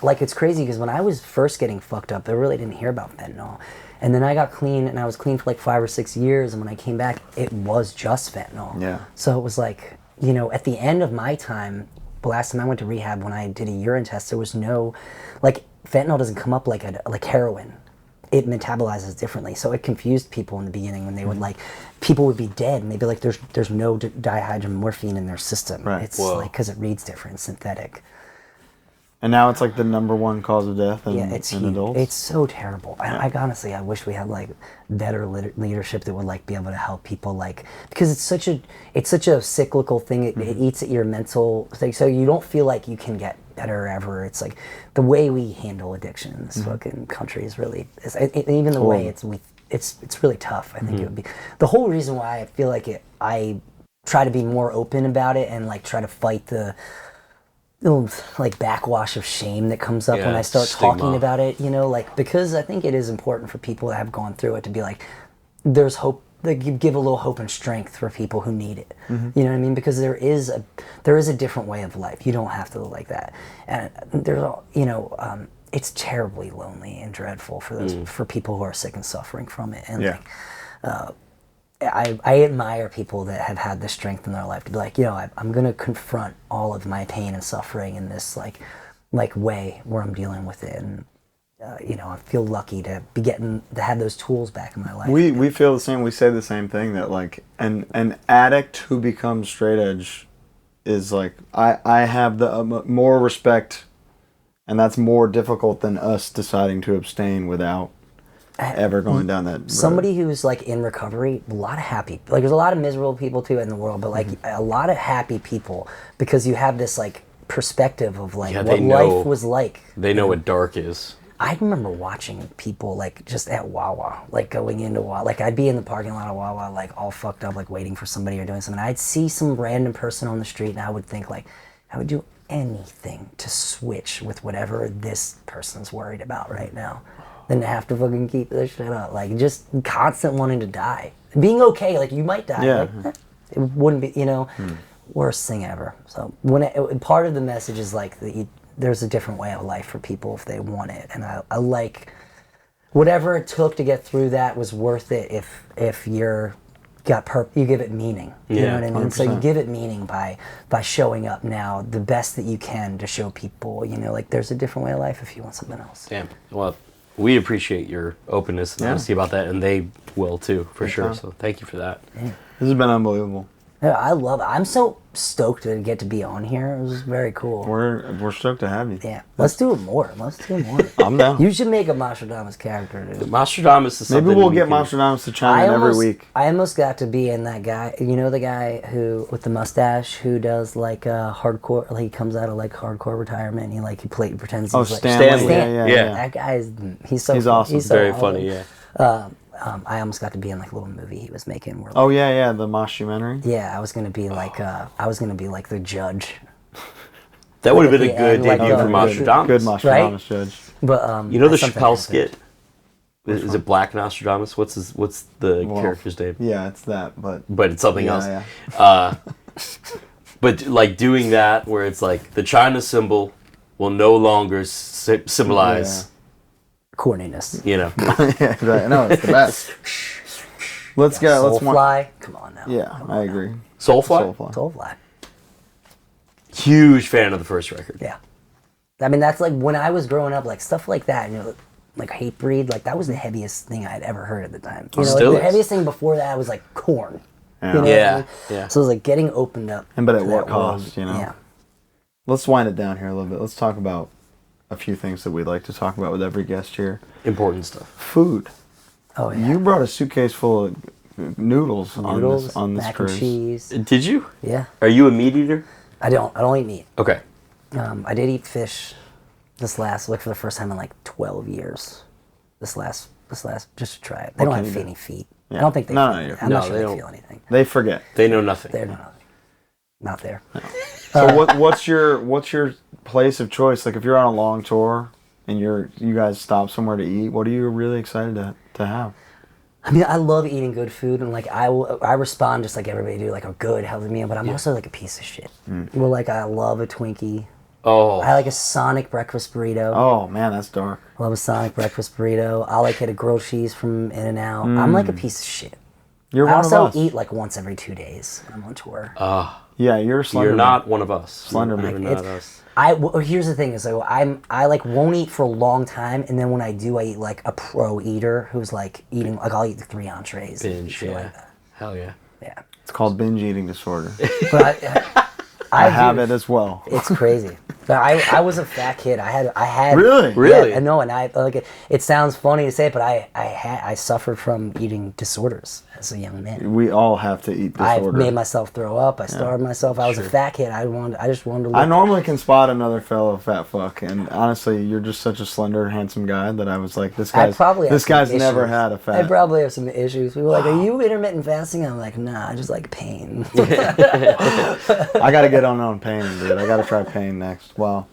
like it's crazy because when I was first getting fucked up, I really didn't hear about fentanyl. And then I got clean, and I was clean for like 5 or 6 years, and when I came back, it was just fentanyl. Yeah. So it was like, you know, at the end of my time, the last time I went to rehab, when I did a urine test, there was no, like, fentanyl doesn't come up like heroin. It metabolizes differently. So it confused people in the beginning when they would like, people would be dead, and they'd be like, there's no dihydromorphine in their system. Right. It's Whoa. like, because it reads different, synthetic. And now it's like the #1 cause of death in, Yeah, it's in huge. adults. It's so terrible. I honestly, I wish we had like better leadership that would like be able to help people, like, because it's such a cyclical thing. It eats at your mental thing, so you don't feel like you can get better ever. It's like the way we handle addiction in this fucking country is really, even the way it's really tough. I think it would be the whole reason why I feel like I try to be more open about it and like try to fight the like backwash of shame that comes up when I start stigma. talking about it, you know, like, because I think it is important for people that have gone through it to be like, there's hope, like, you give a little hope and strength for people who need it. You know what I mean? Because there is a different way of life. You don't have to live like that. And there's, you know, it's terribly lonely and dreadful for those for people who are sick and suffering from it. And like, I admire people that have had the strength in their life to be like, you know, I'm going to confront all of my pain and suffering in this like way where I'm dealing with it. And, you know, I feel lucky to be to have those tools back in my life. We feel the same. We say the same thing, that like an addict who becomes straight edge is like, I have the more respect, and that's more difficult than us deciding to abstain without ever going down that road. Somebody who's like in recovery, a lot of happy, like there's a lot of miserable people too in the world, but like a lot of happy people, because you have this like perspective of like what life was like. They know what dark is. I remember watching people like just at Wawa, like going into Wawa, like I'd be in the parking lot of Wawa, like all fucked up, like waiting for somebody or doing something. I'd see some random person on the street, and I would think like, I would do anything to switch with whatever this person's worried about right now, than to have to fucking keep this shit up. Like, just constant wanting to die. Being okay, like, you might die. Yeah. Like, it wouldn't be, you know, worst thing ever. So, part of the message is, like, there's a different way of life for people if they want it. And I like, whatever it took to get through that was worth it if you're you give it meaning. You Yeah, know what I mean? 100%. So you give it meaning by showing up now the best that you can to show people, like there's a different way of life if you want something else. Damn. Well, we appreciate your openness and honesty about that, and they will too, for sure. time. So thank you for that. This has been unbelievable. Yeah, I love it. I'm so stoked to get to be on here. It was very cool. We're stoked to have you. Yeah, let's do it more. I'm down. You should make a Moshtradamus character, dude. Moshtradamus is something. Maybe we'll we get can- Moshtradamus to chime in every week. I almost got to be in that guy. You know the guy who with the mustache who does like hardcore. Like he comes out of like hardcore retirement. And he pretends. Oh, he's Stanley. Stanley. Yeah. That guy he's He's awesome. He's so Very awesome. funny, yeah. I almost got to be in like a little movie he was making. Where, Oh yeah, the Moshumentary. yeah, I was gonna be like the judge. That would have been At a the good end, like, debut for good- Moshtradamus. Good Moshtradamus judge. But You know the something Chappelle happened. skit? Is it Black Nostradamus? What's the Well, character's name? Yeah, it's that, but But it's something else. yeah. But like doing that where it's like the China symbol will no longer symbolize, Corniness. you know. Yeah, exactly. No, it's the best. Let's go. Let's Soulfly. Come on now. Yeah, I agree. Soulfly? Soulfly. Soulfly. Huge fan of the first record. Yeah. I mean, that's like when I was growing up, like stuff like that, like Hatebreed, like that was the heaviest thing I had ever heard at the time. You know, Still like, the is. heaviest thing before that was like Korn. Yeah. You know what I Yeah, mean? yeah. So it was like getting opened up. And but at to what that world. cost, you know? Yeah. Let's wind it down here a little bit. Let's talk about a few things that we'd like to talk about with every guest here. Important stuff. Food. Oh yeah. You brought a suitcase full of noodles, Noodles, on this mac cruise. and cheese. Did you? Yeah. Are you a meat eater? I don't eat meat. Okay. I did eat fish for the first time in like 12 years. This last, just to try it. They What don't can have you do? any feet. Yeah. I don't think they No, feel no, I'm no, not sure they they don't. feel anything. They forget. They know nothing. They're not there. So what's your place of choice? Like if you're on a long tour and you guys stop somewhere to eat, what are you really excited to have? I mean, I love eating good food, and like I respond just like everybody do, like a good healthy meal. But I'm also like a piece of shit. Well, like I love a Twinkie. Oh. I like a Sonic breakfast burrito. Oh man, that's dark. I love a Sonic breakfast burrito. I like get a grilled cheese from In-N-Out. I'm like a piece of shit. You're I one of also us. eat like once every 2 days when I'm on tour. Yeah, you're slender. You're not one of us. Slenderman. You're not us. Here's the thing is so I like won't eat for a long time, and then when I do, I eat like a pro eater who's like eating like I'll eat 3 entrees. and Binge, shit yeah. like that. Hell yeah. Yeah. It's called binge eating disorder. But I have do. it as well. It's crazy. But I was a fat kid. I had Really? Really? Yeah, no, and I like it sounds funny to say it, but I suffered from eating disorders as a young man. We all have to eat I disorder. made myself throw up. I starved myself. I was a fat kid. I just wanted to look. I normally can spot another fellow fat fuck, and honestly, you're just such a slender, handsome guy that I was like, this I guy's probably have this some guy's never issues. had a I fat. probably have some issues. People are like, "Are you intermittent fasting?" I'm like, "Nah, I just like pain." I got to get on pain, dude. I got to try pain next. Wow.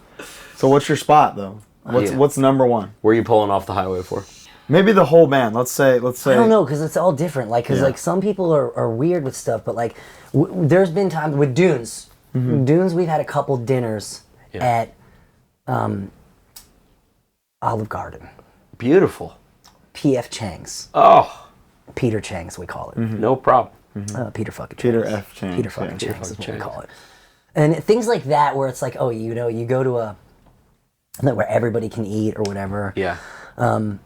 So what's your spot though? What's number one? Where are you pulling off the highway for? Maybe the whole band. Let's say. I don't know because it's all different. Like, because Yeah. like some people are weird with stuff, but like there's been times with Dunes. Dunes, we've had a couple dinners at Olive Garden, Beautiful. P.F. Chang's, Oh, Peter Chang's, we call it. no problem. Peter fucking Peter Chang's. F. Chang. Peter fucking Yeah. Chang's is what we Chang's. call it. And things like that where it's like, oh, you know, you go to where everybody can eat or whatever. Yeah. Oh,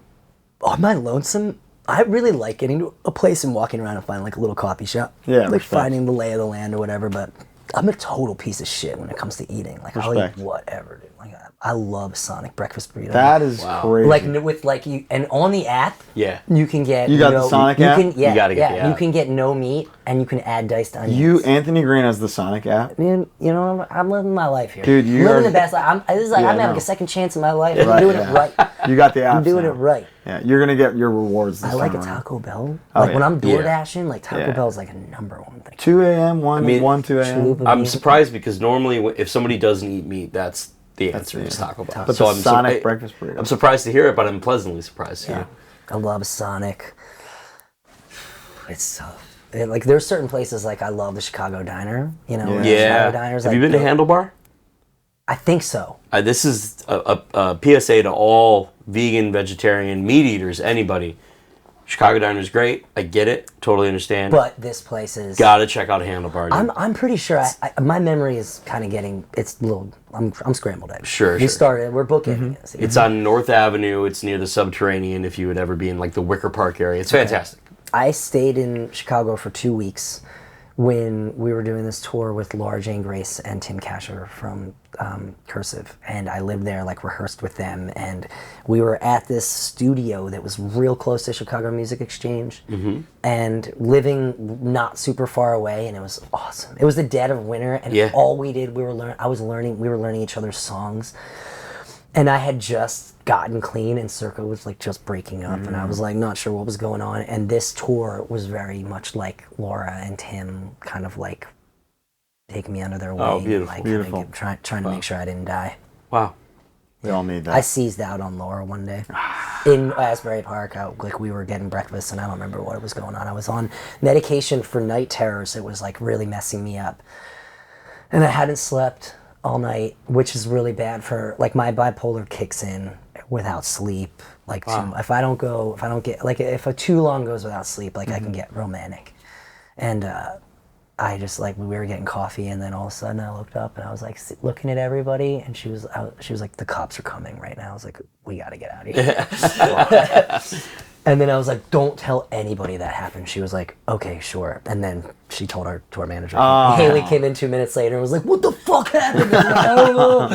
am I lonesome? I really like getting to a place and walking around and finding like a little coffee shop. Yeah, Like respect. finding the lay of the land or whatever, but I'm a total piece of shit when it comes to eating. Like I'll Respect. eat whatever, dude. Like I love Sonic breakfast burrito. That is crazy. like with like you and on the app, Yeah. you can get You got the Sonic you app? Can, yeah, You gotta get yeah, the you app. can get no meat and you can add diced onions. Anthony Green has the Sonic app. Man, you know, I'm living my life here. Dude, you I'm living are- the best life. This is like Yeah, I'm I having know. a second chance in my life. I'm Right, doing yeah. it right. You got the apps. I'm doing now. it right. Yeah, you're gonna get your rewards. This I like a time around. Taco Bell. Oh, Like when yeah. I'm Yeah. door dashing, like Taco Yeah. Bell is like a number one thing. 2 a.m. 1 mean, 2 a.m. Chalupa I'm bean. surprised because normally if somebody doesn't eat meat, that's the answer the is Taco Bell. But so the I'm Sonic breakfast burrito. I'm surprised to hear it, but I'm pleasantly surprised to Yeah. hear I love Sonic. It's tough. Like there's certain places like I love the Chicago Diner. You know, it. the Yeah. Chicago Diners. Have like, you been to Handlebar? I think so. This is a PSA to all vegan, vegetarian, meat eaters, anybody. Chicago Diner's great. I get it. Totally understand. But this place is... Gotta check out Handlebar. Dude. I'm pretty sure my memory is kind of getting... It's a little... I'm scrambled eggs. Sure. We're bookending it. It's on North Avenue. It's near the Subterranean if you would ever be in like the Wicker Park area. It's fantastic. I stayed in Chicago for 2 weeks when we were doing this tour with Laura Jane Grace and Tim Kasher from Cursive, and I lived there, like rehearsed with them, and we were at this studio that was real close to Chicago Music Exchange, and living not super far away, and it was awesome. It was the dead of winter, and all we did, we were learning each other's songs. And I had just gotten clean, and Circa was like just breaking up, and I was like not sure what was going on. And this tour was very much like Laura and Tim kind of like taking me under their wing. Oh, beautiful. Like, Beautiful. Trying to make sure I didn't die. Wow. We all need that. I seized out on Laura one day in Asbury Park. We were getting breakfast, and I don't remember what was going on. I was on medication for night terrors. It was like really messing me up, and I hadn't slept all night, which is really bad for, like, my bipolar kicks in without sleep. Like, if a too long goes without sleep, like, I can get romantic. And I just, like, we were getting coffee, and then all of a sudden I looked up, and I was, like, looking at everybody, and she was like, the cops are coming right now. I was like, we gotta get out of here. And then I was like, don't tell anybody that happened. She was like, okay, sure. And then she told our tour manager. Haley came in 2 minutes later and was like, what the fuck happened? I don't know.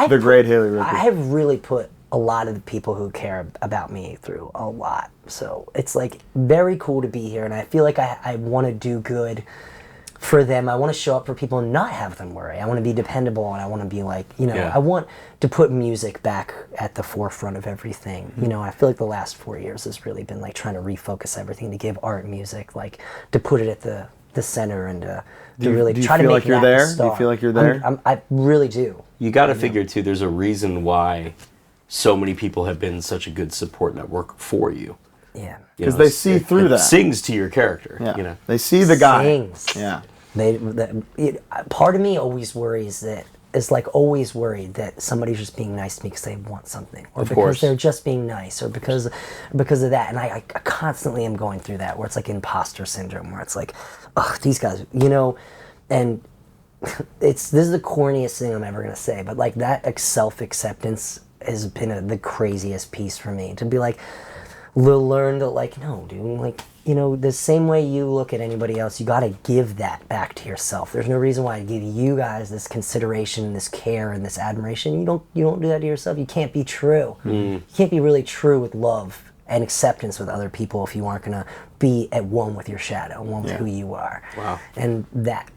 The great Haley Ripley. I have really put a lot of the people who care about me through a lot. So it's like very cool to be here. And I feel like I want to do good for them. I want to show up for people and not have them worry. I want to be dependable, and I want to be like, I want to put music back at the forefront of everything. I feel like the last 4 years has really been like trying to refocus everything, to give art and music, like to put it at the center, and to really try to make it you're there? Do you feel like you're there? I really do. You got to figure too, there's a reason why so many people have been such a good support network for you. Yeah. Because they see through that. It sings to your character. Yeah. They see the guy. Sings. Yeah. Part of me always worries that, is like always worried that somebody's just being nice to me because they want something, or because they're just being nice, or because of that. And I constantly am going through that, where it's like imposter syndrome, where it's like, ugh, these guys, and this is the corniest thing I'm ever gonna say, but like that self-acceptance has been the craziest piece for me, to be like, learn that, like, no, dude, like, the same way you look at anybody else, you got to give that back to yourself. There's no reason why I give you guys this consideration, this care, and this admiration. You don't do that to yourself. You can't be true. You can't be really true with love and acceptance with other people if you aren't going to be at one with your shadow, one with who you are. Wow. And that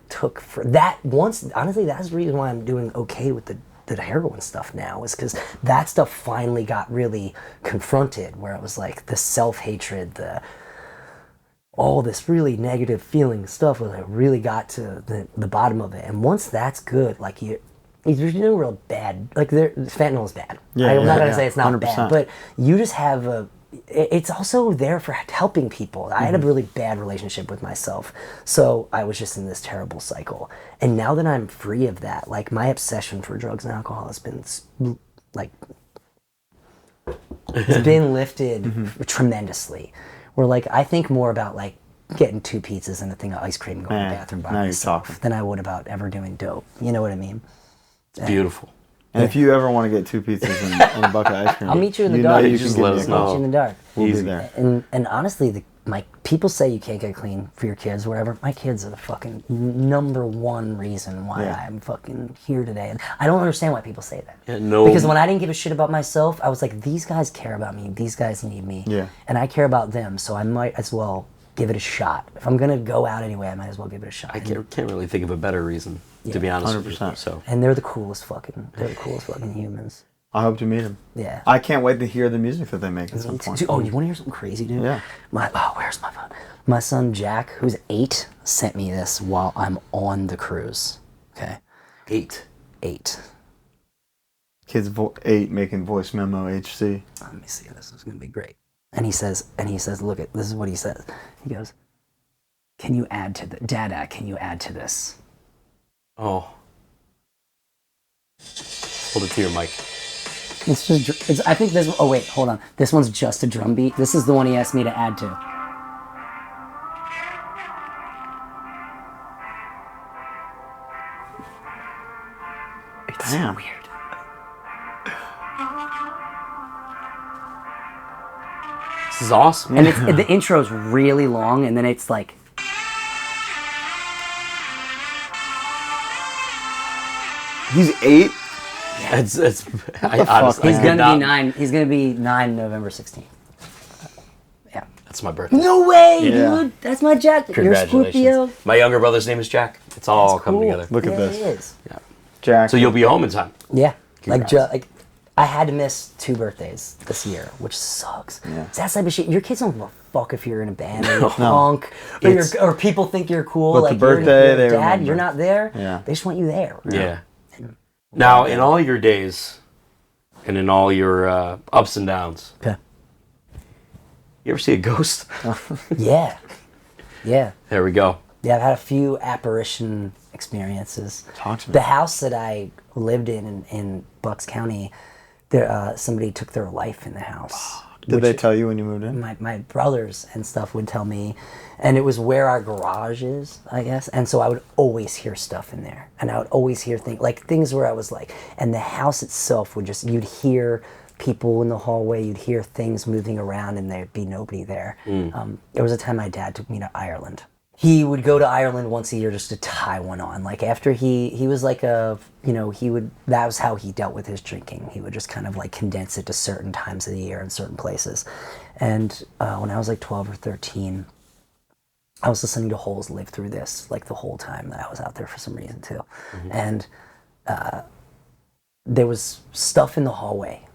honestly, that's the reason why I'm doing okay with the heroin stuff now, is because that stuff finally got really confronted, where it was like the self-hatred, all this really negative feeling stuff, was like really got to the bottom of it. And once that's good, like there's no real bad, like fentanyl is bad. I'm not gonna say it's not 100%. Bad, but you just have it's also there for helping people. I had a really bad relationship with myself, so I was just in this terrible cycle. And now that I'm free of that, like my obsession for drugs and alcohol has been like, it's been lifted tremendously. Where like I think more about like getting 2 pizzas and a thing of ice cream and going to the bathroom by myself than I would about ever doing dope. You know what I mean? It's beautiful. And if you ever want to get 2 pizzas and a bucket of ice cream, I'll meet you in the dark. You just let us know. I'll meet you in the dark. We'll be there. And honestly, my people say you can't get clean for your kids or whatever. My kids are the fucking number one reason why I'm fucking here today. And I don't understand why people say that. Yeah, no. Because when I didn't give a shit about myself, I was like, these guys care about me. These guys need me. Yeah. And I care about them, so I might as well give it a shot. If I'm gonna go out anyway, I might as well give it a shot. I can't really think of a better reason, to be honest 100%. with you. So. And they're the coolest fucking humans. I hope to meet him. Yeah. I can't wait to hear the music that they make at some point. Dude, you want to hear something crazy, dude? Yeah. Where's my phone? My son Jack, who's 8, sent me this while I'm on the cruise. Okay. 8. Kids 8 making voice memo HC. Let me see. This is gonna be great. And he says, look at this is what he says. He goes, "Can you add to the Dada? Can you add to this?" Oh. Hold it to your mic. It's just. I think this. Oh wait, hold on. This one's just a drum beat. This is the one he asked me to add to. It's so weird. This is awesome. And the intro's really long, and then it's like. He's 8. It's I honestly, He's I gonna cannot- be 9. He's gonna be 9 November 16th. Yeah. That's my birthday. No way, Yeah. dude. That's my Jack. You're Congratulations. Scorpio. My younger brother's name is Jack. It's all come Cool. together. Look at Yeah, this. It is. Yeah. Jack. So you'll be home in time. Yeah. Congrats. Like I had to miss 2 birthdays this year, which sucks. Yeah. It's that type of shit. Your kids don't give a fuck if you're in a band or you're No. punk or people think you're cool. But the like birthday, you're they dad, remember. you're not there. Yeah. They just want you there. Yeah. Now, in all your days, and in all your ups and downs, Okay. you ever see a ghost? Yeah. Yeah. There we go. Yeah, I've had a few apparition experiences. Talk to me. The house that I lived in Bucks County, there somebody took their life in the house. Did they tell you when you moved in? My brothers and stuff would tell me, and it was where our garage is, I guess. And so I would always hear stuff in there, and I would always hear things where I was like, and the house itself would just, you'd hear people in the hallway, you'd hear things moving around, and there'd be nobody there. There was a time my dad took me to Ireland. He would go to Ireland once a year just to tie one on. Like after he was like that was how he dealt with his drinking. He would just kind of like condense it to certain times of the year in certain places. And when I was like 12 or 13, I was listening to Holes Live Through This like the whole time that I was out there for some reason too. And there was stuff in the hallway.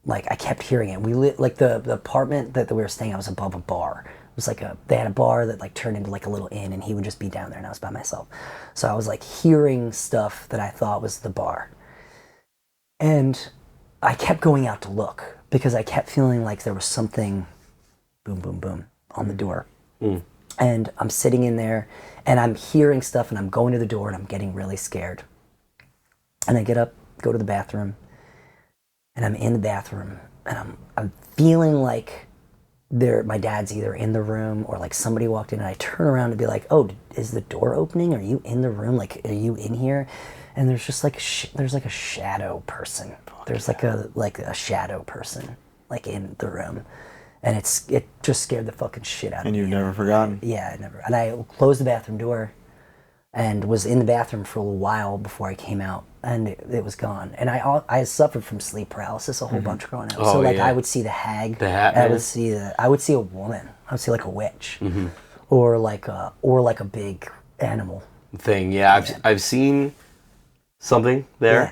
Like I kept hearing it. We lit like the apartment that we were staying at was above a bar. It was like they had a bar that like turned into like a little inn, and he would just be down there, and I was by myself. So I was like hearing stuff that I thought was the bar. And I kept going out to look because I kept feeling like there was something boom, boom, boom on the door. And I'm sitting in there and I'm hearing stuff, and I'm going to the door and I'm getting really scared. And I get up, go to the bathroom, and I'm in the bathroom, and I'm feeling like my dad's either in the room or like somebody walked in, and I turn around to be like, oh, is the door opening? Are you in the room? Like, are you in here? And there's just like there's like a shadow person. There's like a shadow person like in the room, and it just scared the fucking shit out of me. And you've never forgotten? Yeah, I never. And I closed the bathroom door and was in the bathroom for a little while before I came out, and it was gone. And I suffered from sleep paralysis a whole bunch growing up. Oh, So like yeah. I would see the hag. The hat I man. would see a woman. I would see like a witch, or like a big animal. Thing, yeah. I've seen something there, Yeah.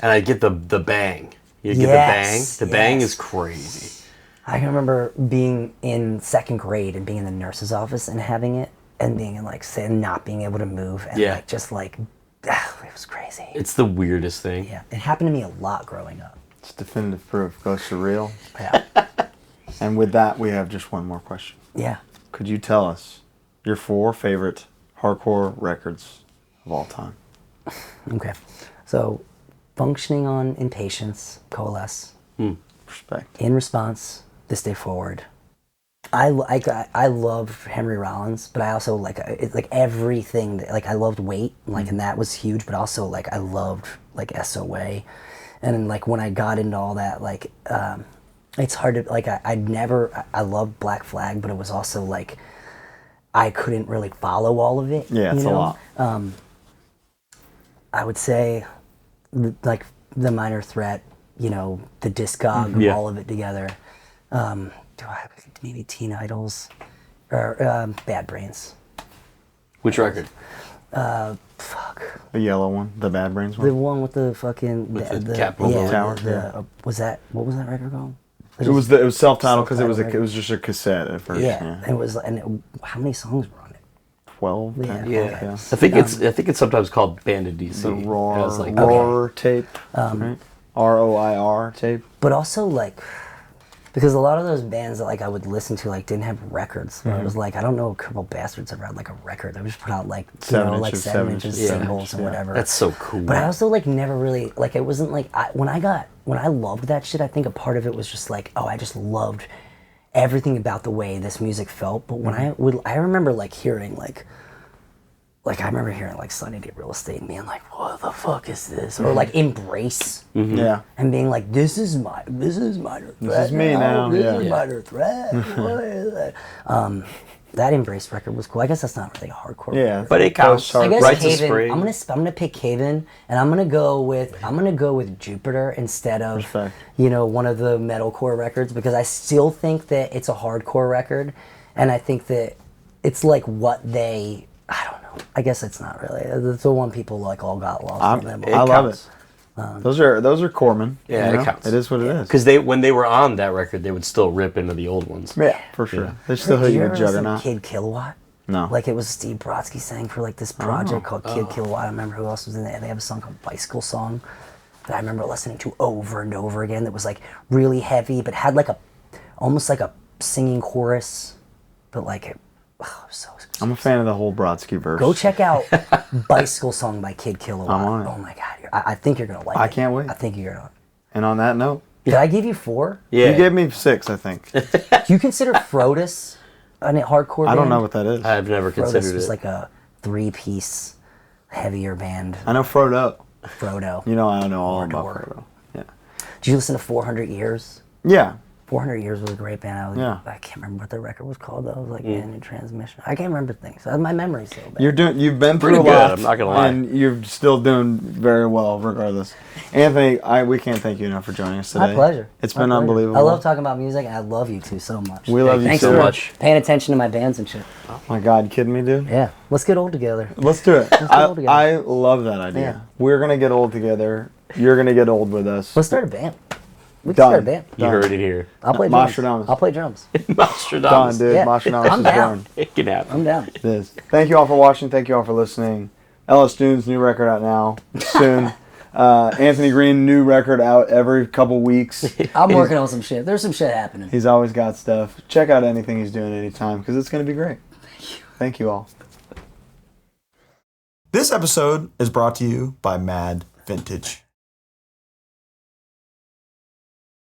and I get the bang. You get Yes, the bang. The bang yes. is crazy. I can remember being in 2nd grade and being in the nurse's office and having it, and being in like not being able to move, and Yeah. like just like it was crazy. It's the weirdest thing. Yeah, it happened to me a lot growing up. It's definitive proof. Ghosts are real. Yeah, And with that, we have just one more question. yeah. Could you tell us your 4 favorite hardcore records of all time? Okay, so functioning on Impatience, Coalesce, Respect. In Response, This Day Forward. I love Henry Rollins, but I also like everything that, like I loved Wait, like and that was huge, but also like I loved like SOA, and then, like when I got into all that, like it's hard to like I loved Black Flag, but it was also like I couldn't really follow all of it. Yeah, it's you a know? lot. I would say like the Minor Threat, the Discog of Yeah. all of it together. Do I have maybe Teen Idols or Bad Brains? Which record? Fuck. The yellow one, the Bad Brains The one. one with the fucking With the Capitol yeah, Tower? what was that record called? It was self-titled because Self-titled it was just a cassette at first. Yeah, it was, how many songs were on it? 12, Yeah. 10. Yeah. Okay. I think it's sometimes called Bandit DC. The Roar, It was like Roar tape, right? ROIR tape. But also like Because a lot of those bands that like I would listen to like didn't have records. It was like I don't know a couple bastards ever had like a record. They just put out like seven inches singles and whatever. That's so cool. But I also like never really like it wasn't like when I loved that shit. I think a part of it was just like I just loved everything about the way this music felt. But when I remember like hearing like I remember hearing like Sunny Day Real Estate and being like, what the fuck is this? Or like Embrace. Yeah. And being like, this is my threat. This is me now. This is my threat. What is that? That Embrace record was cool. I guess that's not really a hardcore record. But it counts. I guess Right to Cave In, Spring. I'm gonna pick Cave In, and I'm gonna go with Jupiter instead of Respect. one of the metalcore records, because I still think that it's a hardcore record, and I think that it's like what they, I don't know. I guess it's not really. It's the one people like all got lost on them. I love it. Those are Corman. Yeah, it counts. It is what it is. Because when they were on that record, they would still rip into the old ones. Yeah, for sure. They still hit Did you you with ever listen to Juggernaut. Kid Kilowatt? No. Like it was Steve Brodsky sang for like this project called Kid Kilowatt. I remember who else was in there. They have a song called Bicycle Song that I remember listening to over and over again. That was like really heavy, but had like almost like a singing chorus, but like so. I'm a fan of the whole Brodsky verse. Go check out Bicycle Song by Kid Kilowatt. I'm on it. Oh my god, I think you're gonna like it. I can't wait. I think you're gonna. And on that note, Did I give you 4? Yeah. you gave me 6, I think. Do you consider Frodus a hardcore band? I don't know what that is. I've never Frodus considered was it. like a 3-piece, heavier band. I know Frodo. Frodo. You know I know all about Mordor. Frodo. Yeah. Did you listen to 400 Years? Yeah. 400 Years was a great band. Yeah. I can't remember what the record was called though. It was like Man in Transmission. I can't remember things. My memory's so bad. You've been Pretty through a good, lot. I'm not gonna lie. And you're still doing very well regardless. Anthony, we can't thank you enough for joining us today. My pleasure. It's My been pleasure. unbelievable. I love talking about music, and I love you two so much. We love you Thanks so for much. paying attention to my bands and shit. Oh my God, you kidding me, dude? Yeah, let's get old together. Let's do it. get old together. I love that idea. Yeah. We're gonna get old together. You're gonna get old with us. Let's start a band. We can Done. start a band. You heard it here. I'll play drums. Moshtradamus. I'll play drums. Done, Moshtradamus. dude. Yeah. Moshtradamus I'm is down. born. It can happen. I'm down. It is. Thank you all for watching. Thank you all for listening. Ellis Dune's new record out now soon. Anthony Green, new record out every couple weeks. I'm working on some shit. There's some shit happening. He's always got stuff. Check out anything he's doing anytime because it's going to be great. Thank you all. This episode is brought to you by Mad Vintage.